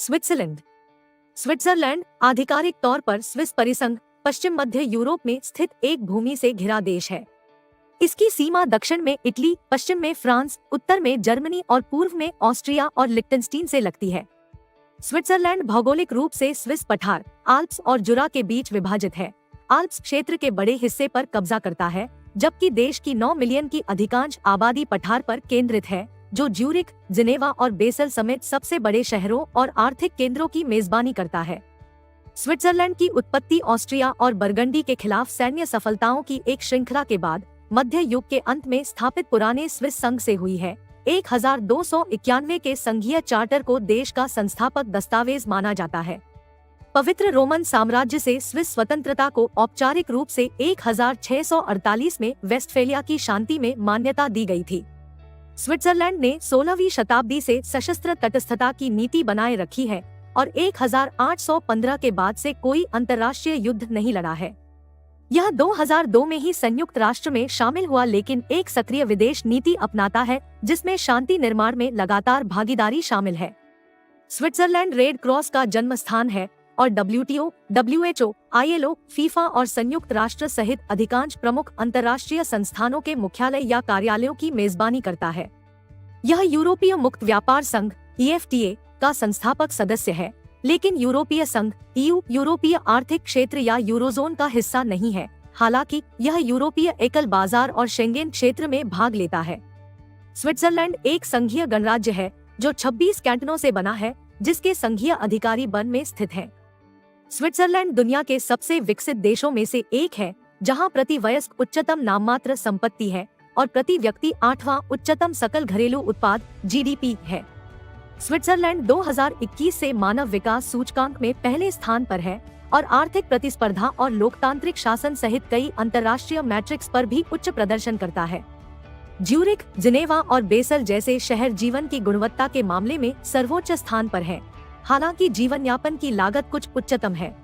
Switzerland. Switzerland आधिकारिक तौर पर स्विस परिसंघ पश्चिम मध्य यूरोप में स्थित एक भूमि से घिरा देश है। इसकी सीमा दक्षिण में इटली, पश्चिम में फ्रांस, उत्तर में जर्मनी और पूर्व में ऑस्ट्रिया और लिक्टेनस्टीन से लगती है। स्विट्जरलैंड भौगोलिक रूप से स्विस पठार, आल्प्स और जुरा के बीच विभाजित है। आल्प्स क्षेत्र के बड़े हिस्से पर कब्जा करता है, जबकि देश की 9 मिलियन की अधिकांश आबादी पठार पर केंद्रित है, जो ज्यूरिख, जिनेवा और बेसल समेत सबसे बड़े शहरों और आर्थिक केंद्रों की मेजबानी करता है। स्विट्जरलैंड की उत्पत्ति ऑस्ट्रिया और बरगंडी के खिलाफ सैन्य सफलताओं की एक श्रृंखला के बाद मध्य युग के अंत में स्थापित पुराने स्विस संघ से हुई है। 1291 के संघीय चार्टर को देश का संस्थापक दस्तावेज माना जाता है। पवित्र रोमन साम्राज्य से स्विस स्वतंत्रता को औपचारिक रूप से 1648 में वेस्टफेलिया की शांति में मान्यता दी गई थी। स्विट्जरलैंड ने 16वीं शताब्दी से सशस्त्र तटस्थता की नीति बनाए रखी है और 1815 के बाद से कोई अंतर्राष्ट्रीय युद्ध नहीं लड़ा है। यह 2002 में ही संयुक्त राष्ट्र में शामिल हुआ, लेकिन एक सक्रिय विदेश नीति अपनाता है जिसमें शांति निर्माण में लगातार भागीदारी शामिल है। स्विट्जरलैंड रेड क्रॉस का जन्म स्थान है और WTO, WHO, ILO, फीफा और संयुक्त राष्ट्र सहित अधिकांश प्रमुख अंतर्राष्ट्रीय संस्थानों के मुख्यालय या कार्यालयों की मेजबानी करता है। यह यूरोपीय मुक्त व्यापार संघ EFTA का संस्थापक सदस्य है, लेकिन यूरोपीय संघ EU, यूरोपीय आर्थिक क्षेत्र या यूरोजोन का हिस्सा नहीं है। हालांकि यह यूरोपीय एकल बाजार और शेंगेन क्षेत्र में भाग लेता है। स्विट्जरलैंड एक संघीय गणराज्य है जो 26 कैंटनों से बना है, जिसके संघीय अधिकारी बर्न में स्थित हैं। स्विट्जरलैंड दुनिया के सबसे विकसित देशों में से एक है, जहां प्रति वयस्क उच्चतम नाममात्र संपत्ति है और प्रति व्यक्ति 8वां उच्चतम सकल घरेलू उत्पाद GDP है। स्विट्जरलैंड 2021 से मानव विकास सूचकांक में पहले स्थान पर है और आर्थिक प्रतिस्पर्धा और लोकतांत्रिक शासन सहित कई अंतर्राष्ट्रीय मैट्रिक्स पर भी उच्च प्रदर्शन करता है। ज्यूरिख, जिनेवा और बेसल जैसे शहर जीवन की गुणवत्ता के मामले में सर्वोच्च स्थान पर हैं, हालांकि जीवन यापन की लागत कुछ उच्चतम है।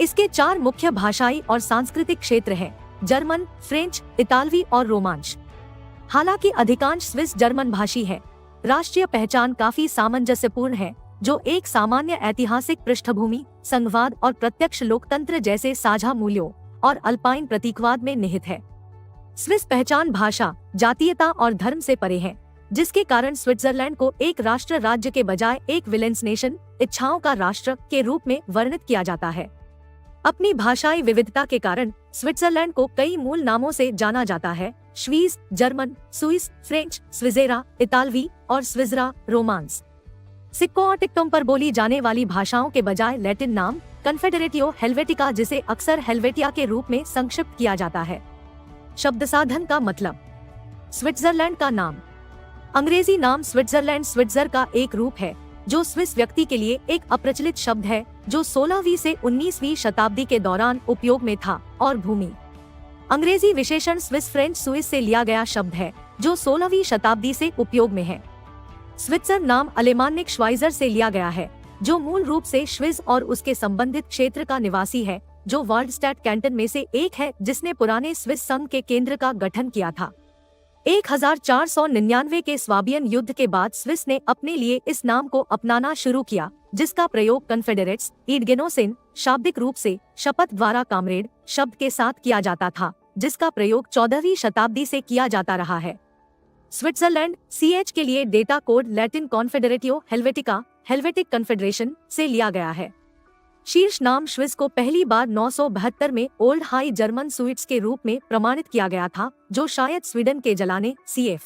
इसके 4 मुख्य भाषाई और सांस्कृतिक क्षेत्र हैं: जर्मन, फ्रेंच, इतालवी और रोमांच। हालांकि अधिकांश स्विस जर्मन भाषी है। राष्ट्रीय पहचान काफी सामंजस्यपूर्ण है, जो एक सामान्य ऐतिहासिक पृष्ठभूमि, संघवाद और प्रत्यक्ष लोकतंत्र जैसे साझा मूल्यों और अल्पाइन प्रतीकवाद में निहित है। स्विस पहचान भाषा, जातीयता और धर्म से परे है, जिसके कारण स्विट्जरलैंड को एक राष्ट्र राज्य के बजाय एक विलेंस नेशन, इच्छाओं का राष्ट्र के रूप में वर्णित किया जाता है। अपनी भाषाई विविधता के कारण स्विट्जरलैंड को कई मूल नामों से जाना जाता है: स्वीज, जर्मन, स्विस, फ्रेंच, स्विजेरा, इतालवी और स्विजरा, रोमांस। सिक्कों और टिकटों पर बोली जाने वाली भाषाओं के बजाय लैटिन नाम कन्फेडरेटियो हेल्वेटिका, जिसे अक्सर हेल्वेटिया के रूप में संक्षिप्त किया जाता है। शब्द साधन का मतलब: स्विट्जरलैंड का नाम। अंग्रेजी नाम स्विट्जरलैंड स्विट्जर का एक रूप है, जो स्विस व्यक्ति के लिए एक अप्रचलित शब्द है जो 16वीं से 19वीं शताब्दी के दौरान उपयोग में था, और भूमि। अंग्रेजी विशेषण स्विस फ्रेंच स्विस से लिया गया शब्द है, जो 16वीं शताब्दी से उपयोग में है। स्विट्जर नाम अलेमानिक श्वाइजर से लिया गया है, जो मूल रूप से श्विज और उसके संबंधित क्षेत्र का निवासी है, जो वार्डस्टैट कैंटन में से एक है जिसने पुराने स्विस संघ के केंद्र का गठन किया था। 1499 के स्वाबियन युद्ध के बाद स्विस ने अपने लिए इस नाम को अपनाना शुरू किया, जिसका प्रयोग कन्फेडरेट्स ईडगेनोसिन शाब्दिक रूप से शपथ द्वारा कामरेड शब्द के साथ किया जाता था, जिसका प्रयोग 14वीं शताब्दी से किया जाता रहा है। स्विट्जरलैंड CH के लिए data code Latin confoederatio Helvetica, Helvetic confederation से लिया गया है। शीर्ष नाम श्विस को पहली बार 972 में ओल्ड हाई जर्मन स्वीट्स के रूप में प्रमाणित किया गया था, जो शायद स्वीडन के जलाने CF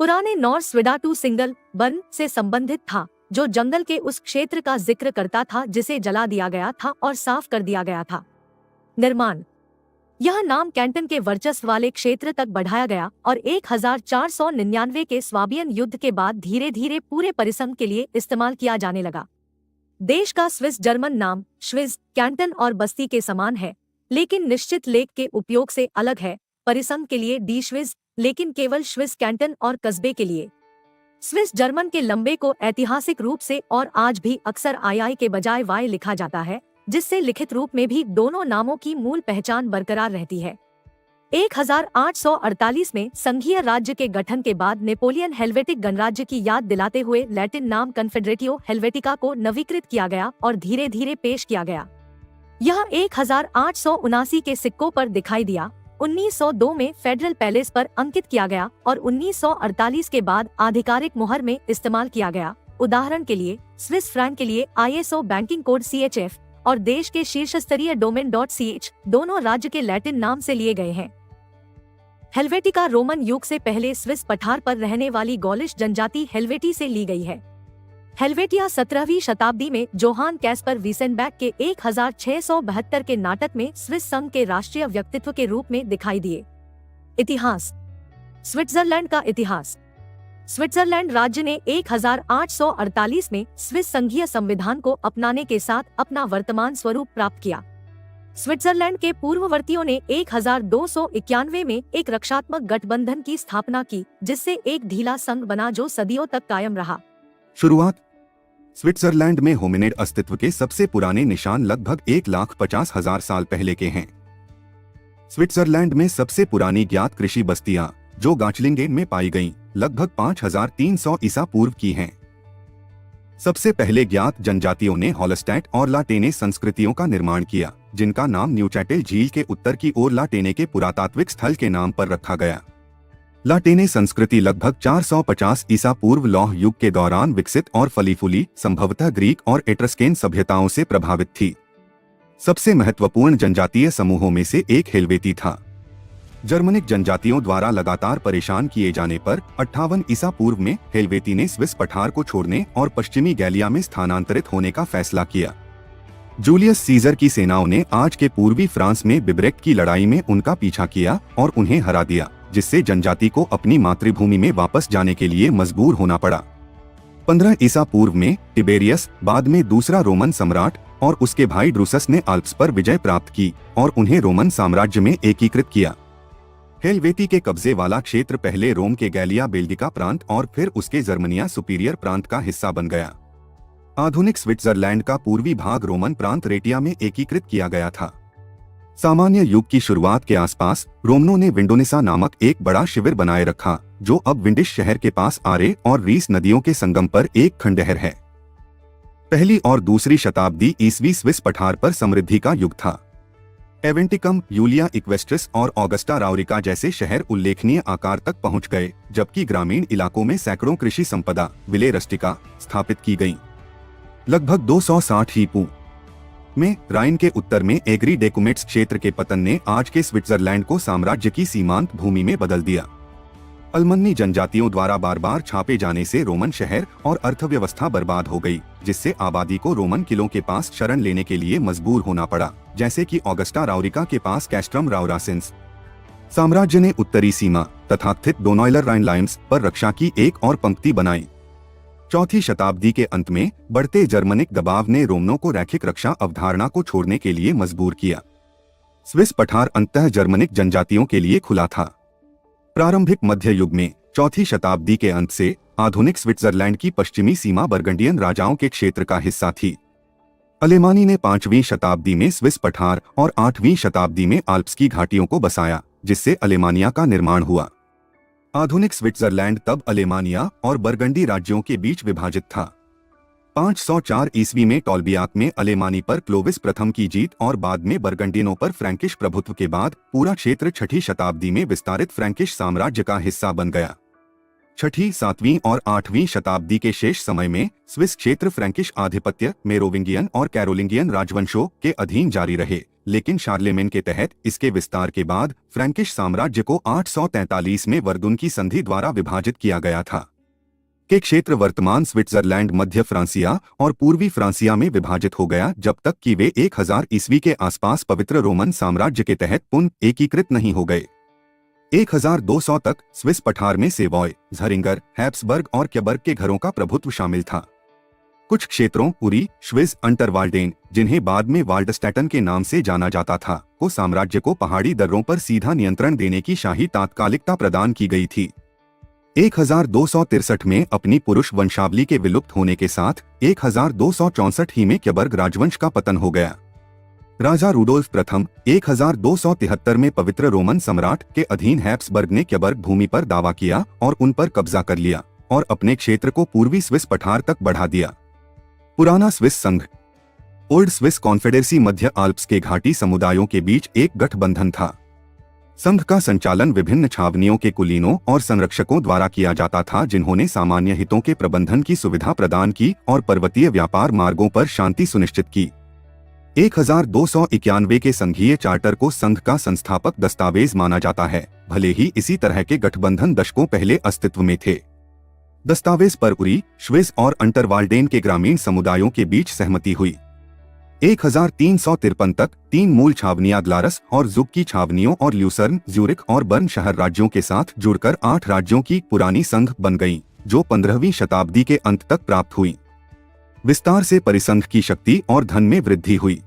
पुराने नॉर्स स्विडाटू सिंगल बर्न से संबंधित था, जो जंगल के उस क्षेत्र का जिक्र करता था जिसे जला दिया गया था और साफ कर दिया गया था। निर्माण: यह नाम कैंटन के वर्चस्व वाले क्षेत्र तक बढ़ाया गया और 1499 के स्वाबियन युद्ध के बाद धीरे धीरे पूरे परिसंघ के लिए इस्तेमाल किया जाने लगा। देश का स्विस जर्मन नाम श्विज, कैंटन और बस्ती के समान है, लेकिन निश्चित लेख के उपयोग से अलग है। परिसंघ के लिए डी श्विज, लेकिन केवल श्विस कैंटन और कस्बे के लिए। स्विस जर्मन के लंबे को ऐतिहासिक रूप से और आज भी अक्सर II के बजाय Y लिखा जाता है, जिससे लिखित रूप में भी दोनों नामों की मूल पहचान बरकरार रहती है। 1848 में संघीय राज्य के गठन के बाद नेपोलियन हेल्वेटिक गणराज्य की याद दिलाते हुए लैटिन नाम कन्फेडरेटियो हेल्वेटिका को नवीकृत किया गया और धीरे धीरे पेश किया गया। यह 1879 के सिक्कों पर दिखाई दिया, 1902 में फेडरल पैलेस पर अंकित किया गया और 1948 के बाद आधिकारिक मुहर में इस्तेमाल किया गया। उदाहरण के लिए स्विस फ्रैंक के लिए ISO बैंकिंग कोड CHF और देश के शीर्ष स्तरीय डोमेन .ch दोनों राज्य के लैटिन नाम से लिए गए हैं। हेल्वेटिका रोमन युग से पहले स्विस पठार पर रहने वाली गॉलिश जनजाति हेल्वेटी से ली गई है। हेल्वेटिया 17वीं शताब्दी में जोहान कैस्पर वीसेनबैक के 1672 के नाटक में स्विस संघ के राष्ट्रीय व्यक्तित्व के रूप में दिखाई दिए। इतिहास। स्विट्जरलैंड का इतिहास। स्विट्जरलैंड राज्य ने 1848 में स्विस संघीय संविधान को अपनाने के साथ अपना वर्तमान स्वरूप प्राप्त किया। स्विट्जरलैंड के पूर्ववर्तियों ने 1291 में एक रक्षात्मक गठबंधन की स्थापना की, जिससे एक ढीला संघ बना जो सदियों तक कायम रहा। शुरुआत। स्विट्जरलैंड में होमिनिड अस्तित्व के सबसे पुराने निशान लगभग 1,50,000 साल पहले के हैं। स्विट्जरलैंड में सबसे पुरानी ज्ञात कृषि बस्तियां, जो गाचलिंगेन में पाई गईं, लगभग 5300 ईसा पूर्व की हैं। सबसे पहले ज्ञात जनजातियों ने हॉलस्टैट और लाटेने संस्कृतियों का निर्माण किया, जिनका नाम न्यूचैटेल झील के उत्तर की ओर लाटेने के पुरातात्विक स्थल के नाम पर रखा गया। लाटेने संस्कृति लगभग 450 ईसा पूर्व लौह युग के दौरान विकसित और फली फूली, संभवतः ग्रीक और एट्रस्केन सभ्यताओं से प्रभावित थी। सबसे महत्वपूर्ण जनजातीय समूहों में से एक हेल्वेटी था। जर्मनिक जनजातियों द्वारा लगातार परेशान किए जाने पर 58 ईसा पूर्व में हेल्वेटी ने स्विस पठार को छोड़ने और पश्चिमी गैलिया में स्थानांतरित होने का फैसला किया। जूलियस सीजर की सेनाओं ने आज के पूर्वी फ्रांस में बिब्रेक्ट की लड़ाई में उनका पीछा किया और उन्हें हरा दिया, जिससे जनजाति को अपनी मातृभूमि में वापस जाने के लिए मजबूर होना पड़ा। 15 ईसा पूर्व में टिबेरियस, बाद में दूसरा रोमन सम्राट, और उसके भाई ड्रूसस ने आल्प्स पर विजय प्राप्त की और उन्हें रोमन साम्राज्य में एकीकृत किया। हेल्वेटी के कब्जे वाला क्षेत्र पहले रोम के गैलिया बेल्जिका प्रांत और फिर उसके जर्मनिया सुपीरियर प्रांत का हिस्सा बन गया। आधुनिक स्विट्जरलैंड का पूर्वी भाग रोमन प्रांत रेटिया में एकीकृत किया गया था। सामान्य युग की शुरुआत के आसपास रोमनों ने विंडोनिसा नामक एक बड़ा शिविर बनाए रखा, जो अब विंडिश शहर के पास आरे और रीस नदियों के संगम पर एक खंडहर है। पहली और दूसरी शताब्दी ईस्वी स्विस पठार पर समृद्धि का युग था। एवेंटिकम, यूलिया इक्वेस्ट्रिस और ऑगस्टा राउरिका जैसे शहर उल्लेखनीय आकार तक पहुंच गए, जबकि ग्रामीण इलाकों में सैकड़ों कृषि संपदा विले रस्टिका स्थापित की गईं। लगभग 260 ईपू में राइन के उत्तर में एग्री डेकुमेट्स क्षेत्र के पतन ने आज के स्विट्जरलैंड को साम्राज्य की सीमांत भूमि में बदल दिया। अल्मन्नी जनजातियों द्वारा बार बार छापे जाने से रोमन शहर और अर्थव्यवस्था बर्बाद हो गई, जिससे आबादी को रोमन किलों के पास शरण लेने के लिए मजबूर होना पड़ा, जैसे कि ऑगस्टा राउरिका के पास कैस्ट्रम राउरासिंस। साम्राज्य ने उत्तरी सीमा तथाकथित डोनॉइलर राइन लाइन्स पर रक्षा की एक और पंक्ति बनाई। चौथी शताब्दी के अंत में बढ़ते जर्मनिक दबाव ने रोमनों को रैखिक रक्षा अवधारणा को छोड़ने के लिए मजबूर किया। स्विस पठार अंततः जर्मनिक जनजातियों के लिए खुला था। प्रारंभिक मध्य युग में चौथी शताब्दी के अंत से आधुनिक स्विट्जरलैंड की पश्चिमी सीमा बर्गंडियन राजाओं के क्षेत्र का हिस्सा थी। अलेमानी ने 5वीं शताब्दी में स्विस पठार और 8वीं शताब्दी में आल्प्स की घाटियों को बसाया, जिससे अलेमानिया का निर्माण हुआ। आधुनिक स्विट्जरलैंड तब अलेमानिया और बर्गंडी राज्यों के बीच विभाजित था। 504 ईस्वी में टॉल्बियाक में अलेमानी पर क्लोविस प्रथम की जीत और बाद में बर्गंडियनों पर फ्रैंकिश प्रभुत्व के बाद पूरा क्षेत्र 6ठी शताब्दी में विस्तारित फ्रैंकिश साम्राज्य का हिस्सा बन गया। 6ठी, 7वीं और 8वीं शताब्दी के शेष समय में स्विस क्षेत्र फ्रैंकिश आधिपत्य, मेरोविंगियन और कैरोलिंगियन राजवंशों के अधीन जारी रहे, लेकिन शार्लेमेन के तहत इसके विस्तार के बाद फ्रैंकिश साम्राज्य को 843 में वर्दुन की संधि द्वारा विभाजित किया गया था। के क्षेत्र वर्तमान स्विट्जरलैंड, मध्य फ्रांसिया और पूर्वी फ्रांसिया में विभाजित हो गया, जब तक कि वे 1000 ईस्वी के आसपास पवित्र रोमन साम्राज्य के तहत पुनः एकीकृत नहीं हो गए। 1200 तक स्विस पठार में सेवॉय, झरिंगर, हैप्सबर्ग और क्यबर्ग के घरों का प्रभुत्व शामिल था। कुछ क्षेत्रों उरी, श्विज, अंटरवाल्डेन, जिन्हें बाद में वाल्डस्टैटन के नाम से जाना जाता था, को साम्राज्य को पहाड़ी दर्रों पर सीधा नियंत्रण देने की शाही तात्कालिकता प्रदान की गई थी। 1263 में अपनी पुरुष वंशावली के विलुप्त होने के साथ 1264 ही में क्यबर्ग राजवंश का पतन हो गया। राजा रूडोल्फ प्रथम 1273 में पवित्र रोमन सम्राट के अधीन हैप्सबर्ग ने क्यबर्ग भूमि पर दावा किया और उन पर कब्जा कर लिया और अपने क्षेत्र को पूर्वी स्विस पठार तक बढ़ा दिया। पुराना स्विस संघ ओल्ड स्विस कॉन्फेडरेसी मध्य आल्प्स के घाटी समुदायों के बीच एक गठबंधन था। संघ का संचालन विभिन्न छावनियों के कुलीनों और संरक्षकों द्वारा किया जाता था, जिन्होंने सामान्य हितों के प्रबंधन की सुविधा प्रदान की और पर्वतीय व्यापार मार्गों पर शांति सुनिश्चित की। 1291 के संघीय चार्टर को संघ का संस्थापक दस्तावेज माना जाता है, भले ही इसी तरह के गठबंधन दशकों पहले अस्तित्व में थे। दस्तावेज पर उरी, श्विस और अंटरवाल्डेन के ग्रामीण समुदायों के बीच सहमति हुई। 1353 तक 3 मूल छावनियां ग्लारस और जुग की छावनियों और ल्यूसर्न, ज्यूरिख और बर्न शहर राज्यों के साथ जुड़कर 8 राज्यों की पुरानी संघ बन गईं, जो 15वीं शताब्दी के अंत तक प्राप्त हुई। विस्तार से परिसंघ की शक्ति और धन में वृद्धि हुई।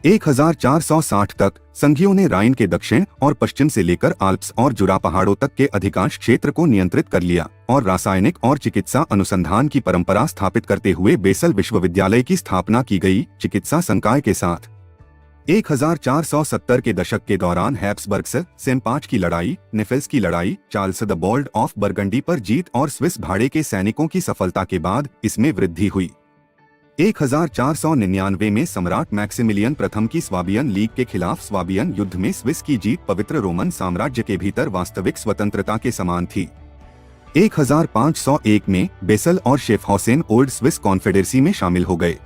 1460 तक संघियों ने राइन के दक्षिण और पश्चिम से लेकर आल्प्स और जुरा पहाड़ों तक के अधिकांश क्षेत्र को नियंत्रित कर लिया और रासायनिक और चिकित्सा अनुसंधान की परंपरा स्थापित करते हुए बेसल विश्वविद्यालय की स्थापना की गई। चिकित्सा संकाय के साथ 1470 के दशक के दौरान हैप्सबर्ग्स सेम-5 की लड़ाई, नेफेल्स की लड़ाई, Charles the Bold of Burgundy पर जीत और स्विस भाड़े के सैनिकों की सफलता के बाद इसमें वृद्धि हुई। 1499 में सम्राट मैक्सिमिलियन प्रथम की स्वाबियन लीग के खिलाफ स्वाबियन युद्ध में स्विस की जीत पवित्र रोमन साम्राज्य के भीतर वास्तविक स्वतंत्रता के समान थी। 1501 में बेसल और शेफहॉसेन ओल्ड स्विस कॉन्फेडरेसी में शामिल हो गए।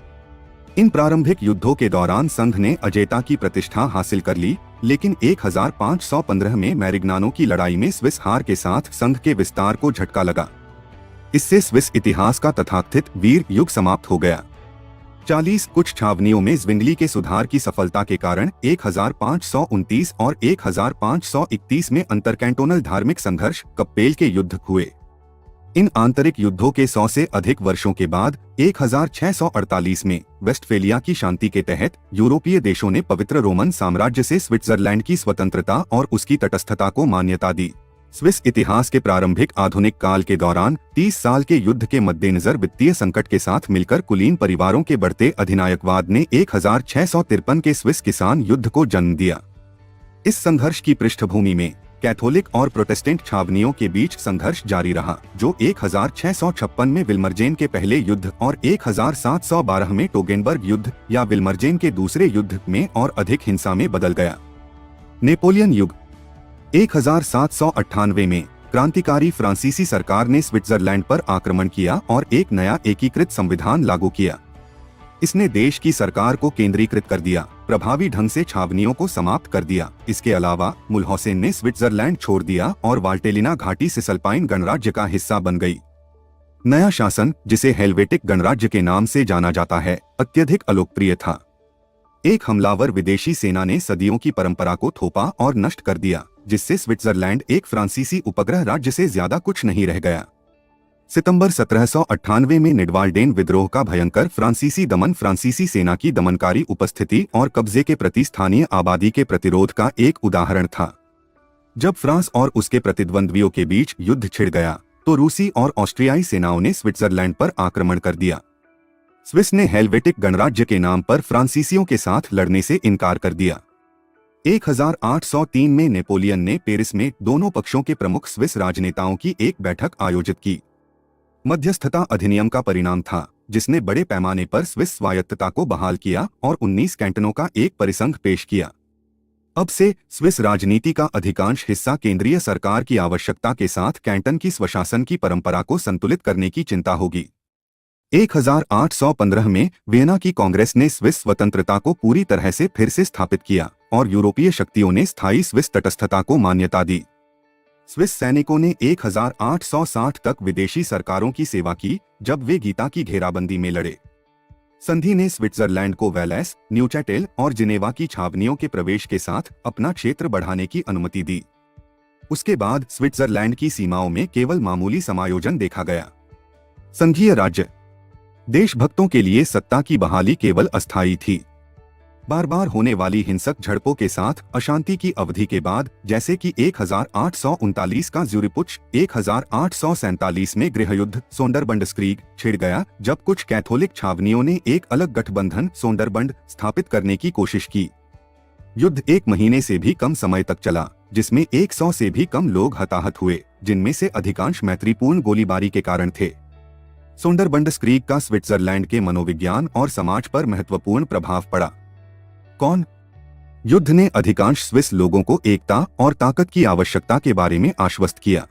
इन प्रारंभिक युद्धों के दौरान संघ ने अजेयता की प्रतिष्ठा हासिल कर ली, लेकिन 1515 में मैरिग्नानो की लड़ाई में स्विस हार के साथ संघ के विस्तार को झटका लगा। इससे स्विस इतिहास का तथाकथित वीर युग समाप्त हो गया। 40 कुछ छावनियों में ज़्विंगली के सुधार की सफलता के कारण 1529 और 1531 में अंतरकैंटोनल धार्मिक संघर्ष कप्पेल के युद्ध हुए। इन आंतरिक युद्धों के 100 से अधिक वर्षों के बाद 1648 में वेस्टफेलिया की शांति के तहत यूरोपीय देशों ने पवित्र रोमन साम्राज्य से स्विट्जरलैंड की स्वतंत्रता और उसकी तटस्थता को मान्यता दी। स्विस इतिहास के प्रारंभिक आधुनिक काल के दौरान 30 साल के युद्ध के मद्देनजर वित्तीय संकट के साथ मिलकर कुलीन परिवारों के बढ़ते अधिनायकवाद ने 1653 के स्विस किसान युद्ध को जन्म दिया। इस संघर्ष की पृष्ठभूमि में कैथोलिक और प्रोटेस्टेंट छावनियों के बीच संघर्ष जारी रहा, जो 1656 में विल्मर्जेन के पहले युद्ध और 1712 में टोगेनबर्ग युद्ध या विल्मर्जेन के दूसरे युद्ध में और अधिक हिंसा में बदल गया। नेपोलियन युग 1798 में क्रांतिकारी फ्रांसीसी सरकार ने स्विट्जरलैंड पर आक्रमण किया और एक नया एकीकृत संविधान लागू किया। इसने देश की सरकार को केंद्रीकृत कर दिया, प्रभावी ढंग से छावनियों को समाप्त कर दिया। इसके अलावा मुल्हौसेन ने स्विट्जरलैंड छोड़ दिया और वाल्टेलिना घाटी सिसल्पाइन गणराज्य का हिस्सा बन गई। नया शासन, जिसे हेल्वेटिक गणराज्य के नाम से जाना जाता है, अत्यधिक अलोकप्रिय था। एक हमलावर विदेशी सेना ने सदियों की परंपरा को थोपा और नष्ट कर दिया, जिससे स्विट्जरलैंड एक फ्रांसीसी उपग्रह राज्य से ज्यादा कुछ नहीं रह गया। सितंबर 1798 में निडवाल्डेन विद्रोह का भयंकर फ्रांसीसी दमन फ्रांसीसी सेना की दमनकारी उपस्थिति और कब्जे के प्रति स्थानीय आबादी के प्रतिरोध का एक उदाहरण था। जब फ्रांस और उसके प्रतिद्वंद्वियों के बीच युद्ध छिड़ गया, तो रूसी और ऑस्ट्रियाई सेनाओं ने स्विट्जरलैंड पर आक्रमण कर दिया। स्विस ने हेल्वेटिक गणराज्य के नाम पर फ्रांसीसियों के साथ लड़ने से इनकार कर दिया। 1803 में नेपोलियन ने पेरिस में दोनों पक्षों के प्रमुख स्विस राजनेताओं की एक बैठक आयोजित की। मध्यस्थता अधिनियम का परिणाम था, जिसने बड़े पैमाने पर स्विस स्वायत्तता को बहाल किया और 19 कैंटनों का एक परिसंघ पेश किया। अब से स्विस राजनीति का अधिकांश हिस्सा केंद्रीय सरकार की आवश्यकता के साथ कैंटन की स्वशासन की परंपरा को संतुलित करने की चिंता होगी। 1815 में वियना की कांग्रेस ने स्विस स्वतंत्रता को पूरी तरह से फिर से स्थापित किया और यूरोपीय शक्तियों ने स्थायी स्विस तटस्थता को मान्यता दी। स्विस सैनिकों ने 1860 तक विदेशी सरकारों की सेवा की, जब वे गीता की घेराबंदी में लड़े। संधि ने स्विट्जरलैंड को वेलेस, न्यूचैटेल और जिनेवा की छावनियों के प्रवेश के साथ अपना क्षेत्र बढ़ाने की अनुमति दी। उसके बाद स्विट्जरलैंड की सीमाओं में केवल मामूली समायोजन देखा गया। संघीय राज्य देशभक्तों के लिए सत्ता की बहाली केवल अस्थायी थी। बार बार होने वाली हिंसक झड़पों के साथ अशांति की अवधि के बाद, जैसे कि 1839 का ज्यूरिपुच, 1847 में गृहयुद्ध सोंडरबंडस्क्रीग छिड़ गया, जब कुछ कैथोलिक छावनियों ने एक अलग गठबंधन सोंडरबंड स्थापित करने की कोशिश की। युद्ध 1 महीने से भी कम समय तक चला, जिसमें 100 से भी कम लोग हताहत हुए, जिनमें से अधिकांश मैत्रीपूर्ण गोलीबारी के कारण थे। सोंडरबंडस्क्रीग का स्विट्जरलैंड के मनोविज्ञान और समाज पर महत्वपूर्ण प्रभाव पड़ा। कौन? युद्ध ने अधिकांश स्विस लोगों को एकता और ताकत की आवश्यकता के बारे में आश्वस्त किया।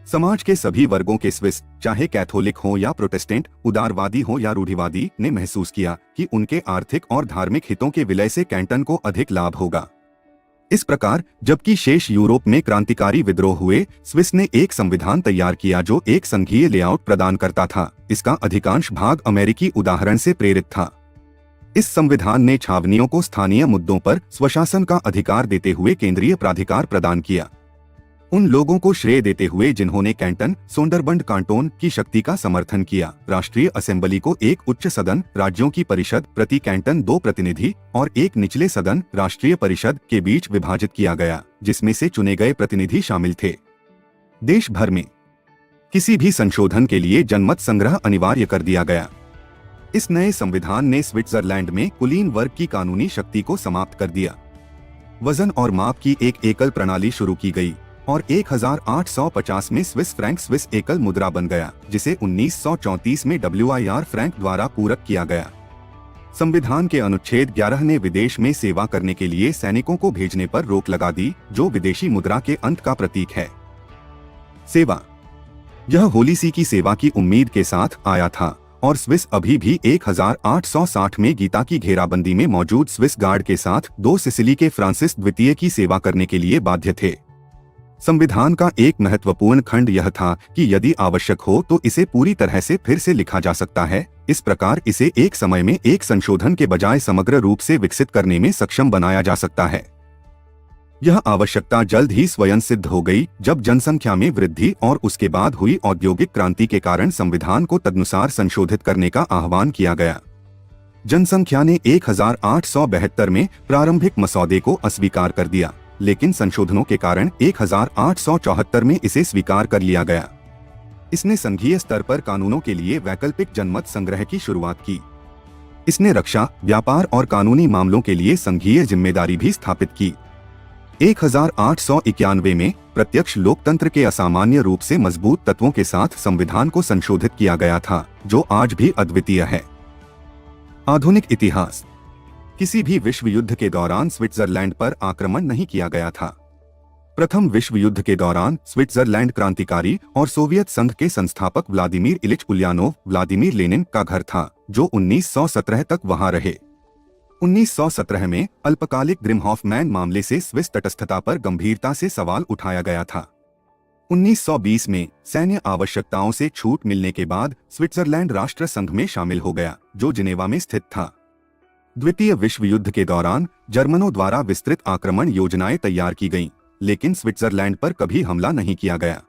समाज के सभी वर्गों के स्विस, चाहे कैथोलिक हो या प्रोटेस्टेंट, उदारवादी हो या रूढ़िवादी, ने महसूस किया कि उनके आर्थिक और धार्मिक हितों के विलय से कैंटन को अधिक लाभ होगा। इस प्रकार, जबकि शेष यूरोप में क्रांतिकारी विद्रोह हुए, स्विस ने एक संविधान तैयार किया जो एक संघीय लेआउट प्रदान करता था। इसका अधिकांश भाग अमेरिकी उदाहरण से प्रेरित था। इस संविधान ने छावनियों को स्थानीय मुद्दों पर स्वशासन का अधिकार देते हुए केंद्रीय प्राधिकार प्रदान किया। उन लोगों को श्रेय देते हुए जिन्होंने कैंटन सोंडरबंड कांटोन की शक्ति का समर्थन किया। राष्ट्रीय असेंबली को एक उच्च सदन, राज्यों की परिषद, प्रति कैंटन 2 प्रतिनिधि, और एक निचले सदन, राष्ट्रीय परिषद, के बीच विभाजित किया गया, जिसमें से चुने गए प्रतिनिधि शामिल थे। देश भर में किसी भी संशोधन के लिए जनमत संग्रह अनिवार्य कर दिया गया। इस नए संविधान ने स्विट्जरलैंड में कुलीन वर्ग की कानूनी शक्ति को समाप्त कर दिया। वजन और माप की एक एकल प्रणाली शुरू की गई और 1850 में स्विस फ्रैंक स्विस एकल मुद्रा बन गया, जिसे 1934 में WIR फ्रैंक द्वारा पूरक किया गया। संविधान के अनुच्छेद 11 ने विदेश में सेवा करने के लिए सैनिकों को भेजने पर रोक लगा दी, जो विदेशी मुद्रा के अंत का प्रतीक है। सेवा। यह होली सी की सेवा की उम्मीद के साथ आया था और स्विस अभी भी 1860 में गीता की घेराबंदी में मौजूद स्विस गार्ड के साथ 2 सिसिली के फ्रांसिस द्वितीय की सेवा करने के लिए बाध्य थे। संविधान का एक महत्वपूर्ण खंड यह था कि यदि आवश्यक हो तो इसे पूरी तरह से फिर से लिखा जा सकता है। इस प्रकार इसे एक समय में एक संशोधन के बजाय समग्र रूप से विकसित करने में सक्षम बनाया जा सकता है। यह आवश्यकता जल्द ही स्वयं सिद्ध हो गई जब जनसंख्या में वृद्धि और उसके बाद हुई औद्योगिक क्रांति के कारण संविधान को तदनुसार संशोधित करने का आह्वान किया गया। जनसंख्या ने 1872 में प्रारंभिक मसौदे को अस्वीकार कर दिया, लेकिन संशोधनों के कारण 1874 में इसे स्वीकार कर लिया गया। इसने संघीय स्तर पर कानूनों के लिए वैकल्पिक जनमत संग्रह की शुरुआत की। इसने रक्षा, व्यापार और कानूनी मामलों के लिए संघीय जिम्मेदारी भी स्थापित की। 1891 में प्रत्यक्ष लोकतंत्र के असामान्य रूप से मजबूत तत्वों के साथ संविधान को संशोधित किया गया था, जो आज भी अद्वितीय है। आधुनिक इतिहास। किसी भी विश्व युद्ध के दौरान स्विट्जरलैंड पर आक्रमण नहीं किया गया था। प्रथम विश्व युद्ध के दौरान स्विट्जरलैंड क्रांतिकारी और सोवियत संघ के संस्थापक व्लादिमीर इलिच उलियानोव, व्लादिमीर लेनिन का घर था, जो 1917 तक वहां रहे। 1917 में अल्पकालिक ग्रिमहॉफमैन मामले से स्विस तटस्थता पर गंभीरता से सवाल उठाया गया था। 1920 में सैन्य आवश्यकताओं से छूट मिलने के बाद स्विट्जरलैंड राष्ट्र संघ में शामिल हो गया, जो जिनेवा में स्थित था। द्वितीय विश्व युद्ध के दौरान जर्मनों द्वारा विस्तृत आक्रमण योजनाएं तैयार की गईं, लेकिन स्विट्जरलैंड पर कभी हमला नहीं किया गया।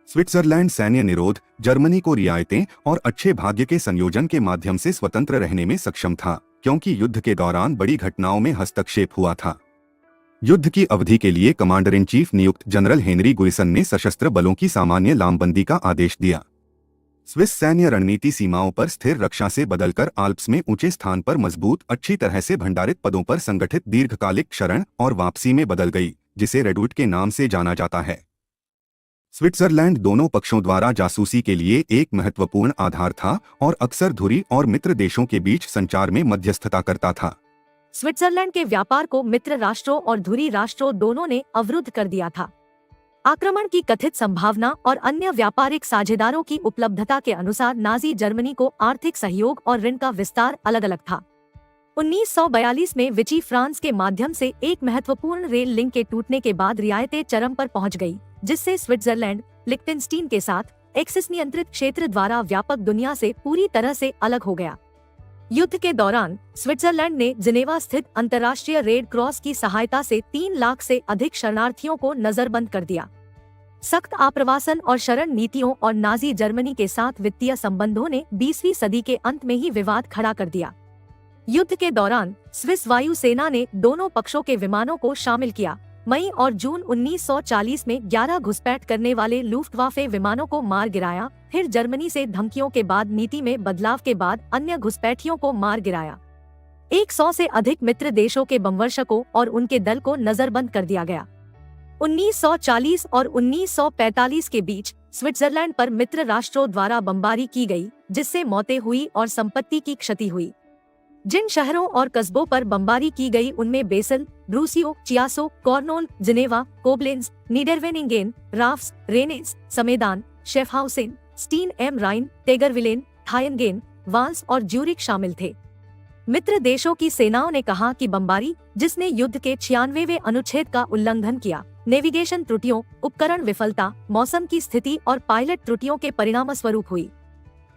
स्विट्जरलैंड सैन्य निरोध, जर्मनी को रियायतें और अच्छे भाग्य के संयोजन के माध्यम से स्वतंत्र रहने में सक्षम था, क्योंकि युद्ध के दौरान बड़ी घटनाओं में हस्तक्षेप हुआ था। युद्ध की अवधि के लिए कमांडर इन चीफ नियुक्त जनरल हेनरी गुइसन ने सशस्त्र बलों की सामान्य लामबंदी का आदेश दिया। स्विस सैन्य रणनीति सीमाओं पर स्थिर रक्षा से बदलकर आल्प्स में ऊंचे स्थान पर मजबूत, अच्छी तरह से भंडारित पदों पर संगठित दीर्घकालिक शरण और वापसी में बदल गई, जिसे रेडवुड के नाम से जाना जाता है। स्विट्जरलैंड दोनों पक्षों द्वारा जासूसी के लिए एक महत्वपूर्ण आधार था और अक्सर धुरी और मित्र देशों के बीच संचार में मध्यस्थता करता था। स्विट्जरलैंड के व्यापार को मित्र राष्ट्रों और धुरी राष्ट्रों दोनों ने अवरुद्ध कर दिया था। आक्रमण की कथित संभावना और अन्य व्यापारिक साझेदारों की उपलब्धता के अनुसार नाजी जर्मनी को आर्थिक सहयोग और ऋण का विस्तार अलग अलग था। 1942 में विची फ्रांस के माध्यम से एक महत्वपूर्ण रेल लिंक के टूटने के बाद रियायतें चरम पर पहुंच गई, जिससे स्विट्जरलैंड लिक्टेनस्टीन के साथ एक्सिस नियंत्रित क्षेत्र द्वारा व्यापक दुनिया से पूरी तरह से अलग हो गया। युद्ध के दौरान स्विट्जरलैंड ने जिनेवा स्थित अंतर्राष्ट्रीय रेड क्रॉस की सहायता से 3 लाख से अधिक शरणार्थियों को नजरबंद कर दिया। सख्त आप्रवासन और शरण नीतियों और नाजी जर्मनी के साथ वित्तीय संबंधों ने 20वीं सदी के अंत में ही विवाद खड़ा कर दिया। युद्ध के दौरान स्विस वायुसेना ने दोनों पक्षों के विमानों को शामिल किया। मई और जून 1940 में 11 घुसपैठ करने वाले लुफ्टवाफे विमानों को मार गिराया। फिर जर्मनी से धमकियों के बाद नीति में बदलाव के बाद अन्य घुसपैठियों को मार गिराया। 100 से अधिक मित्र देशों के बमवर्षकों और उनके दल को नजरबंद कर दिया गया। 1940 और 1945 के बीच स्विट्जरलैंड पर मित्र राष्ट्रों द्वारा बमबारी की गई, जिससे मौतें हुई और संपत्ति की क्षति हुई। जिन शहरों और कस्बों पर बमबारी की गई उनमें बेसल, ब्रूसियो, चियासो, कॉर्नोल, जिनेवा, कोब्लेंस, नीडरवेनिंगेन, राफ्स, रेनेस, समेदान, शेफहाउसेन, स्टीन एम राइन, टेगरविलेन, थायनगेन, वाल्स और ज्यूरिक शामिल थे। मित्र देशों की सेनाओं ने कहा कि बमबारी, जिसने युद्ध के 96वें अनुच्छेद का उल्लंघन किया, नेविगेशन त्रुटियों, उपकरण विफलता, मौसम की स्थिति और पायलट त्रुटियों के परिणामस्वरूप हुई।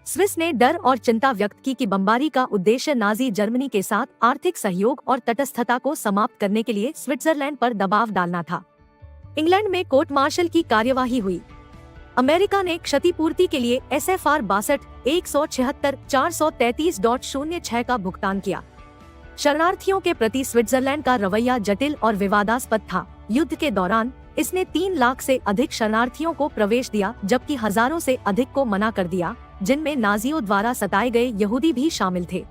स्विस ने डर और चिंता व्यक्त की कि बमबारी का उद्देश्य नाजी जर्मनी के साथ आर्थिक सहयोग और तटस्थता को समाप्त करने के लिए स्विट्जरलैंड पर दबाव डालना था। इंग्लैंड में कोर्ट मार्शल की कार्यवाही हुई। अमेरिका ने क्षतिपूर्ति के लिए SFR 62 176 433.06 का भुगतान किया। शरणार्थियों के प्रति स्विट्जरलैंड का रवैया जटिल और विवादास्पद था। युद्ध के दौरान इसने 3 लाख से अधिक शरणार्थियों को प्रवेश दिया, जबकि हजारों से अधिक को मना कर दिया, जिनमें नाजियों द्वारा सताए गए यहूदी भी शामिल थे।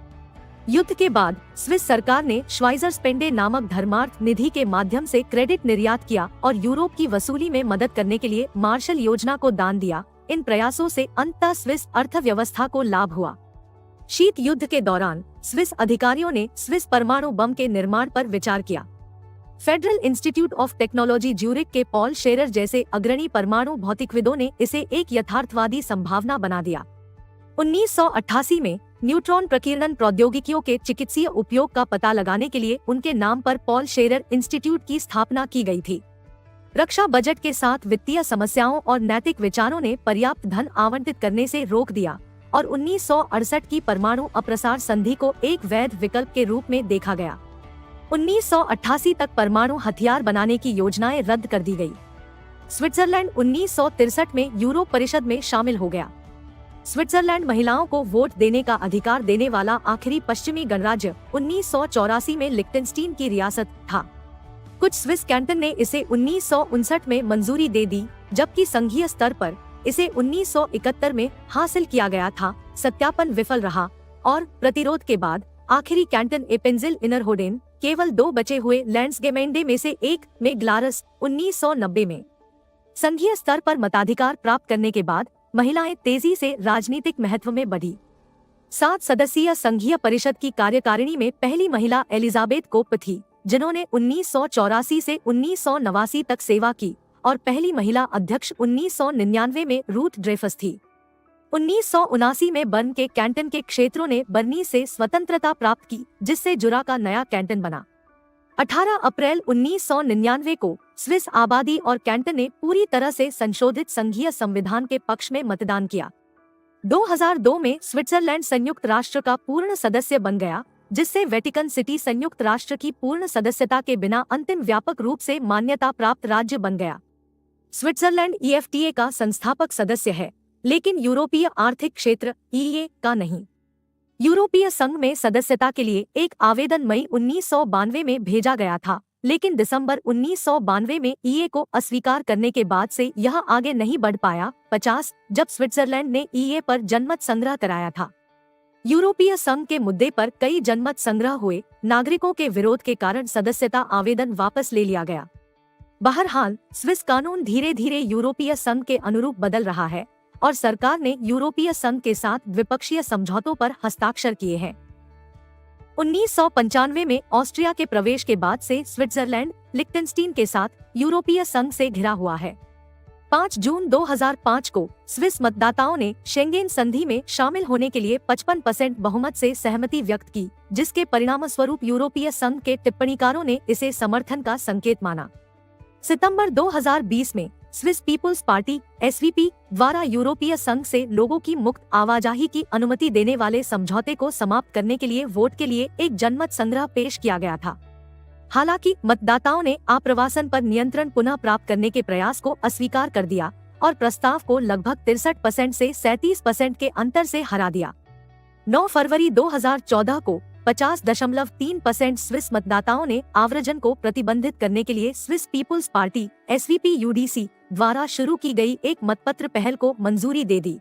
युद्ध के बाद स्विस सरकार ने श्वाइजरस्पेंडे नामक धर्मार्थ निधि के माध्यम से क्रेडिट निर्यात किया और यूरोप की वसूली में मदद करने के लिए मार्शल योजना को दान दिया। इन प्रयासों से अंततः स्विस अर्थव्यवस्था को लाभ हुआ। शीत युद्ध के दौरान स्विस अधिकारियों ने स्विस परमाणु बम के निर्माण पर विचार किया। Federal institute of technology Zurich के पॉल शेरर जैसे अग्रणी परमाणु भौतिकविदों ने इसे एक यथार्थवादी संभावना बना दिया। 1988 में न्यूट्रॉन प्रकीर्णन प्रौद्योगिकियों के चिकित्सीय उपयोग का पता लगाने के लिए उनके नाम पर पॉल शेरर इंस्टीट्यूट की स्थापना की गई थी। रक्षा बजट के साथ वित्तीय समस्याओं और नैतिक विचारों ने पर्याप्त धन आवंटित करने से रोक दिया और 1968 की परमाणु अप्रसार संधि को एक वैध विकल्प के रूप में देखा गया। 1988 तक परमाणु हथियार बनाने की योजनाएं रद्द कर दी गई। स्विट्जरलैंड 1963 में यूरोप परिषद में शामिल हो गया। स्विट्जरलैंड महिलाओं को वोट देने का अधिकार देने वाला आखिरी पश्चिमी गणराज्य 1984 में लिक्टेनस्टीन की रियासत था। कुछ स्विस कैंटन ने इसे 1959 में मंजूरी दे दी, जबकि संघीय स्तर पर इसे 1971 में हासिल किया गया था। सत्यापन विफल रहा और प्रतिरोध के बाद आखिरी कैंटन एपेंजिल इनरहोडेन केवल 2 बचे हुए लैंड्सगेमेंडे में से एक में ग्लारस 1990 में। संघीय स्तर पर मताधिकार प्राप्त करने के बाद महिलाएं तेजी से राजनीतिक महत्व में बढ़ी। 7 सदस्यीय संघीय परिषद की कार्यकारिणी में पहली महिला एलिजाबेथ कोप थी, जिन्होंने 1984 से 1989 तक सेवा की, और पहली महिला अध्यक्ष 1999 में रूथ ड्रेफस थी। 1979 में बर्न के कैंटन के क्षेत्रों ने बर्नी से स्वतंत्रता प्राप्त की, जिससे जुरा का नया कैंटन बना। 18 अप्रैल 1999 को स्विस आबादी और कैंटन ने पूरी तरह से संशोधित संघीय संविधान के पक्ष में मतदान किया। 2002 में स्विट्जरलैंड संयुक्त राष्ट्र का पूर्ण सदस्य बन गया, जिससे वेटिकन सिटी संयुक्त राष्ट्र की पूर्ण सदस्यता के बिना अंतिम व्यापक रूप से मान्यता प्राप्त राज्य बन गया। स्विट्जरलैंड EFTA का संस्थापक सदस्य है, लेकिन यूरोपीय आर्थिक क्षेत्र EEA का नहीं। यूरोपीय संघ में सदस्यता के लिए एक आवेदन मई 1992 में भेजा गया था, लेकिन दिसंबर 1992 में EEA को अस्वीकार करने के बाद से यह आगे नहीं बढ़ पाया। 50 जब स्विट्जरलैंड ने EEA पर जनमत संग्रह कराया था। यूरोपीय संघ के मुद्दे पर कई जनमत संग्रह हुए। नागरिकों के विरोध के कारण सदस्यता आवेदन वापस ले लिया गया। बहरहाल, स्विस कानून धीरे धीरे यूरोपीय संघ के अनुरूप बदल रहा है और सरकार ने यूरोपीय संघ के साथ द्विपक्षीय समझौतों पर हस्ताक्षर किए हैं। 1995 में ऑस्ट्रिया के प्रवेश के बाद से स्विट्जरलैंड लिक्टेनस्टीन के साथ यूरोपीय संघ से घिरा हुआ है। 5 जून 2005 को स्विस मतदाताओं ने शेंगेन संधि में शामिल होने के लिए 55% बहुमत से सहमति व्यक्त की, जिसके परिणामस्वरूप यूरोपीय संघ के टिप्पणीकारों ने इसे समर्थन का संकेत माना। सितंबर 2020 में स्विस पीपुल्स पार्टी SVP द्वारा यूरोपीय संघ से लोगों की मुक्त आवाजाही की अनुमति देने वाले समझौते को समाप्त करने के लिए वोट के लिए एक जनमत संग्रह पेश किया गया था। हालांकि मतदाताओं ने आप्रवासन पर नियंत्रण पुनः प्राप्त करने के प्रयास को अस्वीकार कर दिया और प्रस्ताव को लगभग 63% से 37% के अंतर से हरा दिया। 9 फरवरी 2014 को 50.3% स्विस मतदाताओं ने आव्रजन को प्रतिबंधित करने के लिए स्विस पीपुल्स पार्टी (SVP) द्वारा शुरू की गई एक मतपत्र पहल को मंजूरी दे दी।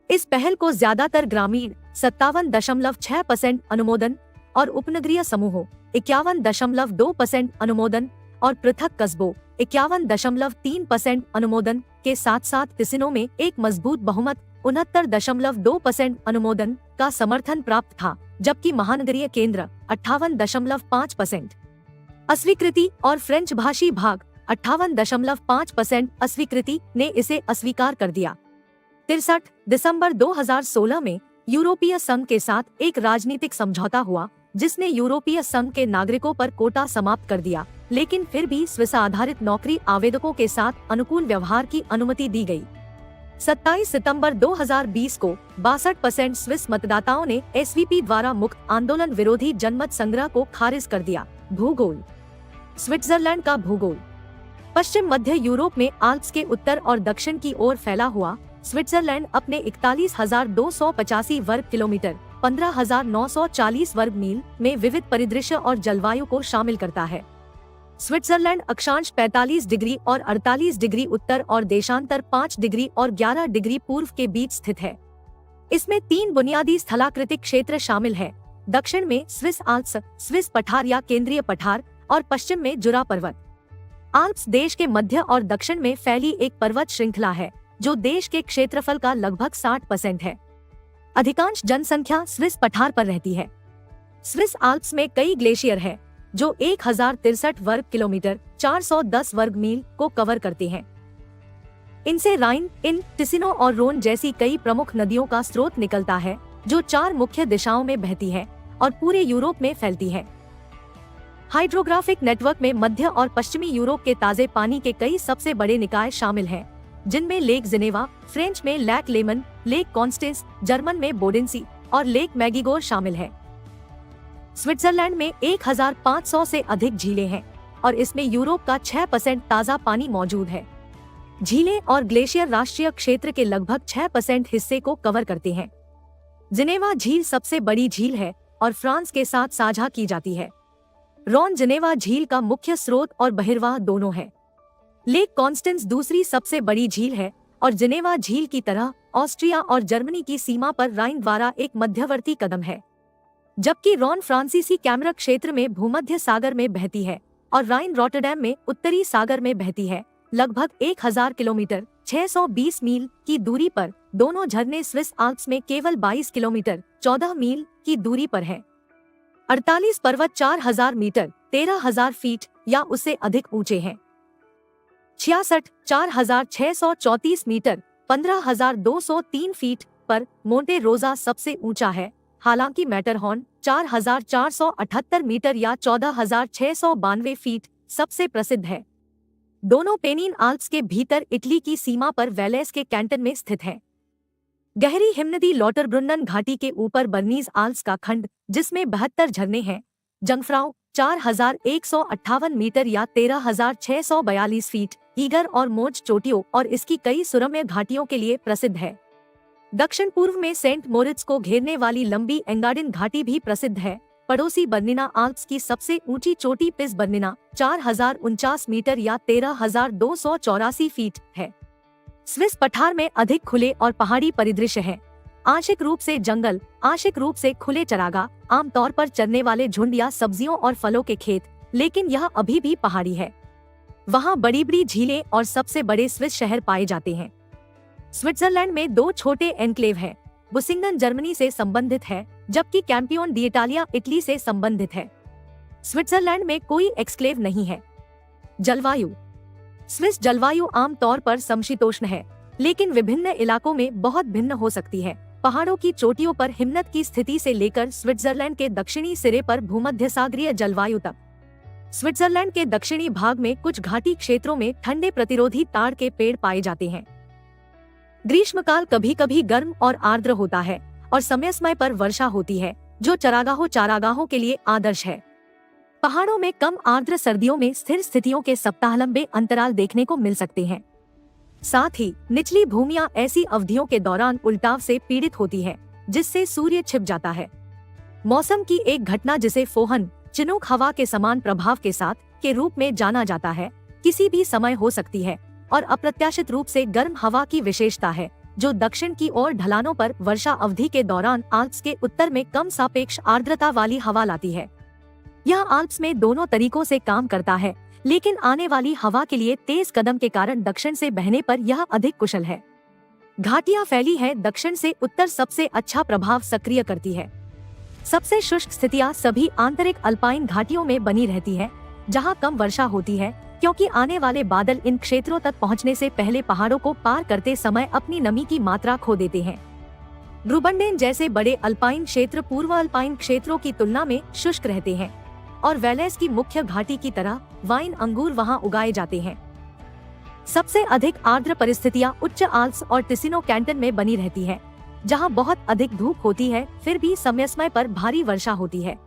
इस पहल को ज्यादातर ग्रामीण 57.6% अनुमोदन और उपनगरीय समूहों 51.2% अनुमोदन और पृथक कस्बों 51.3% अनुमोदन के साथ साथ टिसिनो में एक मजबूत बहुमत 69.2% अनुमोदन का समर्थन प्राप्त था, जबकि महानगरीय केंद्र 58.5% अस्वीकृति और फ्रेंच भाषी भाग 58.5% अस्वीकृति ने इसे अस्वीकार कर दिया। 63 दिसंबर 2016 में यूरोपीय संघ के साथ एक राजनीतिक समझौता हुआ जिसने यूरोपीय संघ के नागरिकों पर कोटा समाप्त कर दिया, लेकिन फिर भी स्विस आधारित नौकरी आवेदकों के साथ अनुकूल व्यवहार की अनुमति दी गई। 27 सितंबर 2020 को 62% स्विस मतदाताओं ने SVP द्वारा मुक्त आंदोलन विरोधी जनमत संग्रह को खारिज कर दिया। भूगोल। स्विट्जरलैंड का भूगोल। पश्चिम मध्य यूरोप में आल्प्स के उत्तर और दक्षिण की ओर फैला हुआ स्विट्जरलैंड अपने 41,285 वर्ग किलोमीटर 15,940 वर्ग मील में विविध परिदृश्य और जलवायु को शामिल करता है। स्विट्जरलैंड अक्षांश 45 डिग्री और 48 डिग्री उत्तर और देशांतर 5 डिग्री और 11 डिग्री पूर्व के बीच स्थित है। इसमें 3 बुनियादी स्थलाकृतिक क्षेत्र शामिल है। दक्षिण में स्विस आल्प्स, स्विस पठार या केंद्रीय पठार और पश्चिम में जुरा पर्वत। आल्प्स देश के मध्य और दक्षिण में फैली एक पर्वत श्रृंखला है जो देश के क्षेत्रफल का लगभग 60% है। अधिकांश जनसंख्या स्विस पठार पर रहती है। स्विस आल्प्स में कई ग्लेशियर है जो 1063 वर्ग किलोमीटर 410 वर्ग मील को कवर करते हैं। इनसे राइन, इन, टिसिनो और रोन जैसी कई प्रमुख नदियों का स्रोत निकलता है जो 4 मुख्य दिशाओं में बहती है और पूरे यूरोप में फैलती है। हाइड्रोग्राफिक नेटवर्क में मध्य और पश्चिमी यूरोप के ताजे पानी के कई सबसे बड़े निकाय शामिल हैं, जिनमें लेक जिनेवा, फ्रेंच में Lac Leman, Lake Constance, German में बोडेंसी और लेक मैगीगोर शामिल है। स्विट्जरलैंड में 1500 से अधिक झीलें हैं और इसमें यूरोप का 6% ताज़ा पानी मौजूद है। झीलें और ग्लेशियर राष्ट्रीय क्षेत्र के लगभग 6% हिस्से को कवर करते हैं। जिनेवा झील सबसे बड़ी झील है और फ्रांस के साथ साझा की जाती है। रॉन जिनेवा झील का मुख्य स्रोत और बहिर्वाह दोनों है। लेक कॉन्स्टेंस दूसरी सबसे बड़ी झील है और जिनेवा झील की तरह ऑस्ट्रिया और जर्मनी की सीमा पर राइन द्वारा एक मध्यवर्ती कदम है, जबकि रॉन फ्रांसीसी कैमरक क्षेत्र में भूमध्य सागर में बहती है और राइन रॉटरडैम में उत्तरी सागर में बहती है। लगभग 1000 किलोमीटर 620 मील की दूरी पर दोनों झरने स्विस आल्प्स में केवल 22 किलोमीटर 14 मील की दूरी पर हैं। 48 पर्वत 4000 मीटर 13,000 फीट या उससे अधिक ऊंचे हैं। 66 4634 मीटर 15,203 फीट पर मोंटे रोजा सबसे ऊंचा है, हालांकि मैटरहॉर्न 4478 मीटर या 14,692 फीट सबसे प्रसिद्ध है। दोनों पेनिन आल्प्स के भीतर इटली की सीमा पर वेलेस के कैंटन में स्थित हैं। गहरी हिमनदी लॉटरब्रुन्नन घाटी के ऊपर बर्नीज आल्प्स का खंड, जिसमें 72 झरने हैं, जंगफ्राउ 4158 मीटर या 13,642 फीट, ईगर और मोज चोटियों और इसकी कई सुरम्य घाटियों के लिए प्रसिद्ध है। दक्षिण पूर्व में सेंट मोरिट्स को घेरने वाली लंबी एंगाडिन घाटी भी प्रसिद्ध है। पड़ोसी बर्निना आल्प्स की सबसे ऊंची चोटी पिस बर्निना 4049 मीटर या 13,284 फीट है। स्विस पठार में अधिक खुले और पहाड़ी परिदृश्य है। आंशिक रूप से जंगल, आंशिक रूप से खुले चरागाह, आमतौर पर चरने वाले झुंड या सब्जियों और फलों के खेत, लेकिन यह अभी भी पहाड़ी है। वहाँ बड़ी बड़ी झीलें और सबसे बड़े स्विस शहर पाए जाते हैं। स्विट्जरलैंड में 2 छोटे एन्क्लेव हैं। बुसिंगन जर्मनी से संबंधित है, जबकि कैंपियोन d'Italia इटली से संबंधित है। स्विट्जरलैंड में कोई एक्सक्लेव नहीं है। जलवायु। स्विस जलवायु आमतौर पर समशीतोष्ण है, लेकिन विभिन्न इलाकों में बहुत भिन्न हो सकती है। पहाड़ों की चोटियों पर हिमनद की स्थिति से लेकर स्विट्जरलैंड के दक्षिणी सिरे पर भूमध्यसागरीय जलवायु तक। स्विट्जरलैंड के दक्षिणी भाग में कुछ घाटी क्षेत्रों में ठंडे प्रतिरोधी ताड़ के पेड़ पाए जाते हैं। ग्रीष्मकाल कभी कभी गर्म और आर्द्र होता है और समय समय पर वर्षा होती है, जो चारागाहों के लिए आदर्श है। पहाड़ों में कम आर्द्र सर्दियों में स्थिर स्थितियों के सप्ताह लंबे अंतराल देखने को मिल सकते हैं। साथ ही निचली भूमियां ऐसी अवधियों के दौरान उल्टाव से पीड़ित होती है, जिससे सूर्य छिप जाता है। मौसम की एक घटना जिसे फोहन चिनूक हवा के समान प्रभाव के साथ के रूप में जाना जाता है, किसी भी समय हो सकती है और अप्रत्याशित रूप से गर्म हवा की विशेषता है जो दक्षिण की ओर ढलानों पर वर्षा अवधि के दौरान आल्प्स के उत्तर में कम सापेक्ष आर्द्रता वाली हवा लाती है। यह आल्प्स में दोनों तरीकों से काम करता है, लेकिन आने वाली हवा के लिए तेज कदम के कारण दक्षिण से बहने पर यह अधिक कुशल है। घाटियां फैली है दक्षिण से उत्तर सबसे अच्छा प्रभाव सक्रिय करती है। सबसे शुष्क स्थितियां सभी आंतरिक अल्पाइन घाटियों में बनी रहती है, जहां कम वर्षा होती है क्योंकि आने वाले बादल इन क्षेत्रों तक पहुंचने से पहले पहाड़ों को पार करते समय अपनी नमी की मात्रा खो देते हैं। ग्रुबंडेन जैसे बड़े अल्पाइन क्षेत्र पूर्व अल्पाइन क्षेत्रों की तुलना में शुष्क रहते हैं और वैलेस की मुख्य घाटी की तरह वाइन अंगूर वहां उगाए जाते हैं। सबसे अधिक आर्द्र परिस्थितियां उच्च आल्प्स और टिसिनो कैंटन में बनी रहती है, जहां बहुत अधिक धूप होती है फिर भी समय समय पर भारी वर्षा होती है।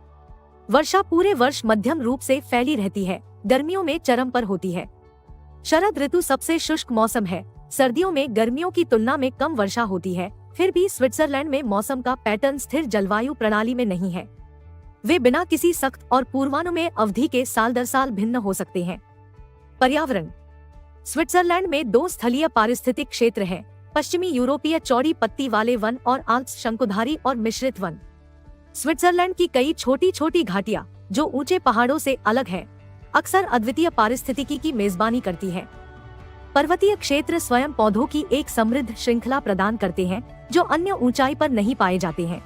वर्षा पूरे वर्ष मध्यम रूप से फैली रहती है, गर्मियों में चरम पर होती है। शरद ऋतु सबसे शुष्क मौसम है, सर्दियों में गर्मियों की तुलना में कम वर्षा होती है, फिर भी स्विट्जरलैंड में मौसम का पैटर्न स्थिर जलवायु प्रणाली में नहीं है। वे बिना किसी सख्त और पूर्वानुमेय अवधि के साल दर साल भिन्न हो सकते हैं। पर्यावरण। स्विट्जरलैंड में दो स्थलीय पारिस्थितिक क्षेत्र हैं, पश्चिमी यूरोपीय चौड़ी पत्ती वाले वन और आल्प्स शंकुधारी और मिश्रित वन। स्विट्जरलैंड की कई छोटी छोटी घाटियां जो ऊंचे पहाड़ों से अलग है, अक्सर अद्वितीय पारिस्थितिकी की मेजबानी करती है। पर्वतीय क्षेत्र स्वयं पौधों की एक समृद्ध श्रृंखला प्रदान करते हैं जो अन्य ऊंचाई पर नहीं पाए जाते हैं।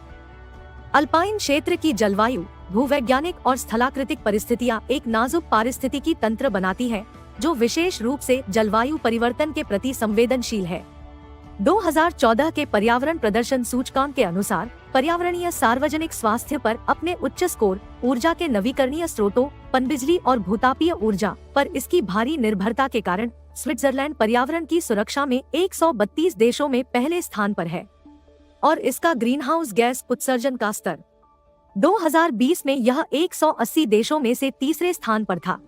अल्पाइन क्षेत्र की जलवायु, भूवैज्ञानिक और स्थलाकृतिक परिस्थितियां एक नाजुक पारिस्थितिकी तंत्र बनाती है जो विशेष रूप से जलवायु परिवर्तन के प्रति संवेदनशील है। 2014 के पर्यावरण प्रदर्शन सूचकांक के अनुसार पर्यावरणीय सार्वजनिक स्वास्थ्य पर अपने उच्च स्कोर, ऊर्जा के नवीकरणीय स्रोतों, पनबिजली और भूतापीय ऊर्जा पर इसकी भारी निर्भरता के कारण स्विट्जरलैंड पर्यावरण की सुरक्षा में 132 देशों में पहले स्थान पर है और इसका ग्रीनहाउस गैस उत्सर्जन का स्तर 2020 में यह 180 देशों में से तीसरे स्थान पर था।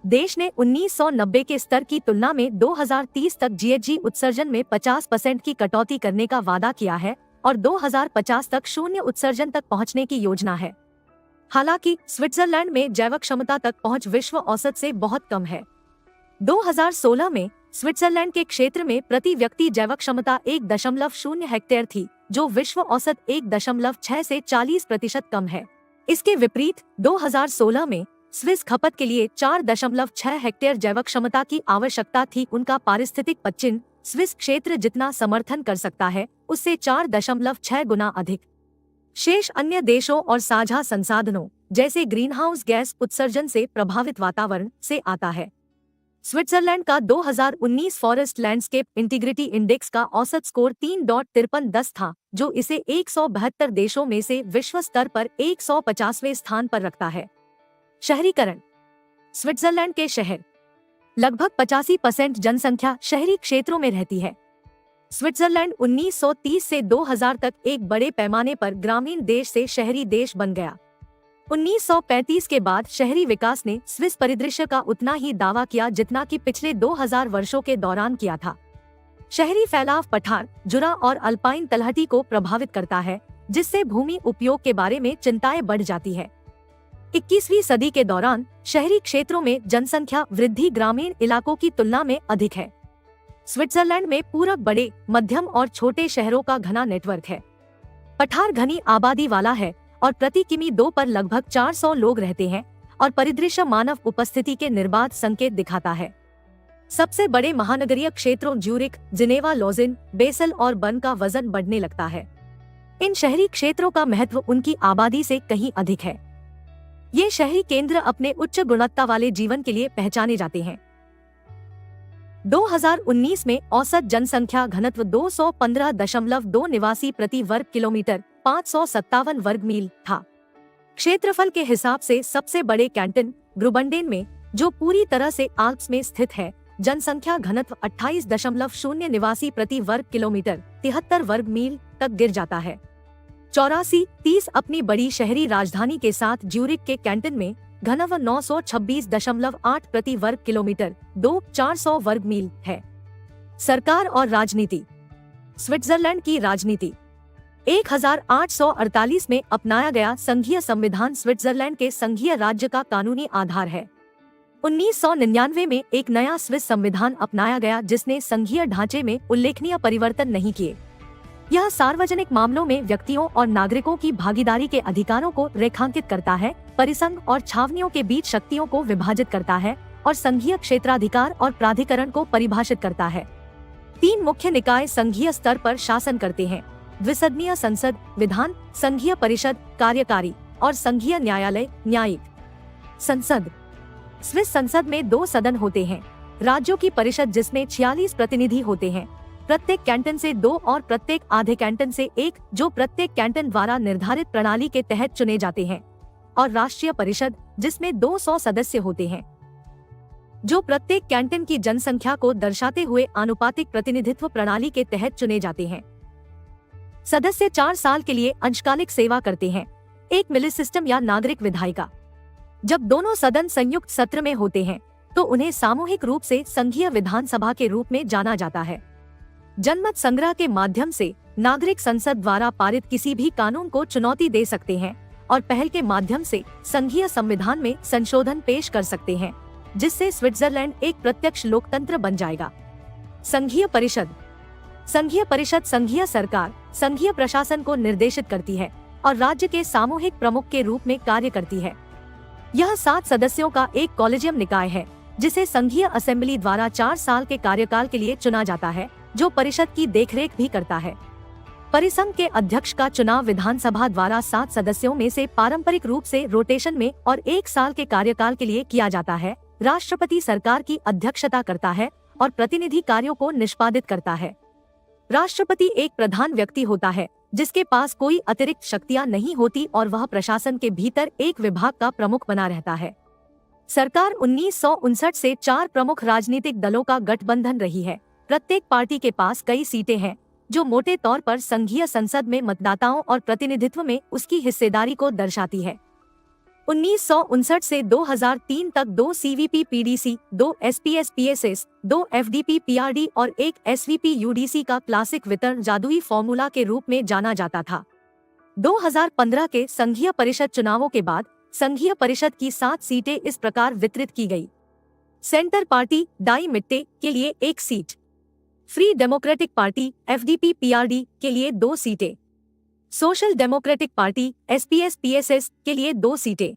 देश ने 1990 के स्तर की तुलना में 2030 तक जीएचजी उत्सर्जन में 50% की कटौती करने का वादा किया है और 2050 तक शून्य उत्सर्जन तक पहुंचने की योजना है। हालांकि स्विट्जरलैंड में जैव क्षमता तक पहुंच विश्व औसत से बहुत कम है। 2016 में स्विट्जरलैंड के क्षेत्र में प्रति व्यक्ति जैव क्षमता 1.0 हेक्टेयर थी, जो विश्व औसत 1.6 से 40% कम है। इसके विपरीत 2016 में स्विस खपत के लिए 4.6 हेक्टेयर जैव क्षमता की आवश्यकता थी। उनका पारिस्थितिक पदचिह्न स्विस क्षेत्र जितना समर्थन कर सकता है उससे 4.6 गुना अधिक। शेष अन्य देशों और साझा संसाधनों जैसे ग्रीनहाउस गैस उत्सर्जन से प्रभावित वातावरण से आता है। स्विट्जरलैंड का 2019 फॉरेस्ट लैंडस्केप इंटीग्रिटी इंडेक्स का औसत स्कोर 3.53 था, जो इसे 172 देशों में से विश्व स्तर पर 150वें स्थान पर रखता है। शहरीकरण। स्विट्जरलैंड के शहर लगभग 85% जनसंख्या शहरी क्षेत्रों में रहती है। स्विट्जरलैंड 1930 से 2000 तक एक बड़े पैमाने पर ग्रामीण देश से शहरी देश बन गया। 1935 के बाद शहरी विकास ने स्विस परिदृश्य का उतना ही दावा किया जितना कि पिछले 2000 वर्षों के दौरान किया था। शहरी फैलाव पठार, जुरा और अल्पाइन तलहटी को प्रभावित करता है, जिससे भूमि उपयोग के बारे में चिंताएं बढ़ जाती है। 21वीं सदी के दौरान शहरी क्षेत्रों में जनसंख्या वृद्धि ग्रामीण इलाकों की तुलना में अधिक है। स्विट्जरलैंड में पूरक बड़े, मध्यम और छोटे शहरों का घना नेटवर्क है। पठार घनी आबादी वाला है और प्रति किमी 2 पर लगभग 400 लोग रहते हैं और परिदृश्य मानव उपस्थिति के निर्बाध संकेत दिखाता है। सबसे बड़े महानगरीय क्षेत्रों ज्यूरिख, जिनेवा, लोजिन, बेसल और बर्न का वजन बढ़ने लगता है। इन शहरी क्षेत्रों का महत्व उनकी आबादी से कहीं अधिक है। ये शहरी केंद्र अपने उच्च गुणवत्ता वाले जीवन के लिए पहचाने जाते हैं। 2019 में औसत जनसंख्या घनत्व 215.2 निवासी प्रति वर्ग किलोमीटर 557 वर्ग मील था। क्षेत्रफल के हिसाब से सबसे बड़े कैंटन ग्रुबंडेन में, जो पूरी तरह से आल्प्स में स्थित है, जनसंख्या घनत्व 28.0 निवासी प्रति वर्ग किलोमीटर 73 वर्ग मील तक गिर जाता है। 84-30 अपनी बड़ी शहरी राजधानी के साथ ज्यूरिख के कैंटन में घनत्व 926.8 प्रति वर्ग किलोमीटर 400 वर्ग मील है। सरकार और राजनीति। स्विट्जरलैंड की राजनीति। 1848 में अपनाया गया संघीय संविधान स्विट्जरलैंड के संघीय राज्य का कानूनी आधार है। 1999 में एक नया स्विस संविधान अपनाया गया जिसने संघीय ढांचे में उल्लेखनीय परिवर्तन नहीं किए। यह सार्वजनिक मामलों में व्यक्तियों और नागरिकों की भागीदारी के अधिकारों को रेखांकित करता है, परिसंघ और छावनियों के बीच शक्तियों को विभाजित करता है और संघीय क्षेत्राधिकार और प्राधिकरण को परिभाषित करता है। 3 मुख्य निकाय संघीय स्तर पर शासन करते हैं: द्विसदनीय संसद, विधान, संघीय परिषद, कार्यकारी और संघीय न्यायालय, न्यायिक। संसद। स्विस संसद में 2 सदन होते हैं: राज्यों की परिषद जिसमें 46 प्रतिनिधि होते हैं, प्रत्येक कैंटन से 2 और प्रत्येक आधे कैंटन से 1, जो प्रत्येक कैंटन द्वारा निर्धारित प्रणाली के तहत चुने जाते हैं, और राष्ट्रीय परिषद जिसमें 200 सदस्य होते हैं, जो प्रत्येक कैंटन की जनसंख्या को दर्शाते हुए आनुपातिक प्रतिनिधित्व प्रणाली के तहत चुने जाते हैं। सदस्य 4 साल के लिए अंशकालिक सेवा करते हैं, एक मिली सिस्टम या नागरिक विधायिका। जब दोनों सदन संयुक्त सत्र में होते हैं तो उन्हें सामूहिक रूप से संघीय विधानसभा के रूप में जाना जाता है। जनमत संग्रह के माध्यम से नागरिक संसद द्वारा पारित किसी भी कानून को चुनौती दे सकते हैं और पहल के माध्यम से संघीय संविधान में संशोधन पेश कर सकते हैं, जिससे स्विट्जरलैंड एक प्रत्यक्ष लोकतंत्र बन जाएगा। संघीय परिषद। संघीय परिषद संघीय सरकार, संघीय प्रशासन को निर्देशित करती है और राज्य के सामूहिक प्रमुख के रूप में कार्य करती है। यह 7 सदस्यों का एक कॉलेजियम निकाय है जिसे संघीय असेंबली द्वारा 4 साल के कार्यकाल के लिए चुना जाता है, जो परिषद की देखरेख भी करता है। परिसंघ के अध्यक्ष का चुनाव विधानसभा द्वारा 7 सदस्यों में से पारंपरिक रूप से रोटेशन में और 1 साल के कार्यकाल के लिए किया जाता है। राष्ट्रपति सरकार की अध्यक्षता करता है और प्रतिनिधि कार्यों को निष्पादित करता है। राष्ट्रपति एक प्रधान व्यक्ति होता है जिसके पास कोई अतिरिक्त शक्तियां नहीं होती और वह प्रशासन के भीतर एक विभाग का प्रमुख बना रहता है। सरकार 1959 से 4 प्रमुख राजनीतिक दलों का गठबंधन रही है। प्रत्येक पार्टी के पास कई सीटें हैं, जो मोटे तौर पर संघीय संसद में मतदाताओं और प्रतिनिधित्व में उसकी हिस्सेदारी को दर्शाती है। 1959 से 2003 तक 2 CVP PDC, 2 SPS PSS, 2 FDP PRD और 1 SVP UDC का क्लासिक वितरण जादुई फॉर्मूला के रूप में जाना जाता था। 2015 के संघीय परिषद चुनावों के बाद संघीय परिषद की 7 सीटें इस प्रकार वितरित की गई: सेंटर पार्टी डाई मिट्टे के लिए 1 seat, free democratic party FDP PRD के लिए 2 सीटें, social democratic party SPS PSS के लिए 2 सीटें,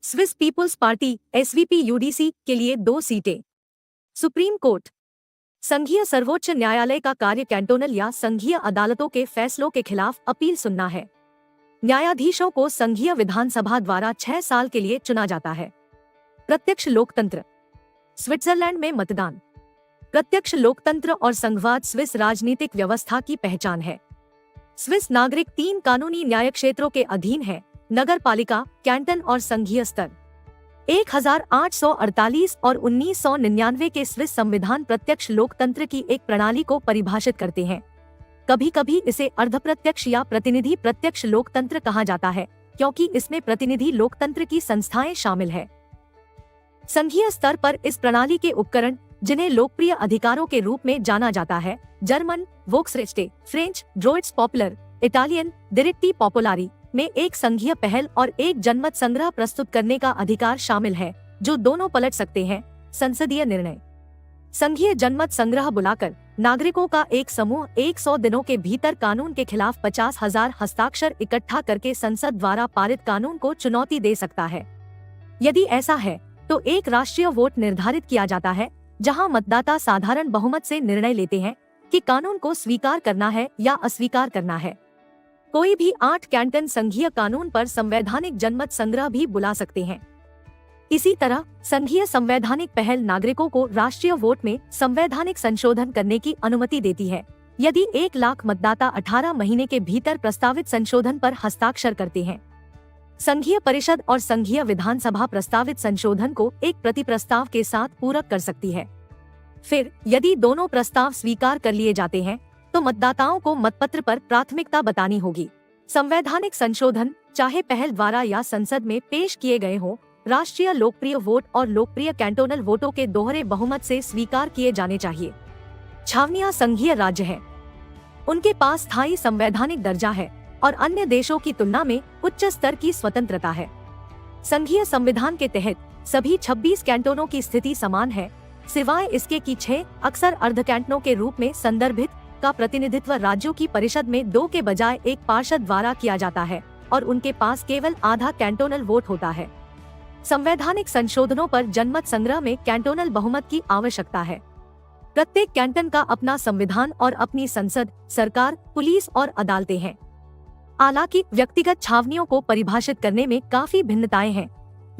Swiss People's party SVP UDC के लिए 2 सीटें। Supreme court. संघीय सर्वोच्च न्यायालय का कार्य कैंटोनल या संघीय अदालतों के फैसलों के खिलाफ अपील सुनना है। न्यायाधीशों को संघीय विधानसभा द्वारा 6 साल के लिए चुना जाता है। प्रत्यक्ष लोकतंत्र। स्विट्जरलैंड में मतदान। प्रत्यक्ष लोकतंत्र और संघवाद स्विस राजनीतिक व्यवस्था की पहचान है। स्विस नागरिक 3 कानूनी न्याय क्षेत्रों के अधीन है: नगरपालिका, कैंटन और संघीय स्तर। 1848 और 1999 के स्विस संविधान प्रत्यक्ष लोकतंत्र की एक प्रणाली को परिभाषित करते हैं। कभी कभी इसे अर्धप्रत्यक्ष या प्रतिनिधि प्रत्यक्ष लोकतंत्र कहा जाता है, क्योंकि इसमें प्रतिनिधि लोकतंत्र की संस्थाएं शामिल है। संघीय स्तर पर इस प्रणाली के उपकरण, जिन्हें लोकप्रिय अधिकारों के रूप में जाना जाता है, जर्मन वोक्सरेच्टे, फ्रेंच ड्रोइट्स पॉपुलर, इटालियन डिरिट्टी पॉपुलारी, में एक संघीय पहल और एक जनमत संग्रह प्रस्तुत करने का अधिकार शामिल है, जो दोनों पलट सकते हैं। संसदीय निर्णय। संघीय जनमत संग्रह बुलाकर नागरिकों का एक समूह 100 दिनों के भीतर कानून के खिलाफ 50,000 हस्ताक्षर इकट्ठा करके संसद द्वारा पारित कानून को चुनौती दे सकता है। यदि ऐसा है तो एक राष्ट्रीय वोट निर्धारित किया जाता है, जहां मतदाता साधारण बहुमत से निर्णय लेते हैं कि कानून को स्वीकार करना है या अस्वीकार करना है। कोई भी 8 कैंटन संघीय कानून पर संवैधानिक जनमत संग्रह भी बुला सकते हैं। इसी तरह संघीय संवैधानिक पहल नागरिकों को राष्ट्रीय वोट में संवैधानिक संशोधन करने की अनुमति देती है, यदि 1 लाख मतदाता 18 महीने के भीतर प्रस्तावित संशोधन पर हस्ताक्षर करते हैं। संघीय परिषद और संघीय विधानसभा प्रस्तावित संशोधन को एक प्रतिप्रस्ताव के साथ पूरक कर सकती है। फिर यदि दोनों प्रस्ताव स्वीकार कर लिए जाते हैं तो मतदाताओं को मतपत्र पर प्राथमिकता बतानी होगी। संवैधानिक संशोधन, चाहे पहल द्वारा या संसद में पेश किए गए हों, राष्ट्रीय लोकप्रिय वोट और लोकप्रिय कैंटोनल वोटों के दोहरे बहुमत से स्वीकार किए जाने चाहिए। छावनियां संघीय राज्य हैं। उनके पास स्थायी संवैधानिक दर्जा है और अन्य देशों की तुलना में उच्च स्तर की स्वतंत्रता है। संघीय संविधान के तहत सभी 26 कैंटोनों की स्थिति समान है, सिवाय इसके कि 6 अक्सर अर्ध कैंटोनों के रूप में संदर्भित का प्रतिनिधित्व राज्यों की परिषद में 2 के बजाय एक पार्षद द्वारा किया जाता है और उनके पास केवल आधा कैंटोनल वोट होता है। संवैधानिक संशोधनों पर जनमत संग्रह में कैंटोनल बहुमत की आवश्यकता है। प्रत्येक कैंटन का अपना संविधान और अपनी संसद, सरकार, पुलिस और अदालतें हैं। हालांकि व्यक्तिगत छावनियों को परिभाषित करने में काफी भिन्नताएं हैं,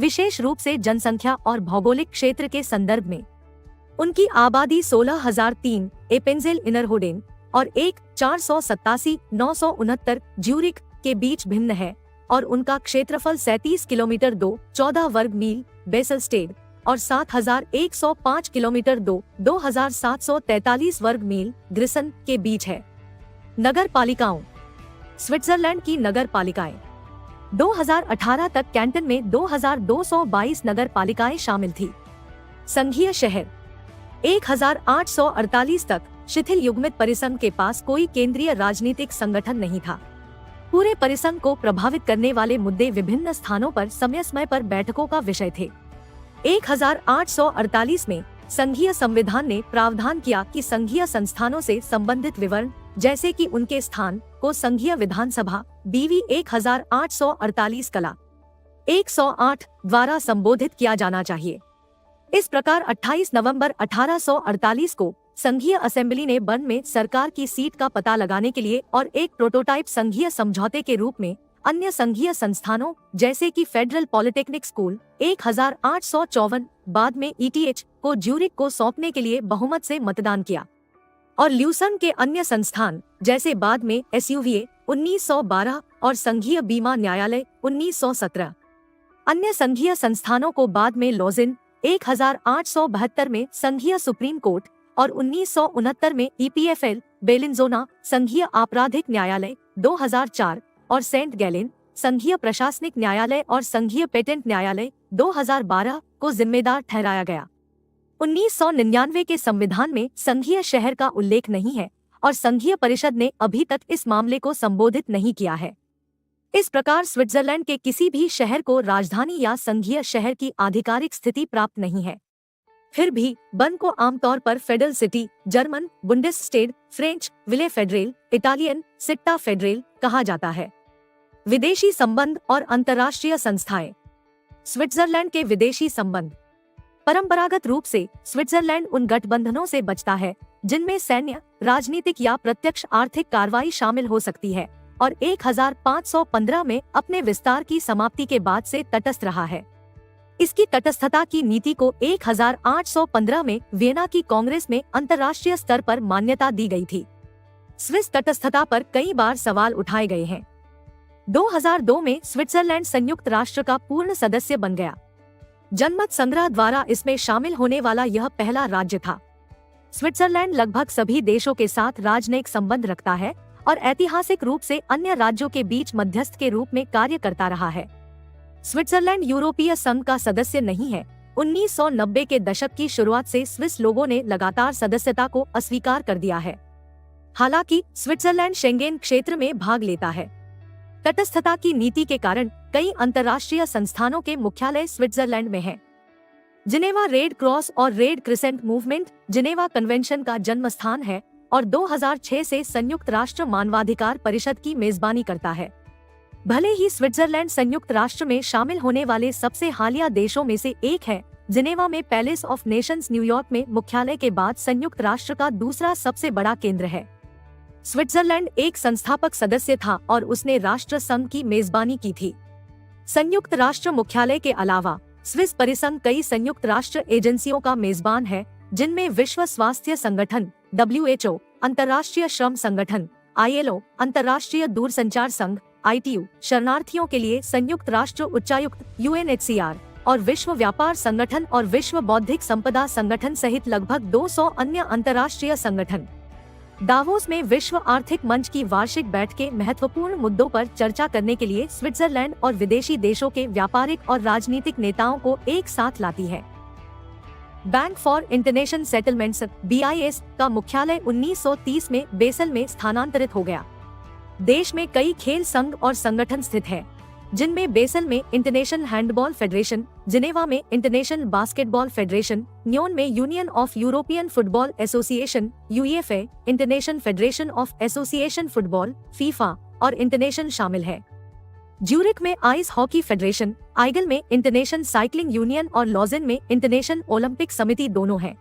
विशेष रूप से जनसंख्या और भौगोलिक क्षेत्र के संदर्भ में। उनकी आबादी 16,003 एपेंजेल इनरहोडेन और 487,969 ज्यूरिख के बीच भिन्न है और उनका क्षेत्रफल 37 किलोमीटर 214 वर्ग मील बेसेलस्टेड और 7,105 किलोमीटर 2,743 वर्ग मील ग्रिसन के बीच है। नगर पालिकाओं। स्विट्जरलैंड की नगर पालिकाएं 2018 तक कैंटन में 2,222 नगर पालिकाएं शामिल थी। संघीय शहर 1,848 तक शिथिल युग्मित परिसंघ के पास कोई केंद्रीय राजनीतिक संगठन नहीं था। पूरे परिसंघ को प्रभावित करने वाले मुद्दे विभिन्न स्थानों पर समय समय पर बैठकों का विषय थे। 1,848 में संघीय संविधान ने प्रावधान किया कि संघीय संस्थानों से संबंधित विवरण जैसे कि उनके स्थान को संघीय विधानसभा BV 1,848 कला 108 द्वारा संबोधित किया जाना चाहिए। इस प्रकार 28 नवंबर 1848 को संघीय असेंबली ने बर्न में सरकार की सीट का पता लगाने के लिए और एक प्रोटोटाइप संघीय समझौते के रूप में अन्य संघीय संस्थानों जैसे कि फेडरल पॉलिटेक्निक स्कूल 1,854 बाद में ETH को ज्यूरिख को सौंपने के लिए बहुमत से मतदान किया और ल्यूसन के अन्य संस्थान जैसे बाद में SUVA 1912 और संघीय बीमा न्यायालय 1917। अन्य संघीय संस्थानों को बाद में लॉजिन 1872 में संघीय सुप्रीम कोर्ट और 1969 में EPFL बेलिंजोना संघीय आपराधिक न्यायालय 2004 और सेंट गैलेन संघीय प्रशासनिक न्यायालय और संघीय पेटेंट न्यायालय 2012 को जिम्मेदार ठहराया गया। 1999 के संविधान में संघीय शहर का उल्लेख नहीं है और संघीय परिषद ने अभी तक इस मामले को संबोधित नहीं किया है। इस प्रकार स्विट्जरलैंड के किसी भी शहर को राजधानी या संघीय शहर की आधिकारिक स्थिति प्राप्त नहीं है। फिर भी बर्न को आमतौर पर फेडरल सिटी, जर्मन बुंडेसस्टेड, फ्रेंच विले फेडरेल, इटालियन सिट्टा फेडरेल कहा जाता है। विदेशी संबंध और अंतर्राष्ट्रीय संस्थाएं। स्विट्जरलैंड के विदेशी संबंध। परंपरागत रूप से स्विट्जरलैंड उन गठबंधनों से बचता है जिनमें सैन्य, राजनीतिक या प्रत्यक्ष आर्थिक कार्रवाई शामिल हो सकती है और 1515 में अपने विस्तार की समाप्ति के बाद से तटस्थ रहा है। इसकी तटस्थता की नीति को 1815 में वियना की कांग्रेस में अंतर्राष्ट्रीय स्तर पर मान्यता दी गई थी। स्विस तटस्थता पर कई बार सवाल उठाए गए हैं। 2002 में स्विट्जरलैंड संयुक्त राष्ट्र का पूर्ण सदस्य बन गया। जनमत संग्रह द्वारा इसमें शामिल होने वाला यह पहला राज्य था। स्विट्जरलैंड लगभग सभी देशों के साथ राजनयिक संबंध रखता है और ऐतिहासिक रूप से अन्य राज्यों के बीच मध्यस्थ के रूप में कार्य करता रहा है। स्विट्जरलैंड यूरोपीय संघ का सदस्य नहीं है। 1990 के दशक की शुरुआत से स्विस लोगों ने लगातार सदस्यता को अस्वीकार कर दिया है। हालांकि स्विट्जरलैंड शेंगेन क्षेत्र में भाग लेता है। तटस्थता की नीति के कारण कई अंतर्राष्ट्रीय संस्थानों के मुख्यालय स्विट्जरलैंड में हैं। जिनेवा रेड क्रॉस और red crescent movement Geneva convention का जन्म स्थान है और 2006 से संयुक्त राष्ट्र मानवाधिकार परिषद की मेजबानी करता है। भले ही स्विट्जरलैंड संयुक्त राष्ट्र में शामिल होने वाले सबसे हालिया देशों में से एक है, जिनेवा में पैलेस ऑफ नेशंस न्यूयॉर्क में मुख्यालय के बाद संयुक्त राष्ट्र का दूसरा सबसे बड़ा केंद्र है। स्विट्जरलैंड एक संस्थापक सदस्य था और उसने राष्ट्र संघ की मेजबानी की थी। संयुक्त राष्ट्र मुख्यालय के अलावा स्विस परिसंघ कई संयुक्त राष्ट्र एजेंसियों का मेजबान है, जिनमें विश्व स्वास्थ्य संगठन WHO, अंतर्राष्ट्रीय श्रम संगठन ILO, अंतर्राष्ट्रीय दूरसंचार संघ ITU, शरणार्थियों के लिए संयुक्त राष्ट्र उच्चायुक्त UNHCR और विश्व व्यापार संगठन और विश्व बौद्धिक संपदा संगठन सहित लगभग 200 अन्य अंतर्राष्ट्रीय संगठन। दावोस में विश्व आर्थिक मंच की वार्षिक बैठकें महत्वपूर्ण मुद्दों पर चर्चा करने के लिए स्विट्जरलैंड और विदेशी देशों के व्यापारिक और राजनीतिक नेताओं को एक साथ लाती है। Bank for international settlements (BIS) का मुख्यालय 1930 में बेसल में स्थानांतरित हो गया। देश में कई खेल संघ और संगठन स्थित हैं, जिनमें बेसल में इंटरनेशनल हैंडबॉल फेडरेशन, जिनेवा में इंटरनेशनल बास्केटबॉल फेडरेशन, न्योन में union of European football association (UEFA), international Federation of Association football (FIFA) और इंटरनेशनल शामिल है। ज्यूरिख में आइस हॉकी फेडरेशन, आइगल में इंटरनेशनल साइकिलिंग यूनियन और लॉजेन में इंटरनेशनल ओलंपिक समिति दोनों हैं।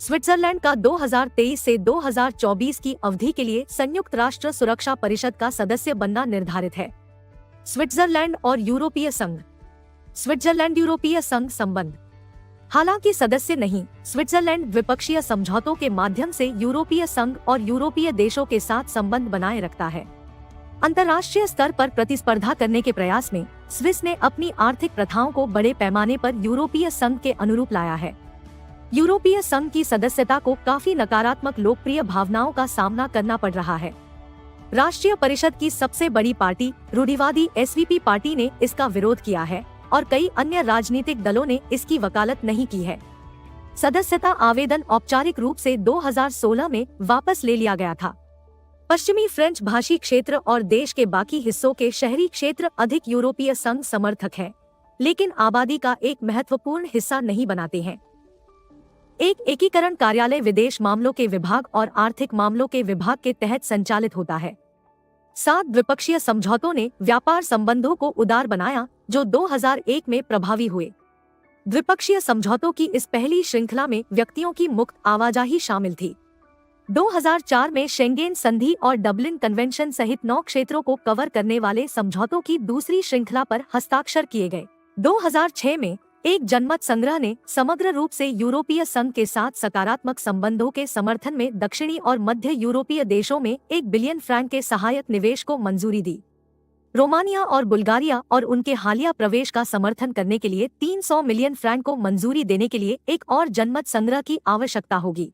स्विट्जरलैंड का 2023 से 2024 की अवधि के लिए संयुक्त राष्ट्र सुरक्षा परिषद का सदस्य बनना निर्धारित है। स्विट्जरलैंड और यूरोपीय संघ। स्विट्जरलैंड यूरोपीय संघ संबंध। हालांकि सदस्य नहीं, स्विट्जरलैंड द्विपक्षीय समझौतों के माध्यम से यूरोपीय संघ और यूरोपीय देशों के साथ संबंध बनाए रखता है। अंतर्राष्ट्रीय स्तर पर प्रतिस्पर्धा करने के प्रयास में स्विस ने अपनी आर्थिक प्रथाओं को बड़े पैमाने पर यूरोपीय संघ के अनुरूप लाया है। यूरोपीय संघ की सदस्यता को काफी नकारात्मक लोकप्रिय भावनाओं का सामना करना पड़ रहा है। राष्ट्रीय परिषद की सबसे बड़ी पार्टी रूढ़िवादी SVP पार्टी ने इसका विरोध किया है और कई अन्य राजनीतिक दलों ने इसकी वकालत नहीं की है। सदस्यता आवेदन औपचारिक रूप से 2016 में वापस ले लिया गया था। पश्चिमी फ्रेंच भाषी क्षेत्र और देश के बाकी हिस्सों के शहरी क्षेत्र अधिक यूरोपीय संघ समर्थक हैं, लेकिन आबादी का एक महत्वपूर्ण हिस्सा नहीं बनाते हैं। एक एकीकरण कार्यालय विदेश मामलों के विभाग और आर्थिक मामलों के विभाग के तहत संचालित होता है। 7 द्विपक्षीय समझौतों ने व्यापार संबंधों को उदार बनाया, जो 2001 में प्रभावी हुए। द्विपक्षीय समझौतों की इस पहली श्रृंखला में व्यक्तियों की मुक्त आवाजाही शामिल थी। 2004 में शेंगेन संधि और डबलिन कन्वेंशन सहित 9 क्षेत्रों को कवर करने वाले समझौतों की दूसरी श्रृंखला पर हस्ताक्षर किए गए। 2006 में एक जनमत संग्रह ने समग्र रूप से यूरोपीय संघ के साथ सकारात्मक संबंधों के समर्थन में दक्षिणी और मध्य यूरोपीय देशों में 1 बिलियन फ्रैंक के सहायक निवेश को मंजूरी दी। रोमानिया और बुल्गारिया और उनके हालिया प्रवेश का समर्थन करने के लिए 300 मिलियन फ्रैंक को मंजूरी देने के लिए एक और जनमत संग्रह की आवश्यकता होगी।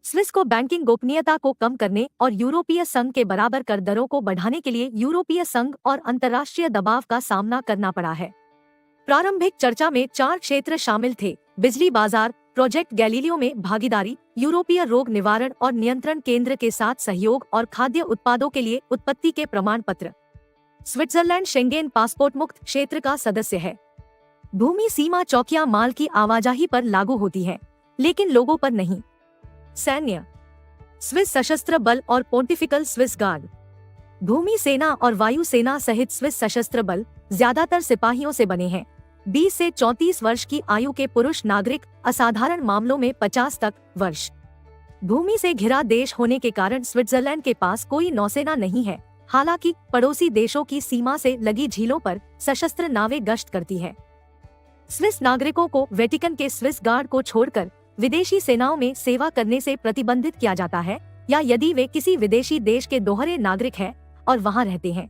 स्विस को बैंकिंग गोपनीयता को कम करने और यूरोपीय संघ के बराबर कर दरों को बढ़ाने के लिए यूरोपीय संघ और अंतर्राष्ट्रीय दबाव का सामना करना पड़ा है। प्रारंभिक चर्चा में 4 क्षेत्र शामिल थे: बिजली बाजार, प्रोजेक्ट गैलीलियो में भागीदारी, यूरोपीय रोग निवारण और नियंत्रण केंद्र के साथ सहयोग और खाद्य उत्पादों के लिए उत्पत्ति के प्रमाण पत्र। स्विट्जरलैंड शेंगेन पासपोर्ट मुक्त क्षेत्र का सदस्य है। भूमि सीमा चौकियां माल की आवाजाही पर लागू होती है, लेकिन लोगों पर नहीं। सैन्य। स्विस सशस्त्र बल और पोंटिफिकल स्विस गार्ड। भूमि सेना और वायु सेना सहित स्विस सशस्त्र बल ज्यादातर सिपाहियों से बने हैं। 20 से 34 वर्ष की आयु के पुरुष नागरिक, असाधारण मामलों में 50 तक वर्ष। भूमि से घिरा देश होने के कारण स्विट्जरलैंड के पास कोई नौसेना नहीं है, हालांकि पड़ोसी देशों की सीमा से लगी झीलों पर सशस्त्र नावें गश्त करती है। स्विस नागरिकों को वेटिकन के स्विस गार्ड को छोड़कर विदेशी सेनाओं में सेवा करने से प्रतिबंधित किया जाता है, या यदि वे किसी विदेशी देश के दोहरे नागरिक हैं और वहां रहते हैं।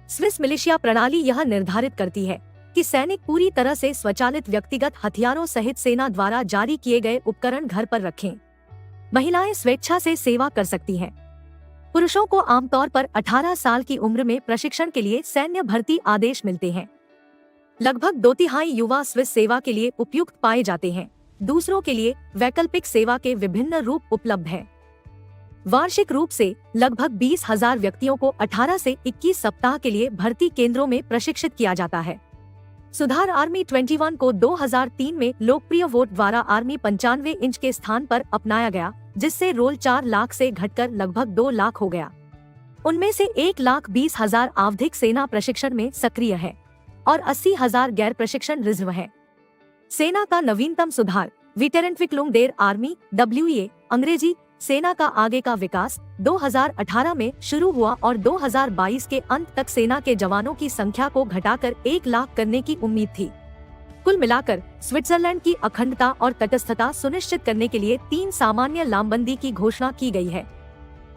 स्विस मिलिशिया प्रणाली यह निर्धारित करती है कि सैनिक पूरी तरह से स्वचालित व्यक्तिगत हथियारों सहित सेना द्वारा जारी किए गए उपकरण घर पर रखें। महिलाएं स्वेच्छा से सेवा कर सकती हैं। पुरुषों को आमतौर पर 18 साल की उम्र में प्रशिक्षण के लिए सैन्य भर्ती आदेश मिलते हैं। लगभग 2/3 युवा स्विस सेवा के लिए उपयुक्त पाए जाते हैं। दूसरों के लिए वैकल्पिक सेवा के विभिन्न रूप उपलब्ध हैं। वार्षिक रूप से लगभग 20,000 व्यक्तियों को 18 से 21 सप्ताह के लिए भर्ती केंद्रों में प्रशिक्षित किया जाता है। सुधार आर्मी 21 को 2003 में लोकप्रिय वोट द्वारा आर्मी 95 इंच के स्थान पर अपनाया गया, जिससे रोल 4 लाख से घटकर लगभग 2 लाख हो गया। उनमें से 1,20,000 आवधिक सेना प्रशिक्षण में सक्रिय है और 80,000 गैर प्रशिक्षण रिजर्व है। सेना का नवीनतम सुधार वीटेरentwicklung der आर्मी WEA अंग्रेजी सेना का आगे का विकास 2018 में शुरू हुआ और 2022 के अंत तक सेना के जवानों की संख्या को घटाकर 1 लाख करने की उम्मीद थी। कुल मिलाकर स्विट्जरलैंड की अखंडता और तटस्थता सुनिश्चित करने के लिए 3 सामान्य लामबंदी की घोषणा की गई है।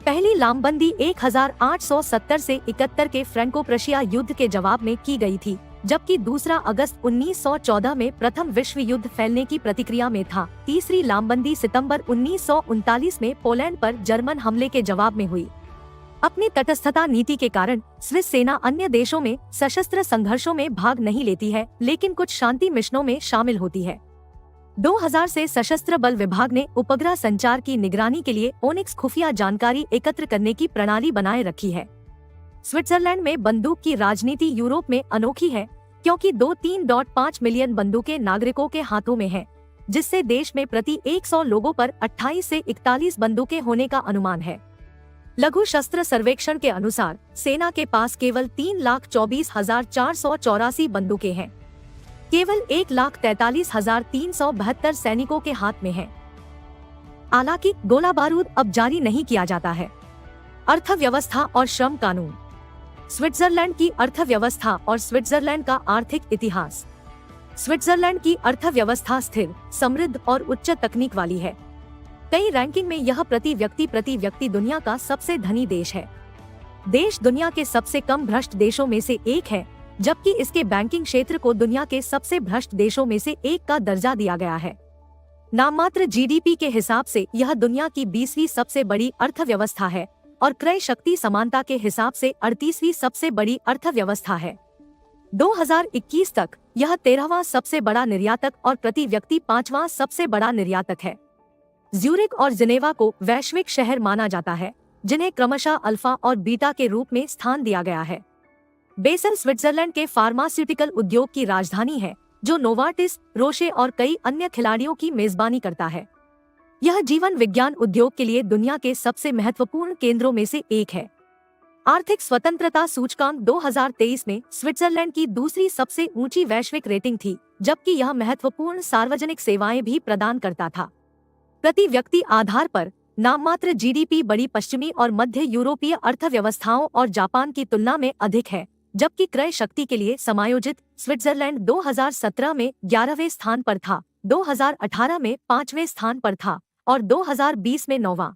पहली लामबंदी 1870 से 71 के फ्रैंको प्रशिया युद्ध के जवाब में की गई थी, जबकि दूसरा अगस्त 1914 में प्रथम विश्व युद्ध फैलने की प्रतिक्रिया में था। तीसरी लामबंदी सितंबर 1939 में पोलैंड पर जर्मन हमले के जवाब में हुई। अपनी तटस्थता नीति के कारण स्विस सेना अन्य देशों में सशस्त्र संघर्षों में भाग नहीं लेती है, लेकिन कुछ शांति मिशनों में शामिल होती है। 2000 से सशस्त्र बल विभाग ने उपग्रह संचार की निगरानी के लिए ओनिक्स खुफिया जानकारी एकत्र करने की प्रणाली बनाए रखी है। स्विट्जरलैंड में बंदूक की राजनीति यूरोप में अनोखी है, क्योंकि 3.5 मिलियन बंदूकें नागरिकों के हाथों में हैं, जिससे देश में प्रति 100 लोगों पर 28 से 41 बंदूकें होने का अनुमान है। लघु शस्त्र सर्वेक्षण के अनुसार सेना के पास केवल 3,24,484 बंदूकें हैं। केवल 1,43,372 सैनिकों के हाथ में है। हालांकि गोला बारूद अब जारी नहीं किया जाता है। अर्थव्यवस्था और श्रम कानून। स्विट्जरलैंड की अर्थव्यवस्था और स्विट्जरलैंड का आर्थिक इतिहास। स्विट्जरलैंड की अर्थव्यवस्था स्थिर, समृद्ध और उच्च तकनीक वाली है। कई रैंकिंग में यह प्रति व्यक्ति दुनिया का सबसे धनी देश है। देश दुनिया के सबसे कम भ्रष्ट देशों में से एक है, जबकि इसके बैंकिंग क्षेत्र को दुनिया के सबसे भ्रष्ट देशों में से एक का दर्जा दिया गया है। नाममात्र जीडीपी के हिसाब से यह दुनिया की 20वीं सबसे बड़ी अर्थव्यवस्था है और क्रय शक्ति समानता के हिसाब से 38वीं सबसे बड़ी अर्थव्यवस्था है। 2021 तक यह 13वां सबसे बड़ा निर्यातक और प्रति व्यक्ति 5वां सबसे बड़ा निर्यातक है। ज्यूरिक और जिनेवा को वैश्विक शहर माना जाता है, जिन्हें क्रमशः अल्फा और बीटा के रूप में स्थान दिया गया है। बेसल स्विट्जरलैंड के फार्मास्यूटिकल उद्योग की राजधानी है, जो नोवार्टिस, रोशे और कई अन्य खिलाड़ियों की मेजबानी करता है। यह जीवन विज्ञान उद्योग के लिए दुनिया के सबसे महत्वपूर्ण केंद्रों में से एक है। आर्थिक स्वतंत्रता सूचकांक 2023 में स्विट्जरलैंड की दूसरी सबसे ऊंची वैश्विक रेटिंग थी, जबकि यह महत्वपूर्ण सार्वजनिक सेवाएं भी प्रदान करता था। प्रति व्यक्ति आधार पर नाममात्र जीडीपी बड़ी पश्चिमी और मध्य यूरोपीय अर्थव्यवस्थाओं और जापान की तुलना में अधिक है, जबकि क्रय शक्ति के लिए समायोजित स्विट्जरलैंड 2017 में 11वें स्थान पर था, 2018 में 5वें स्थान पर था और 2020 में 9वां।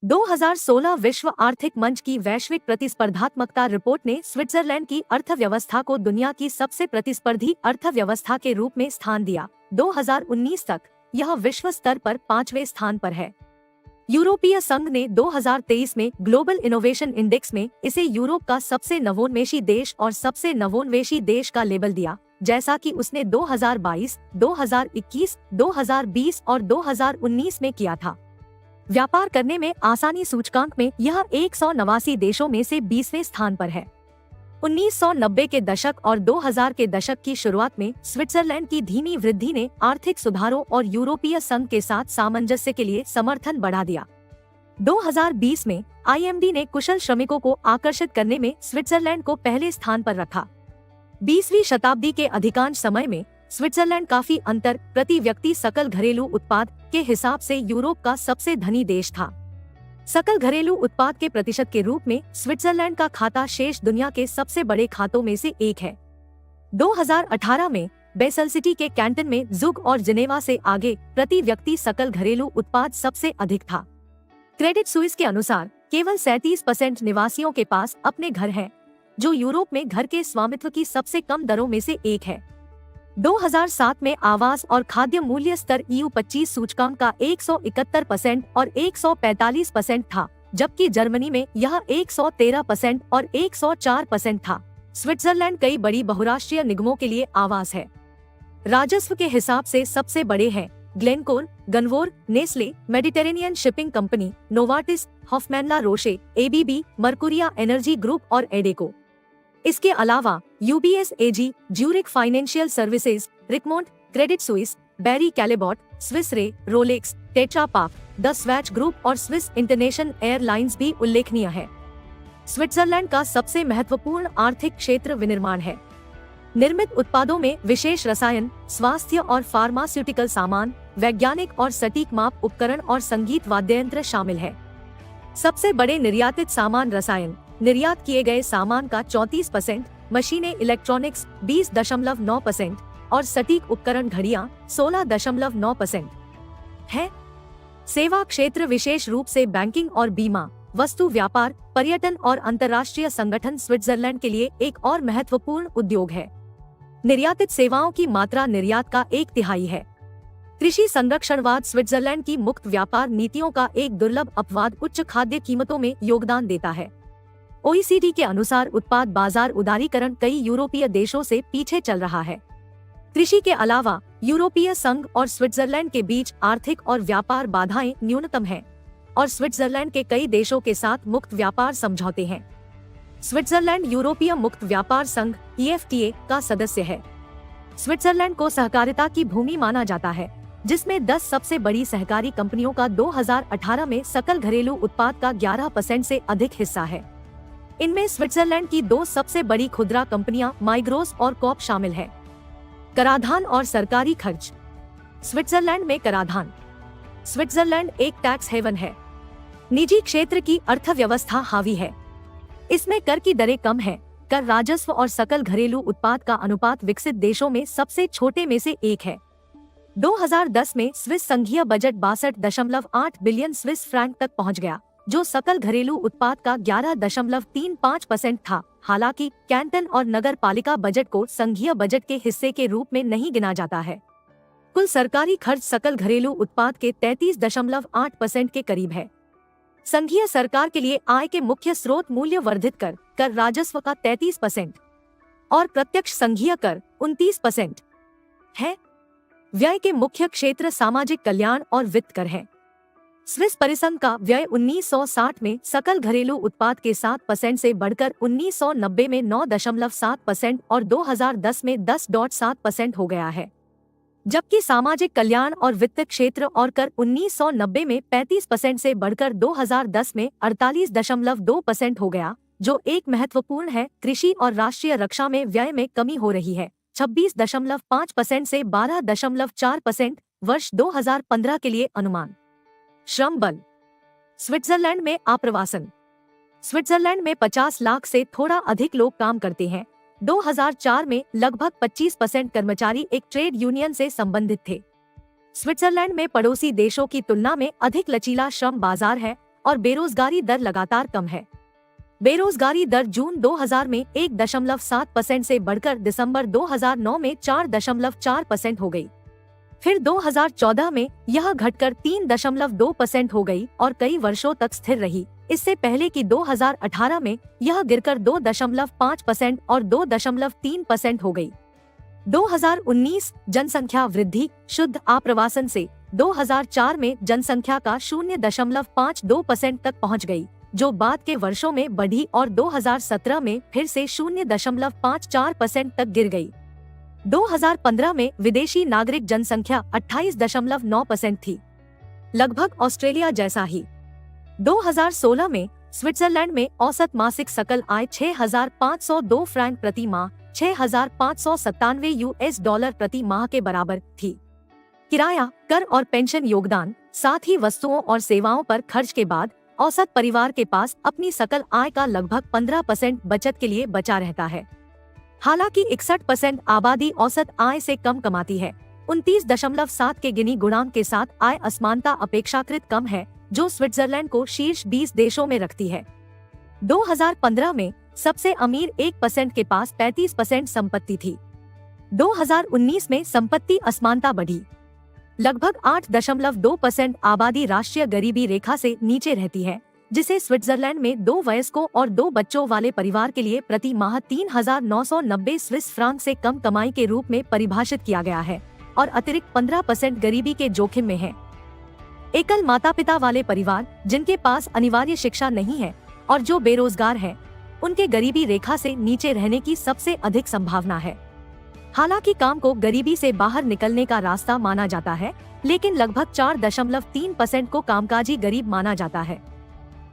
2016 विश्व आर्थिक मंच की वैश्विक प्रतिस्पर्धात्मकता रिपोर्ट ने स्विट्जरलैंड की अर्थव्यवस्था को दुनिया की सबसे प्रतिस्पर्धी अर्थव्यवस्था के रूप में स्थान दिया। 2019 तक यह विश्व स्तर पर 5वें स्थान पर है। यूरोपीय संघ ने 2023 में ग्लोबल इनोवेशन इंडेक्स में इसे यूरोप का सबसे नवोन्मेषी देश और सबसे नवोन्मेषी देश का लेबल दिया, जैसा कि उसने 2022, 2021, 2020 और 2019 में किया था। व्यापार करने में आसानी सूचकांक में यह 189 देशों में से 20वें स्थान पर है। 1990 के दशक और 2000 के दशक की शुरुआत में स्विट्जरलैंड की धीमी वृद्धि ने आर्थिक सुधारों और यूरोपीय संघ के साथ सामंजस्य के लिए समर्थन बढ़ा दिया। 2020 में आईएमडी ने कुशल श्रमिकों को आकर्षित करने में स्विट्जरलैंड को पहले स्थान पर रखा। 20वीं शताब्दी के अधिकांश समय में स्विट्जरलैंड काफी अंतर प्रति व्यक्ति सकल घरेलू उत्पाद के हिसाब से यूरोप का सबसे धनी देश था। सकल घरेलू उत्पाद के प्रतिशत के रूप में स्विट्जरलैंड का खाता शेष दुनिया के सबसे बड़े खातों में से एक है। 2018 में बेसल सिटी के कैंटन में जुग और जिनेवा से आगे प्रति व्यक्ति सकल घरेलू उत्पाद सबसे अधिक था। क्रेडिट सुइस के अनुसार केवल 37% निवासियों के पास अपने घर हैं, जो यूरोप में घर के स्वामित्व की सबसे कम दरों में से एक है। 2007 में आवास और खाद्य मूल्य स्तर EU25 सूचकांक का 171% और 145% था, जबकि जर्मनी में यह 113% और 104% था। स्विट्जरलैंड कई बड़ी बहुराष्ट्रीय निगमों के लिए आवास है। राजस्व के हिसाब से सबसे बड़े हैं Glencore, Gunvor, Nestle, Mediterranean Shipping Company, Novartis, Hoffmann La Roche, ABB, Mercuria Energy Group और एडेको। इसके अलावा UBS AG, Zurich Financial Services, Richemont, Credit Suisse, Barry Callebaut, Swiss Re, Rolex, Tetra Pak, the Swatch Group और Swiss International Airlines भी उल्लेखनीय है। Switzerland का सबसे महत्वपूर्ण आर्थिक क्षेत्र विनिर्माण है। निर्मित उत्पादों में विशेष रसायन, स्वास्थ्य और फार्मास्यूटिकल सामान, वैज्ञानिक और सटीक माप उपकरण और संगीत वाद्ययंत्र शामिल है। सबसे बड़े निर्यातित सामान रसायन, निर्यात किए गए सामान का 34%, मशीनें इलेक्ट्रॉनिक्स 20.9% और सटीक उपकरण घड़ियां 16.9% है। सेवा क्षेत्र विशेष रूप से बैंकिंग और बीमा, वस्तु व्यापार, पर्यटन और अंतर्राष्ट्रीय संगठन स्विट्जरलैंड के लिए एक और महत्वपूर्ण उद्योग है। निर्यातित सेवाओं की मात्रा निर्यात का 1/3 है। कृषि संरक्षणवाद स्विट्जरलैंड की मुक्त व्यापार नीतियों का एक दुर्लभ अपवाद उच्च खाद्य कीमतों में योगदान देता है। OECD के अनुसार उत्पाद बाजार उदारीकरण कई यूरोपीय देशों से पीछे चल रहा है। कृषि के अलावा यूरोपीय संघ और स्विट्जरलैंड के बीच आर्थिक और व्यापार बाधाएं न्यूनतम हैं और स्विट्जरलैंड के कई देशों के साथ मुक्त व्यापार समझौते हैं। स्विट्जरलैंड यूरोपीय मुक्त व्यापार संघ EFTA का सदस्य है। स्विट्जरलैंड को सहकारिता की भूमि माना जाता है, जिसमें 10 सबसे बड़ी सहकारी कंपनियों का 2018 में सकल घरेलू उत्पाद का 11% से अधिक हिस्सा है। इनमें स्विट्जरलैंड की 2 सबसे बड़ी खुदरा कंपनियां माइग्रोस और कॉप शामिल है। कराधान और सरकारी खर्च। स्विट्जरलैंड में कराधान। स्विट्जरलैंड एक टैक्स हेवन है। निजी क्षेत्र की अर्थव्यवस्था हावी है। इसमें कर की दरें कम है। कर राजस्व और सकल घरेलू उत्पाद का अनुपात विकसित देशों में सबसे छोटे में से एक है। 2010 में स्विस संघीय बजट 62.8 बिलियन स्विस फ्रैंक तक पहुंच गया, जो सकल घरेलू उत्पाद का 11.35% था। हालांकि कैंटन और नगर पालिका बजट को संघीय बजट के हिस्से के रूप में नहीं गिना जाता है। कुल सरकारी खर्च सकल घरेलू उत्पाद के 33.8% के करीब है। संघीय सरकार के लिए आय के मुख्य स्रोत मूल्य वर्धित कर राजस्व का 33% और प्रत्यक्ष संघीय कर 29% है। व्यय के मुख्य क्षेत्र सामाजिक कल्याण और वित्त कर है। स्विस परिसंघ का व्यय 1960 में सकल घरेलू उत्पाद के 7% से बढ़कर 1990 में 9.7% और 2010 में 10.7% हो गया है, जबकि सामाजिक कल्याण और वित्त क्षेत्र और कर 1990 में 35% से बढ़कर 2010 में 48.2% हो गया, जो एक महत्वपूर्ण है। कृषि और राष्ट्रीय रक्षा में व्यय में कमी हो रही है, 26.5% से 12.4% वर्ष 2015 के लिए अनुमान। श्रम बल। स्विट्जरलैंड में आप्रवासन। स्विट्जरलैंड में 50 लाख से थोड़ा अधिक लोग काम करते हैं। 2004 में लगभग 25% कर्मचारी एक ट्रेड यूनियन से संबंधित थे। स्विट्जरलैंड में पड़ोसी देशों की तुलना में अधिक लचीला श्रम बाजार है और बेरोजगारी दर लगातार कम है। बेरोजगारी दर जून 2000 में 1.7% से बढ़कर दिसंबर 2009 में 4.4% हो गई। फिर 2014 में यह घटकर 3.2% हो गई और कई वर्षों तक स्थिर रही। इससे पहले कि 2018 में यह गिरकर 2.5% और 2.3% हो गई। 2019 जनसंख्या वृद्धि शुद्ध आप्रवासन से 2004 में जनसंख्या का 0.52% तक पहुंच गई, जो बाद के वर्षों में बढ़ी और 2017 में फिर से 0.54% तक गिर गई। 2015 में विदेशी नागरिक जनसंख्या 28.9% थी, लगभग ऑस्ट्रेलिया जैसा ही। 2016 में स्विट्जरलैंड में औसत मासिक सकल आय 6,502 फ्रैंक प्रति माह, 6,597 US प्रति माह के बराबर थी। किराया, कर और पेंशन योगदान, साथ ही वस्तुओं और सेवाओं पर खर्च के बाद औसत परिवार के पास अपनी सकल आय का लगभग 15% बचत के लिए बचा रहता है। हालांकि 61% आबादी औसत आय से कम कमाती है। 29.7 के गिनी गुणांक के साथ आय असमानता अपेक्षाकृत कम है, जो स्विट्जरलैंड को शीर्ष 20 देशों में रखती है। 2015 में सबसे अमीर 1% के पास 35% संपत्ति थी। 2019 में संपत्ति असमानता बढ़ी। लगभग 8.2% आबादी राष्ट्रीय गरीबी रेखा से नीचे रहती है, जिसे स्विट्जरलैंड में 2 वयस्कों और 2 बच्चों वाले परिवार के लिए प्रति माह 3,990 स्विस फ्रांक से कम कमाई के रूप में परिभाषित किया गया है और अतिरिक्त 15% गरीबी के जोखिम में है। एकल माता पिता वाले परिवार, जिनके पास अनिवार्य शिक्षा नहीं है और जो बेरोजगार हैं, उनके गरीबी रेखा से नीचे रहने की सबसे अधिक संभावना है। हालांकि काम को गरीबी से बाहर निकलने का रास्ता माना जाता है, लेकिन लगभग 4.3% को कामकाजी गरीब माना जाता है।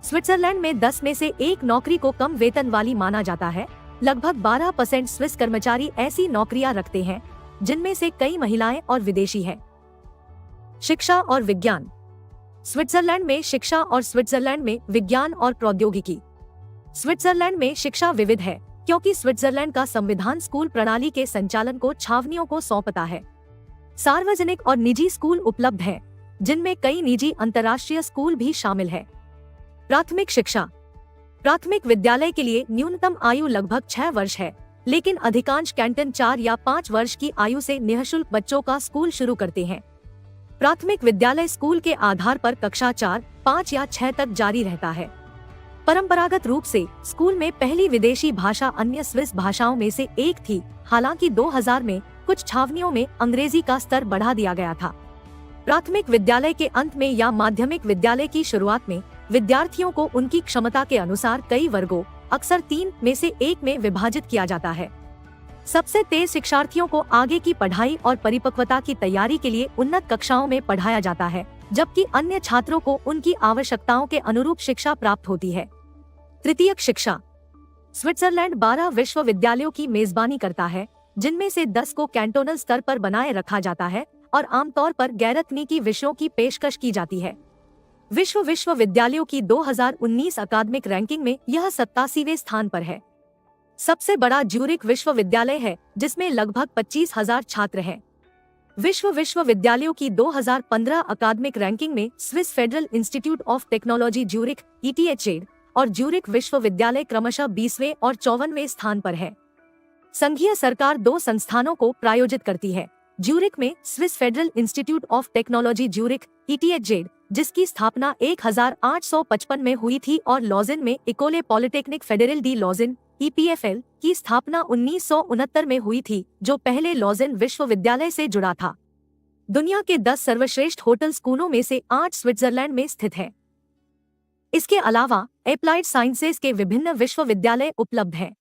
स्विट्जरलैंड में 10 में से 1 नौकरी को कम वेतन वाली माना जाता है। लगभग 12% स्विस कर्मचारी ऐसी नौकरियां रखते हैं जिनमें से कई महिलाएं और विदेशी हैं। शिक्षा और विज्ञान। स्विट्जरलैंड में शिक्षा और स्विट्जरलैंड में विज्ञान और प्रौद्योगिकी। स्विट्जरलैंड में शिक्षा विविध है क्योंकि स्विट्जरलैंड का संविधान स्कूल प्रणाली के संचालन को छावनियों को सौंपता है। सार्वजनिक और निजी स्कूल उपलब्ध हैं, जिनमें कई निजी अंतर्राष्ट्रीय स्कूल भी शामिल है। प्राथमिक शिक्षा। प्राथमिक विद्यालय के लिए न्यूनतम आयु लगभग 6 वर्ष है, लेकिन अधिकांश कैंटन 4 या 5 वर्ष की आयु से निःशुल्क बच्चों का स्कूल शुरू करते हैं। प्राथमिक विद्यालय स्कूल के आधार पर कक्षा 4, 5 या 6 तक जारी रहता है। परंपरागत रूप से स्कूल में पहली विदेशी भाषा अन्य स्विस भाषाओं में से एक थी। हालांकि 2000 में कुछ छावनियों में अंग्रेजी का स्तर बढ़ा दिया गया था। प्राथमिक विद्यालय के अंत में या माध्यमिक विद्यालय की शुरुआत में विद्यार्थियों को उनकी क्षमता के अनुसार कई वर्गों, अक्सर 3 में से 1 में विभाजित किया जाता है। सबसे तेज शिक्षार्थियों को आगे की पढ़ाई और परिपक्वता की तैयारी के लिए उन्नत कक्षाओं में पढ़ाया जाता है, जबकि अन्य छात्रों को उनकी आवश्यकताओं के अनुरूप शिक्षा प्राप्त होती है। तृतीयक शिक्षा। स्विट्जरलैंड 12 विश्वविद्यालयों की मेजबानी करता है, जिनमें से 10 को कैंटोनल स्तर पर बनाए रखा जाता है और आमतौर पर गैर तकनीकी विषयों की पेशकश की जाती है। विश्वविद्यालयों की 2019 अकादमिक रैंकिंग में यह 87वें स्थान पर है। सबसे बड़ा ज्यूरिख विश्वविद्यालय है, जिसमें लगभग 25,000 छात्र हैं। विश्वविद्यालयों की 2015 अकादमिक रैंकिंग में Swiss federal institute of technology Zurich ETH और ज्यूरिख विश्वविद्यालय क्रमशः 20वें और 54वें स्थान पर है। संघीय सरकार 2 संस्थानों को प्रायोजित करती है। ज्यूरिख में Swiss federal institute of technology Zurich ETH, जिसकी स्थापना 1855 में हुई थी, और लॉज़ेन में École polytechnic federal D Lausanne EPFL की स्थापना 1969 में हुई थी, जो पहले लॉज़ेन विश्वविद्यालय से जुड़ा था। दुनिया के 10 सर्वश्रेष्ठ होटल स्कूलों में से 8 स्विट्जरलैंड में स्थित हैं। इसके अलावा एप्लाइड साइंसेज के विभिन्न विश्वविद्यालय उपलब्ध हैं।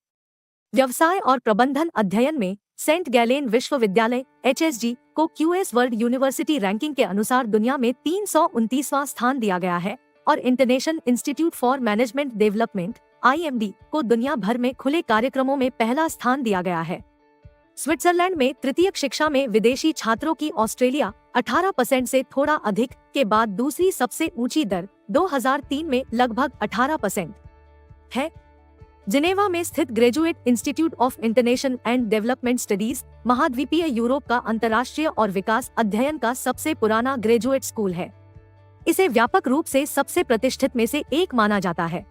व्यवसाय और प्रबंधन अध्ययन में सेंट गैलेन विश्वविद्यालय HSG को QS वर्ल्ड यूनिवर्सिटी रैंकिंग के अनुसार दुनिया में 329वां स्थान दिया गया है, और international institute for management development IMD को दुनिया भर में खुले कार्यक्रमों में पहला स्थान दिया गया है। स्विट्जरलैंड में तृतीयक शिक्षा में विदेशी छात्रों की ऑस्ट्रेलिया 18% से थोड़ा अधिक के बाद दूसरी सबसे ऊंची दर 2003 में लगभग 18% है। जिनेवा में स्थित graduate institute of international and development studies महाद्वीपीय यूरोप का अंतर्राष्ट्रीय और विकास अध्ययन का सबसे पुराना ग्रेजुएट स्कूल है। इसे व्यापक रूप से सबसे प्रतिष्ठित में से एक माना जाता है।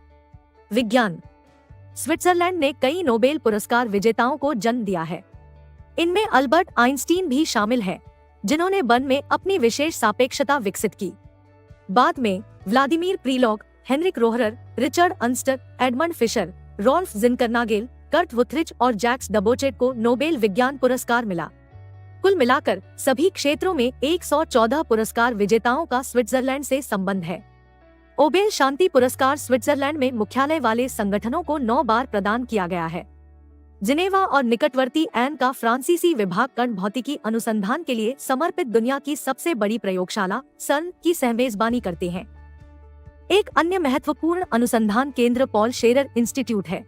विज्ञान। स्विट्जरलैंड ने कई नोबेल पुरस्कार विजेताओं को जन्म दिया है। इनमें अल्बर्ट आइंस्टीन भी शामिल है, जिन्होंने बल में अपनी विशेष सापेक्षता विकसित की। बाद में Vladimir Prelog, Heinrich Rohrer, Richard Ernst, Edmund Fischer, Rolf Zinkernagel, Kurt Wuthrich और जैक्स डबोचेट को नोबेल विज्ञान पुरस्कार मिला। कुल मिलाकर सभी क्षेत्रों में 114 पुरस्कार विजेताओं का स्विट्जरलैंड से संबंध है। ओबेल शांति पुरस्कार स्विट्जरलैंड में मुख्यालय वाले संगठनों को 9 बार प्रदान किया गया है। जिनेवा और निकटवर्ती ऐन का फ्रांसीसी विभाग कण भौतिकी अनुसंधान के लिए समर्पित दुनिया की सबसे बड़ी प्रयोगशाला CERN की सहमेजबानी करते हैं। एक अन्य महत्वपूर्ण अनुसंधान केंद्र पॉल शेरर इंस्टीट्यूट है।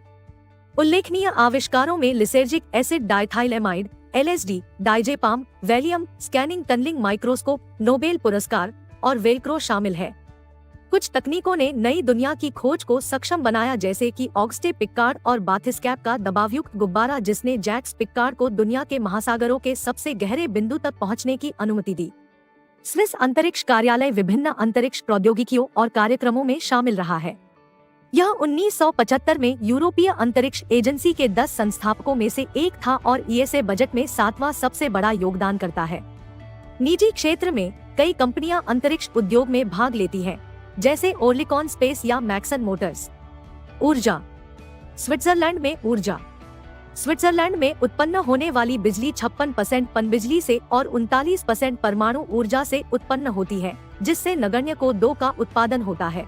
उल्लेखनीय आविष्कारों में lysergic acid diethylamide LSD, diazepam, Valium scanning tunnelling microscope, Nobel पुरस्कार और वेल्क्रो शामिल है। कुछ तकनीकों ने नई दुनिया की खोज को सक्षम बनाया, जैसे कि ऑगस्टे पिक्कार्ड और बाथिस्कैप का दबावयुक्त गुब्बारा, जिसने जैक्स पिक्कार्ड को दुनिया के महासागरों के सबसे गहरे बिंदु तक पहुंचने की अनुमति दी। स्विस अंतरिक्ष कार्यालय विभिन्न अंतरिक्ष प्रौद्योगिकियों और कार्यक्रमों में शामिल रहा है। यह 1975 में यूरोपीय अंतरिक्ष एजेंसी के 10 संस्थापकों में से एक था और ESA बजट में 7वां सबसे बड़ा योगदान करता है। निजी क्षेत्र में कई कंपनियां अंतरिक्ष उद्योग में भाग लेती हैं, जैसे ओर्लिकॉन स्पेस या मैक्सन मोटर्स। ऊर्जा। स्विट्जरलैंड में ऊर्जा। स्विट्जरलैंड में उत्पन्न होने वाली बिजली 56% पनबिजली से और 39% परमाणु ऊर्जा से उत्पन्न होती है, जिससे नगण्य को 2 का उत्पादन होता है।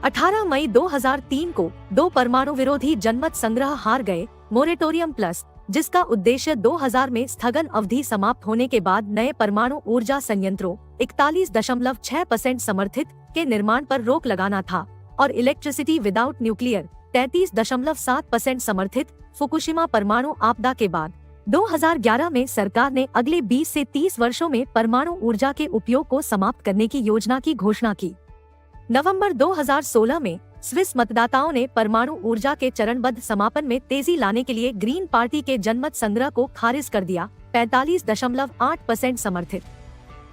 18 मई 2003 को 2 परमाणु विरोधी जनमत संग्रह हार गए, मोरेटोरियम प्लस, जिसका उद्देश्य 2000 में स्थगन अवधि समाप्त होने के बाद नए परमाणु ऊर्जा संयंत्रों 41.6% समर्थित के निर्माण पर रोक लगाना था, और इलेक्ट्रिसिटी विदाउट न्यूक्लियर 33.7% समर्थित फुकुशिमा परमाणु आपदा के बाद 2011 में सरकार ने अगले 20 से 30 वर्षों में परमाणु ऊर्जा के उपयोग को समाप्त करने की योजना की घोषणा की। नवंबर 2016 में स्विस मतदाताओं ने परमाणु ऊर्जा के चरणबद्ध समापन में तेजी लाने के लिए ग्रीन पार्टी के जनमत संग्रह को खारिज कर दिया, 45.8% समर्थित।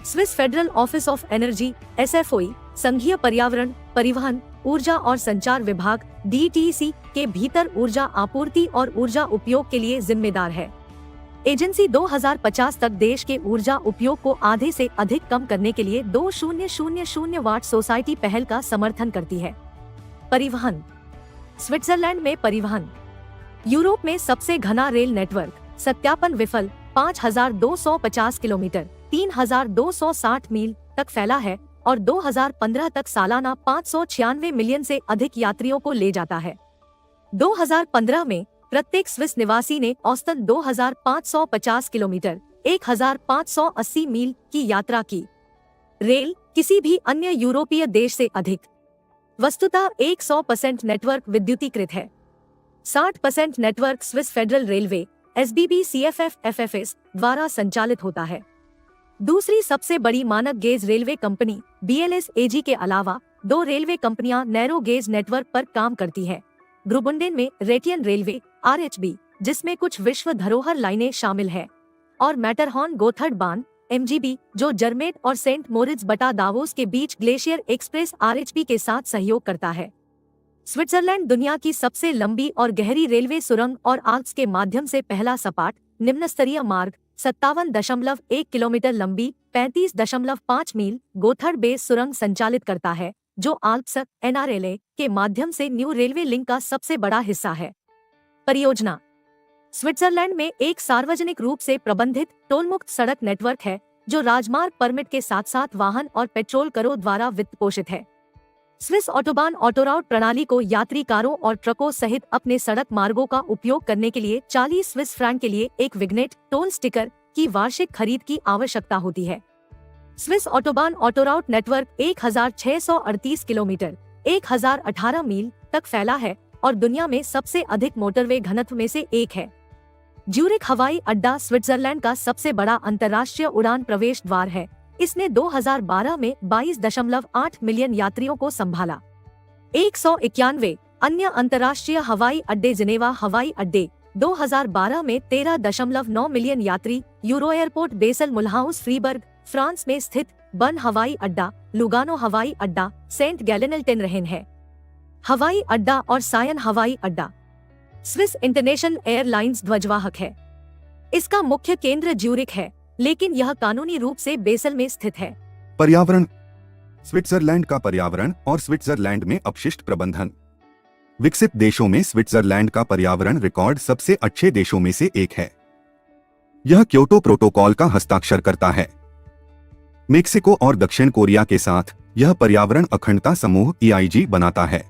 Swiss federal office of energy SFOE संघीय पर्यावरण, परिवहन, ऊर्जा और संचार विभाग DTC के भीतर ऊर्जा आपूर्ति और ऊर्जा उपयोग के लिए जिम्मेदार है। एजेंसी 2050 तक देश के ऊर्जा उपयोग को आधे से अधिक कम करने के लिए 2000 वाट सोसाइटी पहल का समर्थन करती है। परिवहन। स्विट्जरलैंड में परिवहन। यूरोप में सबसे घना रेल नेटवर्क, सत्यापन विफल, 5,250 किलोमीटर 3,260 मील तक फैला है और 2015 तक सालाना 596 मिलियन से अधिक यात्रियों को ले जाता है। 2015 में प्रत्येक स्विस निवासी ने औसतन 2,550 किलोमीटर 1,580 मील की यात्रा की। रेल किसी भी अन्य यूरोपीय देश से अधिक। वस्तुतः 100% नेटवर्क विद्युतीकृत है। 60% network Swiss federal railway SBB CFF FFS द्वारा संचालित होता है। दूसरी सबसे बड़ी मानक gauge railway company BLS AG के अलावा 2 रेलवे कंपनियां नैरो गेज नेटवर्क पर काम करती है। ग्रुबुंडेन में रेटियन रेलवे RHB, जिसमें कुछ विश्व धरोहर लाइनें शामिल है, और मैटरहॉर्न गोथर्ड बान MGB, जो जर्मेट और सेंट मोरिट्ज बटा दावोस के बीच ग्लेशियर एक्सप्रेस RHB के साथ सहयोग करता है। स्विट्जरलैंड दुनिया की सबसे लंबी और गहरी रेलवे सुरंग और आल्प्स के माध्यम से पहला सपाट निम्नस्तरीय मार्ग 57.1 किलोमीटर लंबी 35.5 मील गोथर्ड बेस सुरंग संचालित करता है, जो आल्प्स NRLA के माध्यम से न्यू रेलवे लिंक का सबसे बड़ा हिस्सा है। परियोजना स्विट्जरलैंड में एक सार्वजनिक रूप से प्रबंधित टोल मुक्त सड़क नेटवर्क है, जो राजमार्ग परमिट के साथ साथ वाहन और पेट्रोल करों द्वारा वित्त पोषित है। स्विस ऑटोबान ऑटोराउट प्रणाली को यात्री कारों और ट्रकों सहित अपने सड़क मार्गों का उपयोग करने के लिए 40 स्विस फ्रैंक के लिए एक विग्नेट टोल स्टिकर की वार्षिक खरीद की आवश्यकता होती है। स्विस ऑटोबान ऑटोराउट नेटवर्क 1,638 किलोमीटर 1,018 मील तक फैला है और दुनिया में सबसे अधिक मोटरवे घनत्व में से एक है। ज्यूरिख हवाई अड्डा स्विट्जरलैंड का सबसे बड़ा अंतर्राष्ट्रीय उड़ान प्रवेश द्वार है। इसने 2012 में 22.8 मिलियन यात्रियों को संभाला। 191 अन्य अंतर्राष्ट्रीय हवाई अड्डे जिनेवा हवाई अड्डे 2012 में 13.9 मिलियन यात्री, Euro Airport Basel Mulhouse Freiburg France में स्थित बर्न हवाई अड्डा, लुगानो हवाई अड्डा, सेंट गैलेनल टेनरहेन है हवाई अड्डा और सायन हवाई अड्डा। स्विस इंटरनेशनल एयरलाइंस ध्वजवाहक है। इसका मुख्य केंद्र ज्यूरिख है, लेकिन यह कानूनी रूप से बेसल में स्थित है। पर्यावरण स्विट्जरलैंड का पर्यावरण और स्विट्जरलैंड में अपशिष्ट प्रबंधन। विकसित देशों में स्विट्जरलैंड का पर्यावरण रिकॉर्ड सबसे अच्छे देशों में से एक है। यह क्योटो प्रोटोकॉल का हस्ताक्षर करता है। मेक्सिको और दक्षिण कोरिया के साथ यह पर्यावरण अखंडता समूह EIG बनाता है।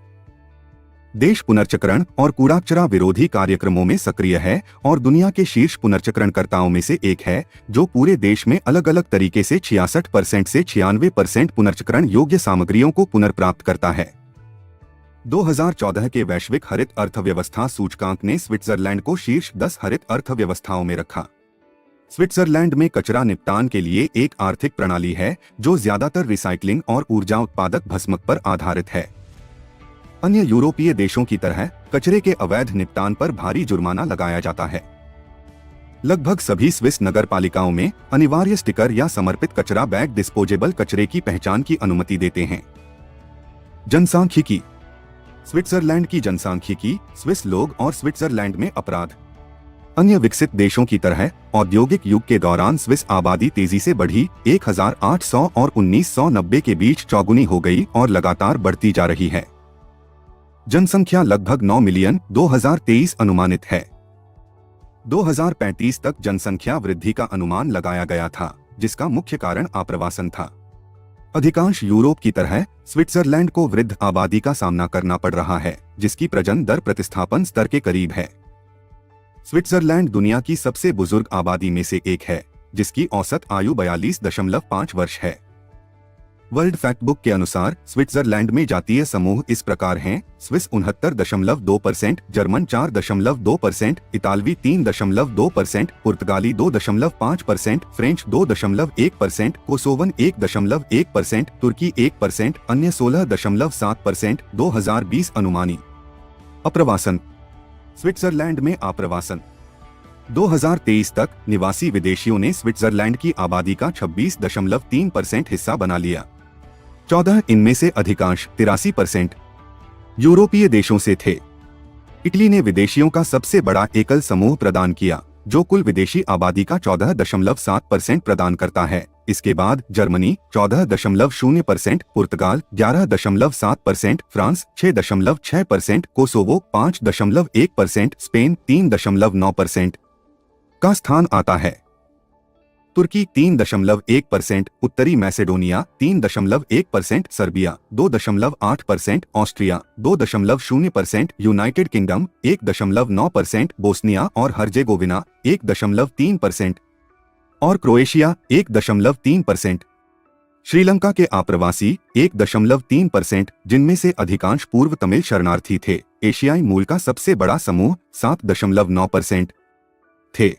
देश पुनर्चक्रण और कूड़ा विरोधी कार्यक्रमों में सक्रिय है और दुनिया के शीर्ष पुनर्चक्रणकर्ताओं में से एक है, जो पूरे देश में अलग अलग तरीके से 66% से 96% पुनर्चक्रण योग्य सामग्रियों को पुनर्प्राप्त करता है। 2014 के वैश्विक हरित अर्थव्यवस्था सूचकांक ने स्विट्जरलैंड को शीर्ष 10 हरित अर्थव्यवस्थाओं में रखा। स्विट्जरलैंड में कचरा निपटान के लिए एक आर्थिक प्रणाली है, जो ज्यादातर रिसाइकलिंग और ऊर्जा उत्पादक भस्मक पर आधारित है। अन्य यूरोपीय देशों की तरह कचरे के अवैध निपटान पर भारी जुर्माना लगाया जाता है। लगभग सभी स्विस नगरपालिकाओं में अनिवार्य स्टिकर या समर्पित कचरा बैग डिस्पोजेबल कचरे की पहचान की अनुमति देते हैं। जनसांख्यिकी स्विट्जरलैंड की जनसांख्यिकी, स्विस लोग और स्विट्जरलैंड में अपराध। अन्य विकसित देशों की तरह औद्योगिक युग के दौरान स्विस आबादी तेजी से बढ़ी, 1800 और 1990 के बीच चौगुनी हो गई और लगातार बढ़ती जा रही है। जनसंख्या लगभग 9 मिलियन 2023 अनुमानित है। 2035 तक जनसंख्या वृद्धि का अनुमान लगाया गया था, जिसका मुख्य कारण आप्रवासन था। अधिकांश यूरोप की तरह स्विट्जरलैंड को वृद्ध आबादी का सामना करना पड़ रहा है, जिसकी प्रजनन दर प्रतिस्थापन स्तर के करीब है। स्विट्जरलैंड दुनिया की सबसे बुजुर्ग आबादी में से एक है, जिसकी औसत आयु 42.5 वर्ष है। वर्ल्ड फैक्टबुक के अनुसार स्विट्जरलैंड में जातीय समूह इस प्रकार हैं: स्विस 69.2%, जर्मन 4.2%, इतालवी 3.2%, पुर्तगाली 2.5%, फ्रेंच 2.1%, कोसोवन 1.1%, तुर्की 1%, अन्य 16.7%। 2020 अनुमानी। अप्रवासन स्विट्जरलैंड में आप्रवासन 2023 तक निवासी विदेशियों ने स्विट्जरलैंड की आबादी का 26.3% हिस्सा बना लिया। 14 इनमें से अधिकांश 83% यूरोपीय देशों से थे। इटली ने विदेशियों का सबसे बड़ा एकल समूह प्रदान किया, जो कुल विदेशी आबादी का 14.7% प्रदान करता है। इसके बाद जर्मनी 14.0%, पुर्तगाल 11.7%, फ्रांस 6.6%, कोसोवो 5.1%, स्पेन 3.9% का स्थान आता है। तुर्की 3.1%, उत्तरी Macedonia 3.1%, Serbia 2.8%, Austria 2.0%, United kingdom 1.9%, Bosnia और हर्जेगोविना 1.3% और क्रोएशिया 1.3%। श्रीलंका के आप्रवासी 1.3%, जिनमें से अधिकांश पूर्व तमिल शरणार्थी थे। एशियाई मूल का सबसे बड़ा समूह 7.9% थे।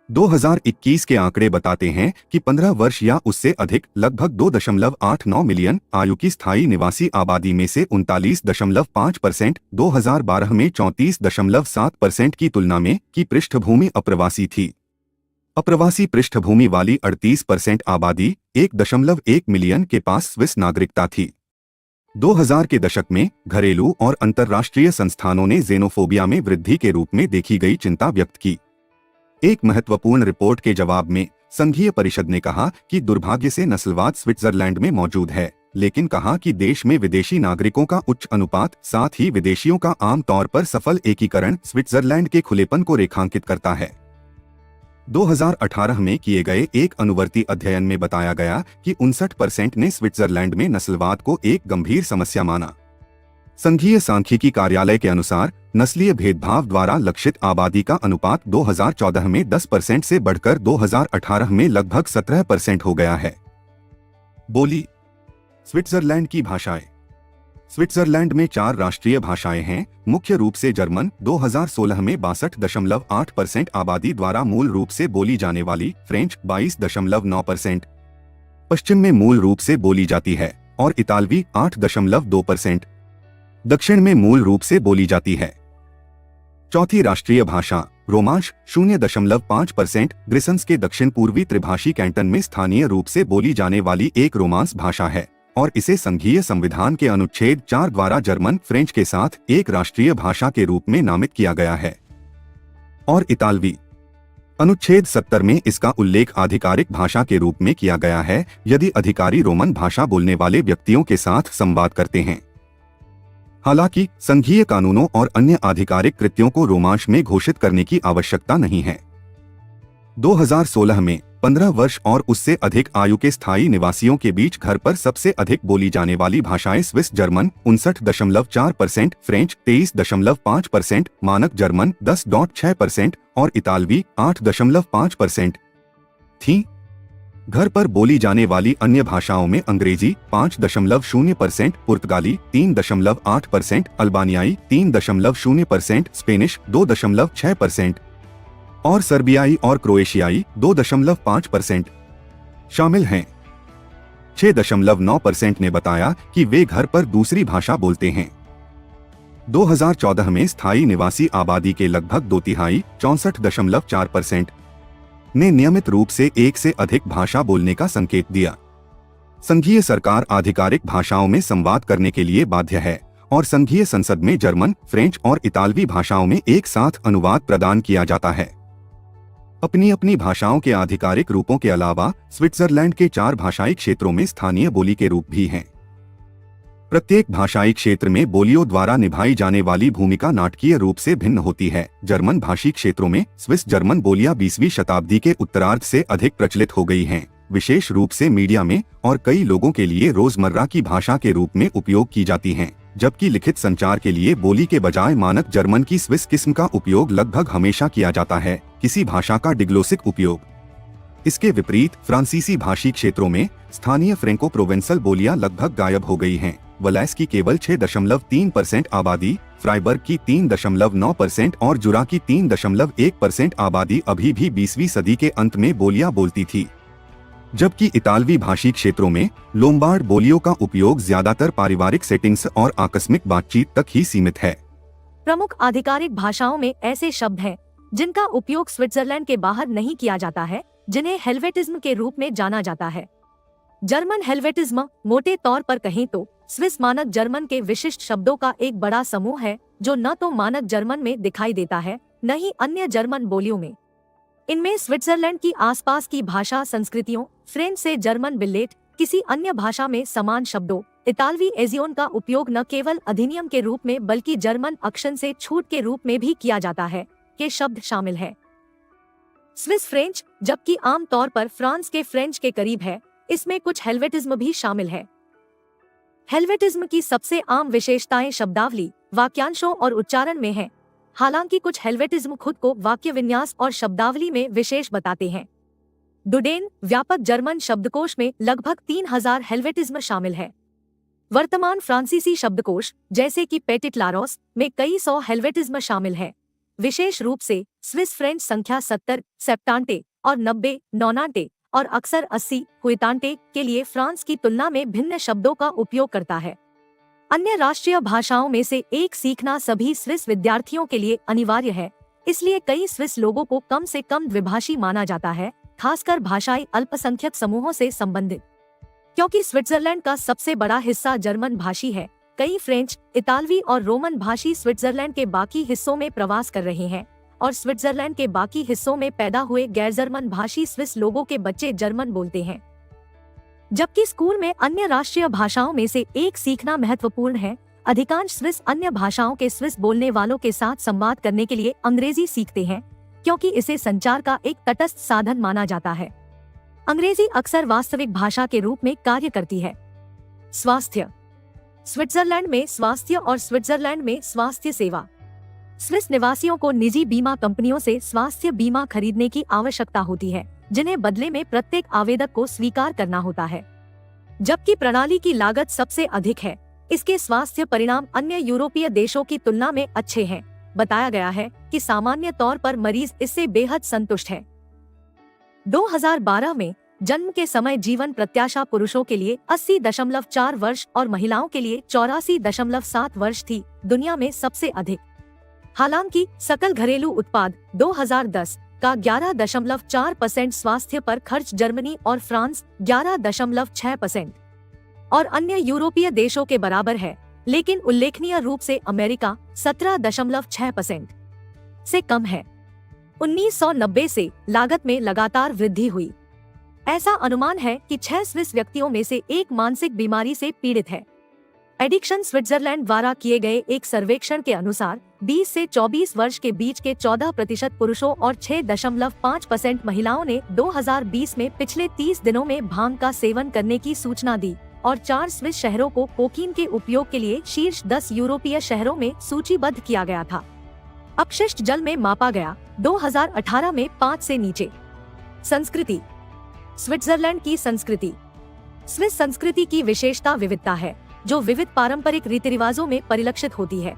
2021 के आंकड़े बताते हैं कि 15 वर्ष या उससे अधिक लगभग 2.89 मिलियन आयु की स्थायी निवासी आबादी में से 39.5%, 2012 में 34.7% की तुलना में की पृष्ठभूमि अप्रवासी थी। अप्रवासी पृष्ठभूमि वाली 38% आबादी 1.1 मिलियन के पास स्विस नागरिकता थी। 2000 के दशक में घरेलू और अंतर्राष्ट्रीय संस्थानों ने जेनोफोबिया में वृद्धि के रूप में देखी गई चिंता व्यक्त की। एक महत्वपूर्ण रिपोर्ट के जवाब में संघीय परिषद ने कहा कि दुर्भाग्य से नस्लवाद स्विट्जरलैंड में मौजूद है, लेकिन कहा कि देश में विदेशी नागरिकों का उच्च अनुपात, साथ ही विदेशियों का आम तौर पर सफल एकीकरण स्विट्जरलैंड के खुलेपन को रेखांकित करता है। 2018 में किए गए एक अनुवर्ती अध्ययन में बताया गया कि 59% ने स्विट्जरलैंड में नस्लवाद को एक गंभीर समस्या माना। संघीय सांख्यिकी कार्यालय के अनुसार नस्लीय भेदभाव द्वारा लक्षित आबादी का अनुपात 2014 में 10% से बढ़कर 2018 में लगभग 17% हो गया है। बोली। स्विट्जरलैंड की भाषाएं। स्विट्जरलैंड में 4 राष्ट्रीय भाषाएं हैं, मुख्य रूप से जर्मन 2016 में 62.8% आबादी द्वारा मूल रूप से बोली जाने वाली, फ्रेंच 22.9%, पश्चिम में मूल रूप से बोली जाती है, और इतालवी 8.2%, दक्षिण में मूल रूप से बोली जाती है। चौथी राष्ट्रीय भाषा रोमांश 0.5%, ग्रिसन्स के दक्षिण पूर्वी त्रिभाषी कैंटन में स्थानीय रूप से बोली जाने वाली एक रोमांस भाषा है और इसे संघीय संविधान के अनुच्छेद 4 द्वारा जर्मन फ्रेंच के साथ एक राष्ट्रीय भाषा के रूप में नामित किया गया है। और इतालवी अनुच्छेद 70 में इसका उल्लेख आधिकारिक भाषा के रूप में किया गया है यदि अधिकारी रोमन भाषा बोलने वाले व्यक्तियों के साथ संवाद करते हैं। हालांकि संघीय कानूनों और अन्य आधिकारिक कृत्यों को रोमांश में घोषित करने की आवश्यकता नहीं है। 2016 में 15 वर्ष और उससे अधिक आयु के स्थायी निवासियों के बीच घर पर सबसे अधिक बोली जाने वाली भाषाएं स्विस जर्मन 59.4%, फ्रेंच 23.5%, मानक जर्मन 10.6% और इतालवी 8.5% थीं। घर पर बोली जाने वाली अन्य भाषाओं में अंग्रेजी 5.0%, पुर्तगाली 3.8%, अल्बानियाई 3.0%, स्पेनिश 2.6% और सर्बियाई और क्रोएशियाई 2.5% शामिल हैं। 6.9% ने बताया कि वे घर पर दूसरी भाषा बोलते हैं। 2014 में स्थायी निवासी आबादी के लगभग 2/3 64.4% ने नियमित रूप से एक से अधिक भाषा बोलने का संकेत दिया। संघीय सरकार आधिकारिक भाषाओं में संवाद करने के लिए बाध्य है और संघीय संसद में जर्मन, फ्रेंच और इतालवी भाषाओं में एक साथ अनुवाद प्रदान किया जाता है। अपनी अपनी भाषाओं के आधिकारिक रूपों के अलावा स्विट्जरलैंड के 4 भाषाई क्षेत्रों में स्थानीय बोली के रूप भी हैं। प्रत्येक भाषाई क्षेत्र में बोलियों द्वारा निभाई जाने वाली भूमिका नाटकीय रूप से भिन्न होती है। जर्मन भाषी क्षेत्रों में स्विस जर्मन बोलियां 20वीं शताब्दी के उत्तरार्ध से अधिक प्रचलित हो गई हैं, विशेष रूप से मीडिया में और कई लोगों के लिए रोजमर्रा की भाषा के रूप में उपयोग की जाती हैं, जबकि लिखित संचार के लिए बोली के बजाय मानक जर्मन की स्विस किस्म का उपयोग लगभग हमेशा किया जाता है, किसी भाषा का डिग्लोसिक उपयोग। इसके विपरीत फ्रांसीसी भाषी क्षेत्रों में स्थानीय फ्रेंको प्रोवेंसल बोलियां लगभग गायब हो गई हैं। वलैस की केवल 6.3% आबादी, फ्राइबर्ग की 3.9% और जुरा की 3.1% आबादी अभी भी 20वीं सदी के अंत में बोलियां बोलती थी, जबकि इतालवी भाषी क्षेत्रों में लोम्बार्ड बोलियों का उपयोग ज्यादातर पारिवारिक सेटिंग्स और आकस्मिक बातचीत तक ही सीमित है। प्रमुख आधिकारिक भाषाओं में ऐसे शब्द हैं जिनका उपयोग स्विट्जरलैंड के बाहर नहीं किया जाता है, जिन्हें हेल्वेटिज्म के रूप में जाना जाता है। जर्मन हेल्वेटिज्म मोटे तौर पर कहें तो स्विस मानक जर्मन के विशिष्ट शब्दों का एक बड़ा समूह है जो न तो मानक जर्मन में दिखाई देता है न ही अन्य जर्मन बोलियों में। इनमें स्विट्जरलैंड की आसपास की भाषा संस्कृतियों, फ्रेंच से जर्मन बिल्लेट, किसी अन्य भाषा में समान शब्दों, इतालवी एजियोन का उपयोग न केवल अधिनियम के रूप में बल्कि जर्मन अक्षन से छूट के रूप में भी किया जाता है, के शब्द शामिल है। स्विस फ्रेंच, जबकि आम तौर पर फ्रांस के फ्रेंच के करीब है, इसमें कुछ हेल्वेटिज्म भी शामिल है। हेल्वेटिज्म की सबसे आम विशेषताएं शब्दावली, वाक्यांशों और उच्चारण में हैं। हालांकि कुछ हेल्वेटिज्म खुद को वाक्य विन्यास और शब्दावली में विशेष बताते हैं। डुडेन व्यापक जर्मन शब्दकोश में लगभग 3000 हेल्वेटिज्म शामिल है। वर्तमान फ्रांसीसी शब्दकोश जैसे कि पेटिट लारोस में कई सौ हेल्वेटिज्म शामिल है। विशेष रूप से स्विस फ्रेंच संख्या 70, सेप्टान्टे और 90, नौनान्टे और अक्सर 80, हुइतान्टे के लिए फ्रांस की तुलना में भिन्न शब्दों का उपयोग करता है। अन्य राष्ट्रीय भाषाओं में से एक सीखना सभी स्विस विद्यार्थियों के लिए अनिवार्य है, इसलिए कई स्विस लोगों को कम से कम द्विभाषी माना जाता है, खासकर भाषाई अल्पसंख्यक समूहों से संबंधित। क्योंकि स्विट्जरलैंड का सबसे बड़ा हिस्सा जर्मन भाषी है, कई फ्रेंच, इतालवी और रोमन भाषी स्विट्जरलैंड के बाकी हिस्सों में प्रवास कर रहे हैं और स्विट्जरलैंड के बाकी हिस्सों में पैदा हुए गैर जर्मन भाषी स्विस लोगों के बच्चे जर्मन बोलते हैं। जबकि स्कूल में अन्य राष्ट्रीय भाषाओं में से एक सीखना महत्वपूर्ण है, अधिकांश स्विस अन्य भाषाओं के स्विस बोलने वालों के साथ संवाद करने के लिए अंग्रेजी सीखते हैं, क्योंकि इसे संचार का एक तटस्थ साधन माना जाता है। अंग्रेजी अक्सर वास्तविक भाषा के रूप में कार्य करती है। स्वास्थ्य। स्विट्जरलैंड में स्वास्थ्य और स्विट्जरलैंड में स्वास्थ्य सेवा। स्विस निवासियों को निजी बीमा कंपनियों से स्वास्थ्य बीमा खरीदने की आवश्यकता होती है, जिन्हें बदले में प्रत्येक आवेदक को स्वीकार करना होता है। जबकि प्रणाली की लागत सबसे अधिक है, इसके स्वास्थ्य परिणाम अन्य यूरोपीय देशों की तुलना में अच्छे हैं। बताया गया है कि सामान्य तौर पर मरीज इससे बेहद संतुष्ट है। 2012 में जन्म के समय जीवन प्रत्याशा पुरुषों के लिए 80.4 वर्ष और महिलाओं के लिए 84.7 वर्ष थी, दुनिया में सबसे अधिक। हालांकि सकल घरेलू उत्पाद 2010 का 11.4% स्वास्थ्य पर खर्च जर्मनी और फ्रांस 11.6% और अन्य यूरोपीय देशों के बराबर है, लेकिन उल्लेखनीय रूप से अमेरिका 17.6% से कम है। 1990 से लागत में लगातार वृद्धि हुई। ऐसा अनुमान है कि 6 स्विस व्यक्तियों में से एक मानसिक बीमारी से पीड़ित है। एडिक्शन स्विट्जरलैंड द्वारा किए गए एक सर्वेक्षण के अनुसार 20 से 24 वर्ष के बीच के 14% पुरुषों और 6.5% महिलाओं ने 2020 में पिछले 30 दिनों में भांग का सेवन करने की सूचना दी और 4 स्विस शहरों को कोकीन के उपयोग के लिए शीर्ष 10 यूरोपीय शहरों में सूचीबद्ध किया गया था। अपशिष्ट जल में मापा गया 2018 में 5 से नीचे। संस्कृति। स्विट्जरलैंड की संस्कृति। स्विस संस्कृति की विशेषता विविधता है, जो विविध पारंपरिक रीति रिवाजों में परिलक्षित होती है।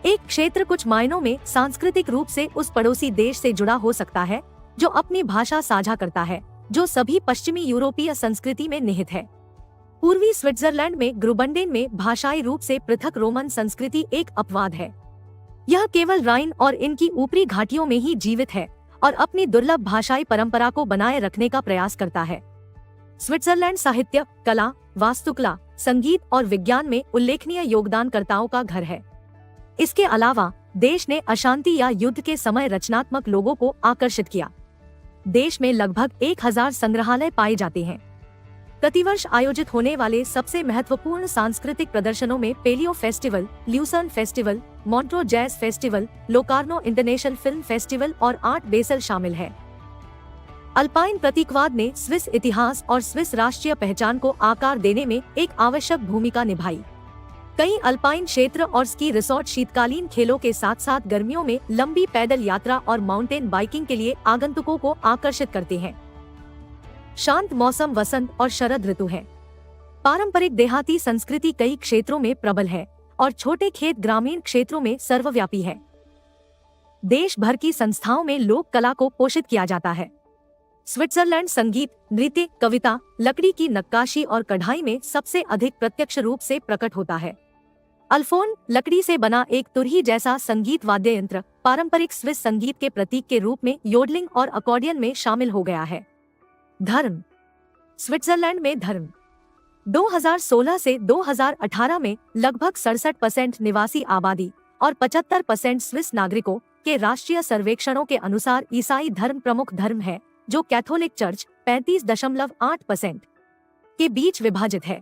एक क्षेत्र कुछ मायनों में सांस्कृतिक रूप से उस पड़ोसी देश से जुड़ा हो सकता है जो अपनी भाषा साझा करता है, जो सभी पश्चिमी यूरोपीय संस्कृति में निहित है। पूर्वी स्विट्जरलैंड में ग्रुबंडेन में भाषाई रूप से पृथक रोमन संस्कृति एक अपवाद है। यह केवल राइन और इनकी ऊपरी घाटियों में ही जीवित है और अपनी दुर्लभ भाषाई परंपरा को बनाए रखने का प्रयास करता है। स्विट्जरलैंड साहित्य, कला, वास्तुकला, संगीत और विज्ञान में उल्लेखनीय योगदानकर्ताओं का घर है। इसके अलावा देश ने अशांति या युद्ध के समय रचनात्मक लोगों को आकर्षित किया। देश में लगभग 1000 संग्रहालय पाए जाते हैं। प्रतिवर्ष आयोजित होने वाले सबसे महत्वपूर्ण सांस्कृतिक प्रदर्शनों में paleo festival, Lucerne festival, Montreux jazz festival, Locarno international film festival और आर्ट बेसल शामिल है। अल्पाइन प्रतीकवाद ने स्विस इतिहास और स्विस राष्ट्रीय पहचान को आकार देने में एक आवश्यक भूमिका निभाई। कई अल्पाइन क्षेत्र और स्की रिसोर्ट शीतकालीन खेलों के साथ साथ गर्मियों में लंबी पैदल यात्रा और माउंटेन बाइकिंग के लिए आगंतुकों को आकर्षित करते हैं। शांत मौसम वसंत और शरद ऋतु है। पारंपरिक देहाती संस्कृति कई क्षेत्रों में प्रबल है और छोटे खेत ग्रामीण क्षेत्रों में सर्वव्यापी है। देश भर की संस्थाओं में लोक कला को पोषित किया जाता है। स्विट्जरलैंड संगीत, नृत्य, कविता, लकड़ी की नक्काशी और कढ़ाई में सबसे अधिक प्रत्यक्ष रूप से प्रकट होता है। अल्फोन, लकड़ी से बना एक तुरही जैसा संगीत वाद्य यंत्र, पारंपरिक स्विस संगीत के प्रतीक के रूप में योडलिंग और अकॉर्डियन में शामिल हो गया है। धर्म। स्विट्जरलैंड में धर्म 2016 से 2018 में लगभग 67% निवासी आबादी और 75% स्विस नागरिकों के राष्ट्रीय सर्वेक्षणों के अनुसार ईसाई धर्म प्रमुख धर्म है, जो कैथोलिक चर्च 35.8% के बीच विभाजित है।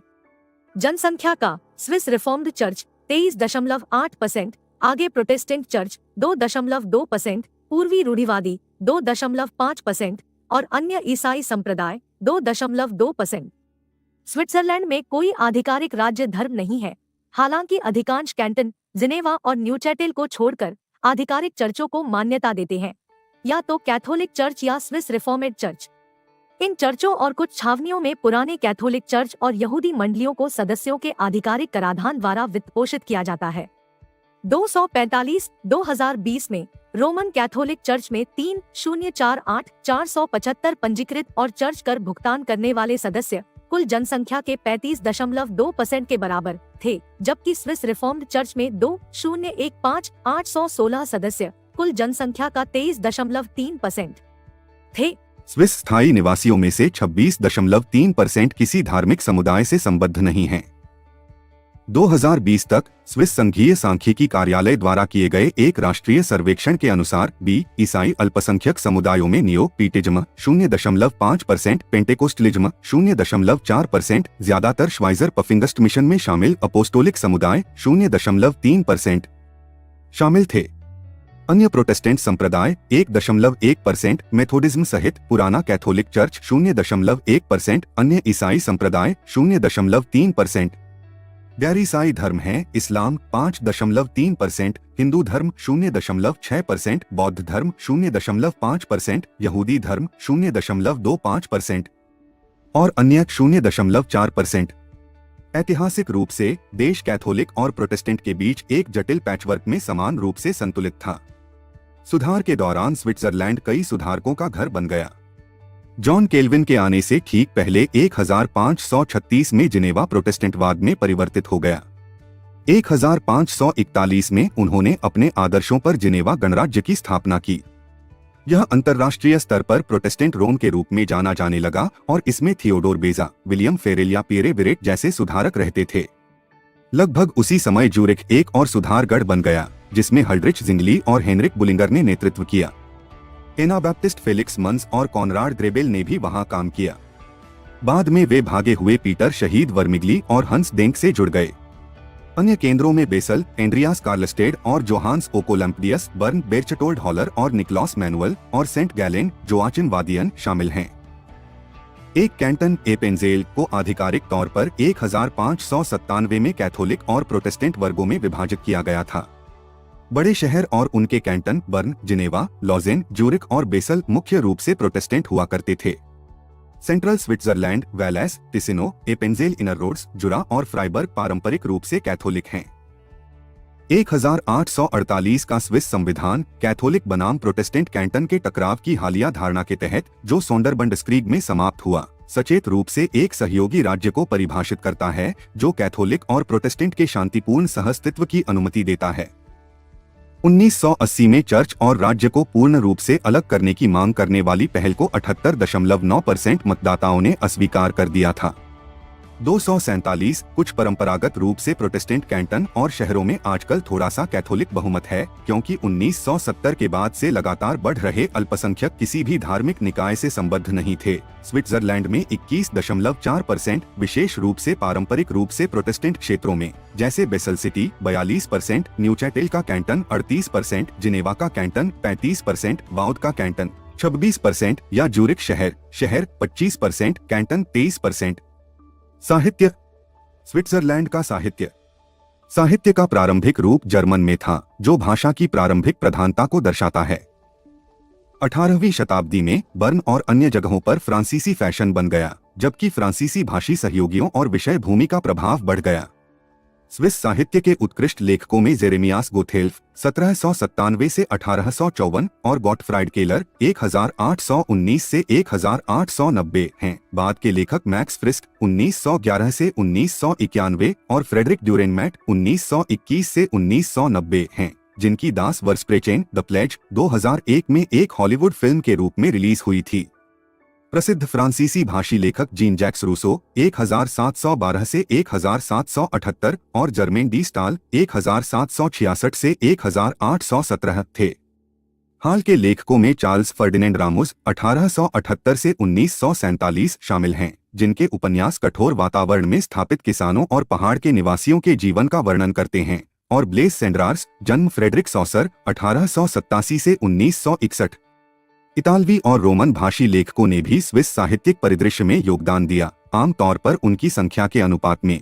जनसंख्या का स्विस रिफॉर्म्ड चर्च 23.8%, आगे प्रोटेस्टेंट चर्च 2.2%, पूर्वी रूढ़िवादी 2.5% और अन्य ईसाई संप्रदाय 2.2%। स्विट्जरलैंड में कोई आधिकारिक राज्य धर्म नहीं है, हालांकि अधिकांश कैंटन, जिनेवा और न्यूचैटेल को छोड़कर आधिकारिक चर्चों को मान्यता देते हैं, या तो कैथोलिक चर्च या स्विस रिफॉर्मेड चर्च। इन चर्चों और कुछ छावनियों में पुराने कैथोलिक चर्च और यहूदी मंडलियों को सदस्यों के आधिकारिक कराधान द्वारा वित्तपोषित किया जाता है। 245-2020 में रोमन कैथोलिक चर्च में 3,048,475 पंजीकृत और चर्च कर भुगतान करने वाले सदस्य कुल जनसंख्या के 35.2% के बराबर थे, जबकि स्विस रिफॉर्म्ड चर्च में 2,015,816 सदस्य कुल जनसंख्या का 23.3% थे। स्विस स्थायी निवासियों में से 26.3% किसी धार्मिक समुदाय से संबद्ध नहीं हैं। 2020 तक स्विस संघीय सांख्यिकी कार्यालय द्वारा किए गए एक राष्ट्रीय सर्वेक्षण के अनुसार ईसाई अल्पसंख्यक समुदायों में नियो पीटिज्म 0.5%, पेंटेकोस्टलिज्म 0.4%, ज्यादातर श्वाइजर पफिंगस्ट मिशन में शामिल अपोस्टोलिक समुदाय 0.3% शामिल थे। अन्य प्रोटेस्टेंट संप्रदाय 1.1%, मेथोडिज्म सहित पुराना कैथोलिक चर्च 0.1%, अन्य ईसाई संप्रदाय 0.3%। गैर ईसाई धर्म हैं इस्लाम 5.3%, हिंदू धर्म 0.6%, बौद्ध धर्म 0.5%, यहूदी धर्म 0.25% और अन्य 0.4%। ऐतिहासिक रूप से देश कैथोलिक और प्रोटेस्टेंट के बीच एक जटिल पैचवर्क में समान रूप से संतुलित था। सुधार के दौरान स्विट्जरलैंड कई सुधारकों का घर बन गया। जॉन केल्विन के आने से ठीक पहले 1536 में जिनेवा प्रोटेस्टेंटवाद में परिवर्तित हो गया। 1541 में उन्होंने अपने आदर्शों पर जिनेवा गणराज्य की स्थापना की। यह अंतर्राष्ट्रीय स्तर पर प्रोटेस्टेंट रोम के रूप में जाना जाने लगा और इसमें थियोडोर बेजा, विलियम फेरेल या पियरे विरेट जैसे सुधारक रहते थे। लगभग उसी समय ज्यूरिख एक और सुधार गढ़ बन गया, जिसमें हल्ड्रिच जिंगली और हेनरिक बुलिंगर ने नेतृत्व किया। एनाबैप्टिस्ट फेलिक्स मंस और कॉनराड ग्रेबेल ने भी वहां काम किया। बाद में वे भागे हुए पीटर शहीद वर्मिगली और हंस डेंक से जुड़ गए। अन्य केंद्रों में बेसल, एंड्रियास कार्लस्टेड और जोहान्स ओकोलैम्पडियस, बर्न, बेर्चटोल्ड हॉलर और निकलॉस मैनुअल और सेंट गैलेन जोआचिन वादियन शामिल हैं। एक कैंटन एपेंजेल को आधिकारिक तौर पर 1597 में कैथोलिक और प्रोटेस्टेंट वर्गों में विभाजित किया गया था। बड़े शहर और उनके canton Bern, Geneva, Lausanne, Zurich और बेसल मुख्य रूप से प्रोटेस्टेंट हुआ करते थे। Central Switzerland, Valais, Ticino, Appenzell, Inner Rhodes, Jura और फ्राइबर्ग पारंपरिक रूप से कैथोलिक हैं। 1848 का स्विस संविधान कैथोलिक बनाम प्रोटेस्टेंट कैंटन के टकराव की हालिया धारणा के तहत, जो सोंडरबंडस्क्रीग में समाप्त हुआ, सचेत रूप से एक सहयोगी राज्य को परिभाषित करता है जो कैथोलिक और प्रोटेस्टेंट के शांतिपूर्ण सहअस्तित्व की अनुमति देता है। 1980 में चर्च और राज्य को पूर्ण रूप से अलग करने की मांग करने वाली पहल को 78.9% मतदाताओं ने अस्वीकार कर दिया था। 247 कुछ परंपरागत रूप से प्रोटेस्टेंट कैंटन और शहरों में आजकल थोड़ा सा कैथोलिक बहुमत है, क्योंकि 1970 के बाद से लगातार बढ़ रहे अल्पसंख्यक किसी भी धार्मिक निकाय से संबद्ध नहीं थे। स्विट्जरलैंड में 21.4%, विशेष रूप से पारंपरिक रूप से प्रोटेस्टेंट क्षेत्रों में, जैसे बेसल सिटी 42%, न्यूचैटेल का कैंटन 38%, जिनेवा का कैंटन 35%, वाउड का कैंटन 26% या ज्यूरिख शहर 25%, कैंटन 23%। साहित्य। स्विट्जरलैंड का साहित्य का प्रारंभिक रूप जर्मन में था, जो भाषा की प्रारंभिक प्रधानता को दर्शाता है। 18वीं शताब्दी में बर्न और अन्य जगहों पर फ्रांसीसी फैशन बन गया, जबकि फ्रांसीसी भाषी सहयोगियों और विषय भूमि का प्रभाव बढ़ गया। स्विस साहित्य के उत्कृष्ट लेखकों में जेरेमियास गोथेल्फ 1797 से 1854 और गॉटफ्राइड केलर 1819 से 1890 हैं। बाद के लेखक मैक्स फ्रिस्क 1911 से 1991 और फ्रेडरिक ड्यूरेनमैट 1921 से 1990 हैं, जिनकी दास वर्सप्रेचेन द प्लेज 2001 में एक हॉलीवुड फिल्म के रूप में रिलीज हुई थी। प्रसिद्ध फ्रांसीसी भाषी लेखक जीन जैक्स रूसो 1712 से 1778 और जर्मेन डी स्टाल 1766 से 1817 थे। हाल के लेखकों में चार्ल्स फर्डिनेंड रामोस 1878 से 1947 शामिल हैं, जिनके उपन्यास कठोर वातावरण में स्थापित किसानों और पहाड़ के निवासियों के जीवन का वर्णन करते हैं, और ब्लेस सेंड्रार्स जन्म फ्रेडरिक सॉसर 1887 से 1961। इतालवी और रोमन भाषी लेखकों ने भी स्विस साहित्यिक परिदृश्य में योगदान दिया, आमतौर पर उनकी संख्या के अनुपात में।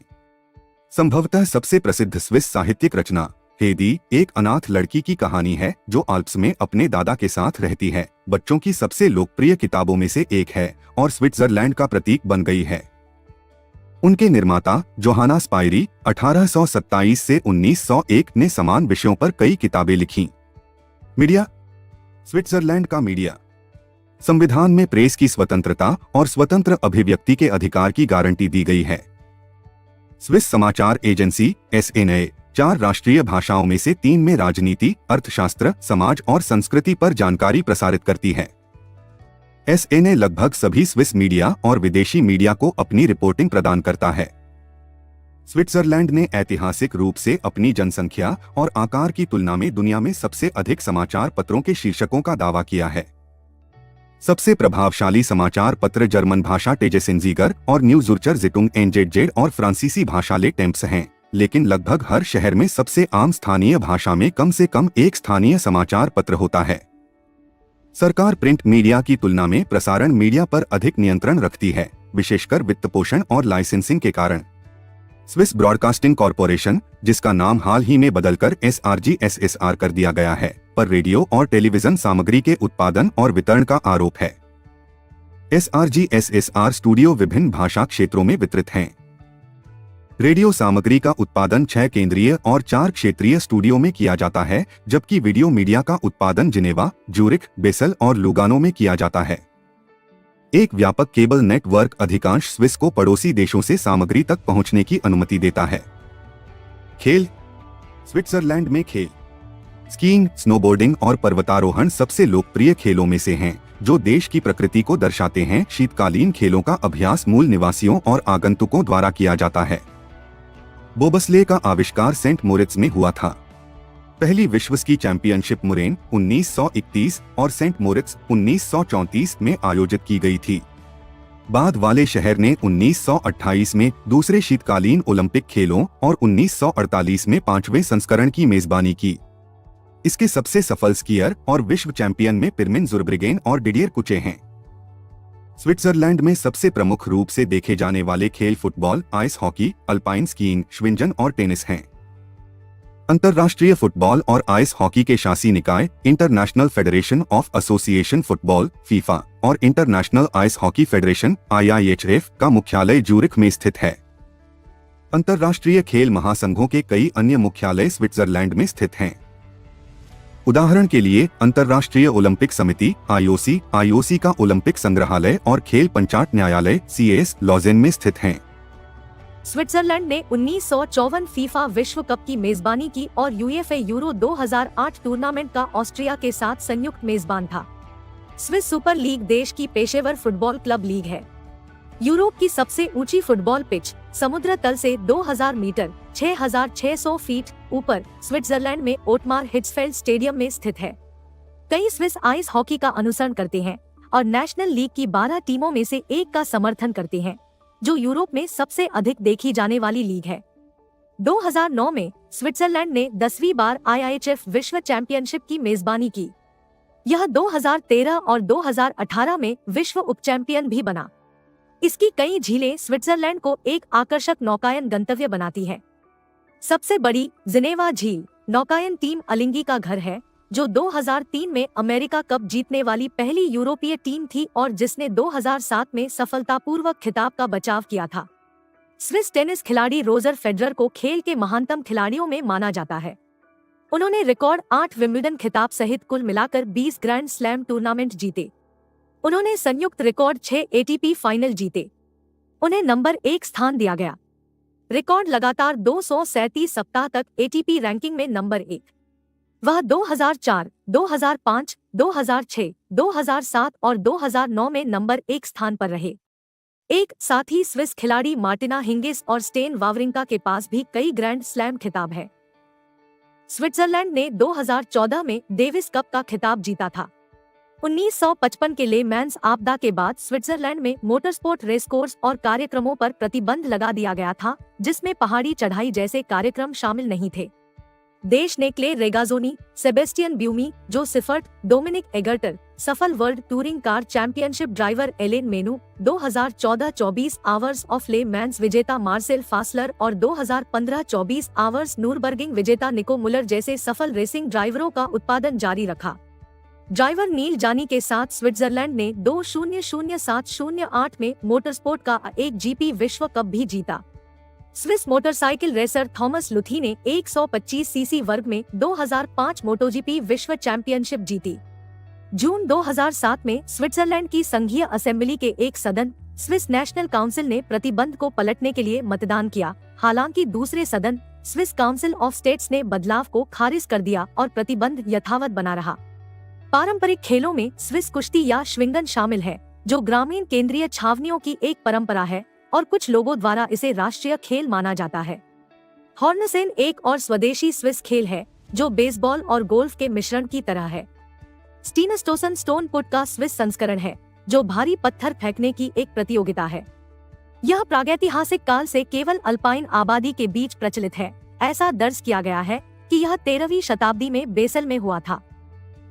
संभवतः सबसे प्रसिद्ध स्विस साहित्यिक रचना हेदी एक अनाथ लड़की की कहानी है जो आल्प्स में अपने दादा के साथ रहती है। बच्चों की सबसे लोकप्रिय किताबों में से एक है और स्विट्जरलैंड का प्रतीक बन गई है। उनके निर्माता जोहाना स्पायरी 1827 से 1901 ने समान विषयों पर कई किताबें लिखीं। मीडिया। स्विट्जरलैंड का मीडिया संविधान में प्रेस की स्वतंत्रता और स्वतंत्र अभिव्यक्ति के अधिकार की गारंटी दी गई है। स्विस समाचार एजेंसी SNA 4 राष्ट्रीय भाषाओं में से 3 में राजनीति, अर्थशास्त्र, समाज और संस्कृति पर जानकारी प्रसारित करती है। SNA लगभग सभी स्विस मीडिया और विदेशी मीडिया को अपनी रिपोर्टिंग प्रदान करता है। स्विट्जरलैंड ने ऐतिहासिक रूप से अपनी जनसंख्या और आकार की तुलना में दुनिया में सबसे अधिक समाचार पत्रों के शीर्षकों का दावा किया है। सबसे प्रभावशाली समाचार पत्र जर्मन भाषा टेजेसिनजीगर और न्यू ज़ुर्चर ज़िटुंग एनजेडजेड और फ्रांसीसी भाषा ले टेम्प्स हैं, लेकिन लगभग हर शहर में सबसे आम स्थानीय भाषा में कम से कम एक स्थानीय समाचार पत्र होता है। सरकार प्रिंट मीडिया की तुलना में प्रसारण मीडिया पर अधिक नियंत्रण रखती है, विशेषकर वित्तपोषण और लाइसेंसिंग के कारण। स्विस ब्रॉडकास्टिंग कॉरपोरेशन, जिसका नाम हाल ही में बदलकर SRG/SSR कर दिया गया है, पर रेडियो और टेलीविजन सामग्री के उत्पादन और वितरण का आरोप है। SRG/SSR स्टूडियो विभिन्न भाषा क्षेत्रों में वितरित हैं। रेडियो सामग्री का उत्पादन 6 केंद्रीय और 4 क्षेत्रीय स्टूडियो में किया जाता है, जबकि वीडियो मीडिया का उत्पादन जिनेवा, ज्यूरिख, बेसल और लुगानो में किया जाता है। एक व्यापक केबल नेटवर्क अधिकांश स्विस को पड़ोसी देशों से सामग्री तक पहुंचने की अनुमति देता है। खेल। स्विट्जरलैंड में खेल स्कीइंग, स्नोबोर्डिंग और पर्वतारोहण सबसे लोकप्रिय खेलों में से हैं, जो देश की प्रकृति को दर्शाते हैं। शीतकालीन खेलों का अभ्यास मूल निवासियों और आगंतुकों द्वारा किया जाता है। बोबस्ले का आविष्कार सेंट मोरिट्स में हुआ था। पहली विश्व स्की चैंपियनशिप मुरेन 1931 और सेंट मोरिट्स 1934 में आयोजित की गई थी। बाद वाले शहर ने 1928 में दूसरे शीतकालीन ओलंपिक खेलों और 1948 में 5वें संस्करण की मेजबानी की। इसके सबसे सफल स्कीयर और विश्व चैंपियन में पिरमिन ज़ुरब्रिगेन और डिडियर कुचे हैं। स्विट्जरलैंड में सबसे प्रमुख रूप से देखे जाने वाले खेल football, ice hockey, alpine skiing, schwingen और टेनिस हैं। अंतर्राष्ट्रीय फुटबॉल और आइस हॉकी के शासी निकाय International Federation of Association Football (फीफा) और International Ice Hockey Federation (IIHF) का मुख्यालय ज्यूरिख में स्थित है। अंतर्राष्ट्रीय खेल महासंघों के कई अन्य मुख्यालय स्विट्जरलैंड में स्थित हैं। उदाहरण के लिए अंतर्राष्ट्रीय ओलंपिक समिति (IOC) का ओलंपिक संग्रहालय और खेल पंचायत न्यायालय (CAS) लॉजेन में स्थित हैं। स्विट्जरलैंड ने 1954 फीफा विश्व कप की मेजबानी की और UEFA यूरो 2008 टूर्नामेंट का ऑस्ट्रिया के साथ संयुक्त मेजबान था। स्विस सुपर लीग देश की पेशेवर फुटबॉल क्लब लीग है। यूरोप की सबसे ऊंची फुटबॉल पिच समुद्र तल से 2000 मीटर 6600 फीट ऊपर स्विट्जरलैंड में ओटमार हिट्सफेल्ड स्टेडियम में स्थित है। कई स्विस आइस हॉकी का अनुसरण करते हैं और नेशनल लीग की 12 टीमों में से एक का समर्थन करते हैं, जो यूरोप में सबसे अधिक देखी जाने वाली लीग है। 2009 में स्विट्जरलैंड ने 10वीं बार IIHF विश्व चैंपियनशिप की मेजबानी की। यह 2013 और 2018 में विश्व उप चैंपियन भी बना। इसकी कई झीलें स्विट्जरलैंड को एक आकर्षक नौकायन गंतव्य बनाती है। सबसे बड़ी जिनेवा झील नौकायन टीम अलिंगी का घर है, जो 2003 में अमेरिका कप जीतने वाली पहली यूरोपीय टीम थी और जिसने 2007 में सफलतापूर्वक खिताब का बचाव किया था। स्विस टेनिस खिलाड़ी रोजर फेडरर को खेल के महानतम खिलाड़ियों में माना जाता है। उन्होंने रिकॉर्ड 8 विंबलडन खिताब सहित कुल मिलाकर 20 ग्रैंड स्लैम टूर्नामेंट जीते। उन्होंने संयुक्त रिकॉर्ड 6 ATP फाइनल जीते। उन्हें नंबर 1 स्थान दिया गया। रिकॉर्ड लगातार 237 सप्ताह तक ATP रैंकिंग में नंबर 1। वह 2004, 2005, 2006, 2007 और 2009 में नंबर 1 स्थान पर रहे। एक साथ ही स्विस खिलाड़ी मार्टिना हिंगिस और स्टेन वावरिंका के पास भी कई ग्रैंड स्लैम खिताब है। स्विट्जरलैंड ने 2014 में डेविस कप का खिताब जीता था। 1955 के ले मैंस आपदा के बाद स्विट्जरलैंड में मोटरस्पोर्ट रेसकोर्स और कार्यक्रमों पर प्रतिबंध लगा दिया गया था, जिसमें पहाड़ी चढ़ाई जैसे कार्यक्रम शामिल नहीं थे। देश ने क्ले रेगाजोनी, सेबेस्टियन ब्यूमी, जो सिफर्ट, डोमिनिक एगर्टर, सफल world touring car championship driver Alain Menu, 2014-24 hours of Le Mans विजेता मार्सेल फासलर और 2015-24 आवर्स नूरबर्गिंग विजेता निको मुलर जैसे सफल रेसिंग ड्राइवरों का उत्पादन जारी रखा। ड्राइवर नील जानी के साथ स्विट्जरलैंड ने 2007-08 में मोटरस्पोर्ट का एक जीपी विश्व कप भी जीता। स्विस मोटरसाइकिल रेसर थॉमस लुथी ने 125 सीसी वर्ग में 2005 मोटोजीपी विश्व चैंपियनशिप जीती। जून 2007 में स्विट्जरलैंड की संघीय असेंबली के एक सदन स्विस नेशनल काउंसिल ने प्रतिबंध को पलटने के लिए मतदान किया। हालांकि दूसरे सदन स्विस काउंसिल ऑफ स्टेट्स ने बदलाव को खारिज कर दिया और प्रतिबंध यथावत बना रहा। पारंपरिक खेलों में स्विस कुश्ती या श्विंगन शामिल है, जो ग्रामीण केंद्रीय छावनियों की एक परंपरा है और कुछ लोगों द्वारा इसे राष्ट्रीय खेल माना जाता है। हॉर्नसेन एक और स्वदेशी स्विस खेल है जो बेसबॉल और गोल्फ के मिश्रण की तरह है। स्टीनस्टोसन स्टोन पुट का स्विस संस्करण है, जो भारी पत्थर फेंकने की एक प्रतियोगिता है। यह प्रागैतिहासिक काल से केवल अल्पाइन आबादी के बीच प्रचलित है। ऐसा दर्ज किया गया है कि यह 13वीं शताब्दी में बेसल में हुआ था।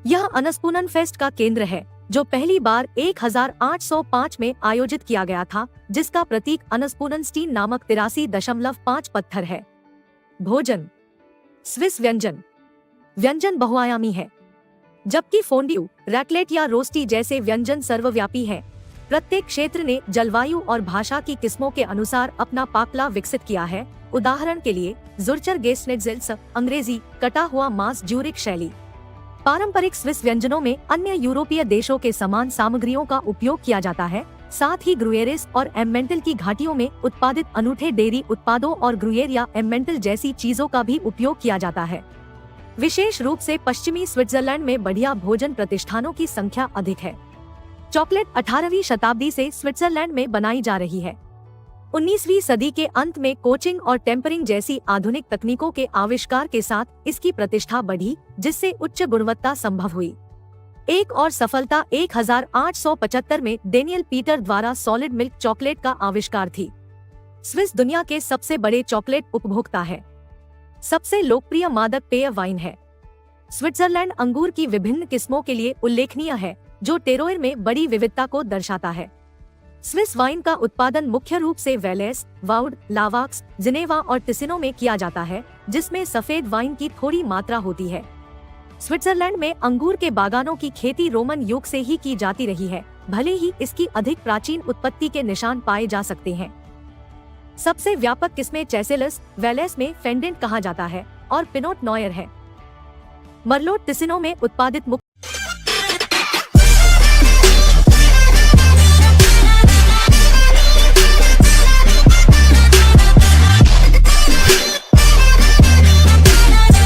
यह अनस्पूनन फेस्ट का केंद्र है, जो पहली बार 1805 में आयोजित किया गया था, जिसका प्रतीक अनस्पूनन स्टीन नामक 83.5 पत्थर है। भोजन। स्विस व्यंजन बहुआयामी है, जबकि फोंड्यू, रैकलेट या रोस्टी जैसे व्यंजन सर्वव्यापी है। प्रत्येक क्षेत्र ने जलवायु और भाषा की किस्मों के अनुसार अपना पाकला विकसित किया है। उदाहरण के लिए जुर्चर गेस्नेट्जेल्स अंग्रेजी कटा हुआ मांस ज्यूरिक शैली। पारंपरिक स्विस व्यंजनों में अन्य यूरोपीय देशों के समान सामग्रियों का उपयोग किया जाता है। साथ ही ग्रुएरिस और एम्मेंटल की घाटियों में उत्पादित अनूठे डेयरी उत्पादों और ग्रुएर या एम्मेंटल जैसी चीजों का भी उपयोग किया जाता है। विशेष रूप से पश्चिमी स्विट्जरलैंड में बढ़िया भोजन प्रतिष्ठानों की संख्या अधिक है। चॉकलेट 18वीं शताब्दी से स्विट्जरलैंड में बनाई जा रही है। 19वीं सदी के अंत में कोचिंग और टेम्परिंग जैसी आधुनिक तकनीकों के आविष्कार के साथ इसकी प्रतिष्ठा बढ़ी, जिससे उच्च गुणवत्ता संभव हुई। एक और सफलता 1875 में डेनियल पीटर द्वारा सॉलिड मिल्क चॉकलेट का आविष्कार थी। स्विस दुनिया के सबसे बड़े चॉकलेट उपभोक्ता है। सबसे लोकप्रिय मादक पेय वाइन है। स्विट्जरलैंड अंगूर की विभिन्न किस्मों के लिए उल्लेखनीय है, जो टेरोइर में बड़ी विविधता को दर्शाता है। स्विस वाइन का उत्पादन मुख्य रूप से वेलेस, वाउड, लावाक्स, जिनेवा और टिसिनो में किया जाता है, जिसमें सफेद वाइन की थोड़ी मात्रा होती है। स्विट्जरलैंड में अंगूर के बागानों की खेती रोमन युग से ही की जाती रही है, भले ही इसकी अधिक प्राचीन उत्पत्ति के निशान पाए जा सकते हैं। सबसे व्यापक किस्में चैसेलस, वेलेस में फेंडेंट कहा जाता है और पिनोट नॉयर है। मर्लोट टिसिनो में उत्पादित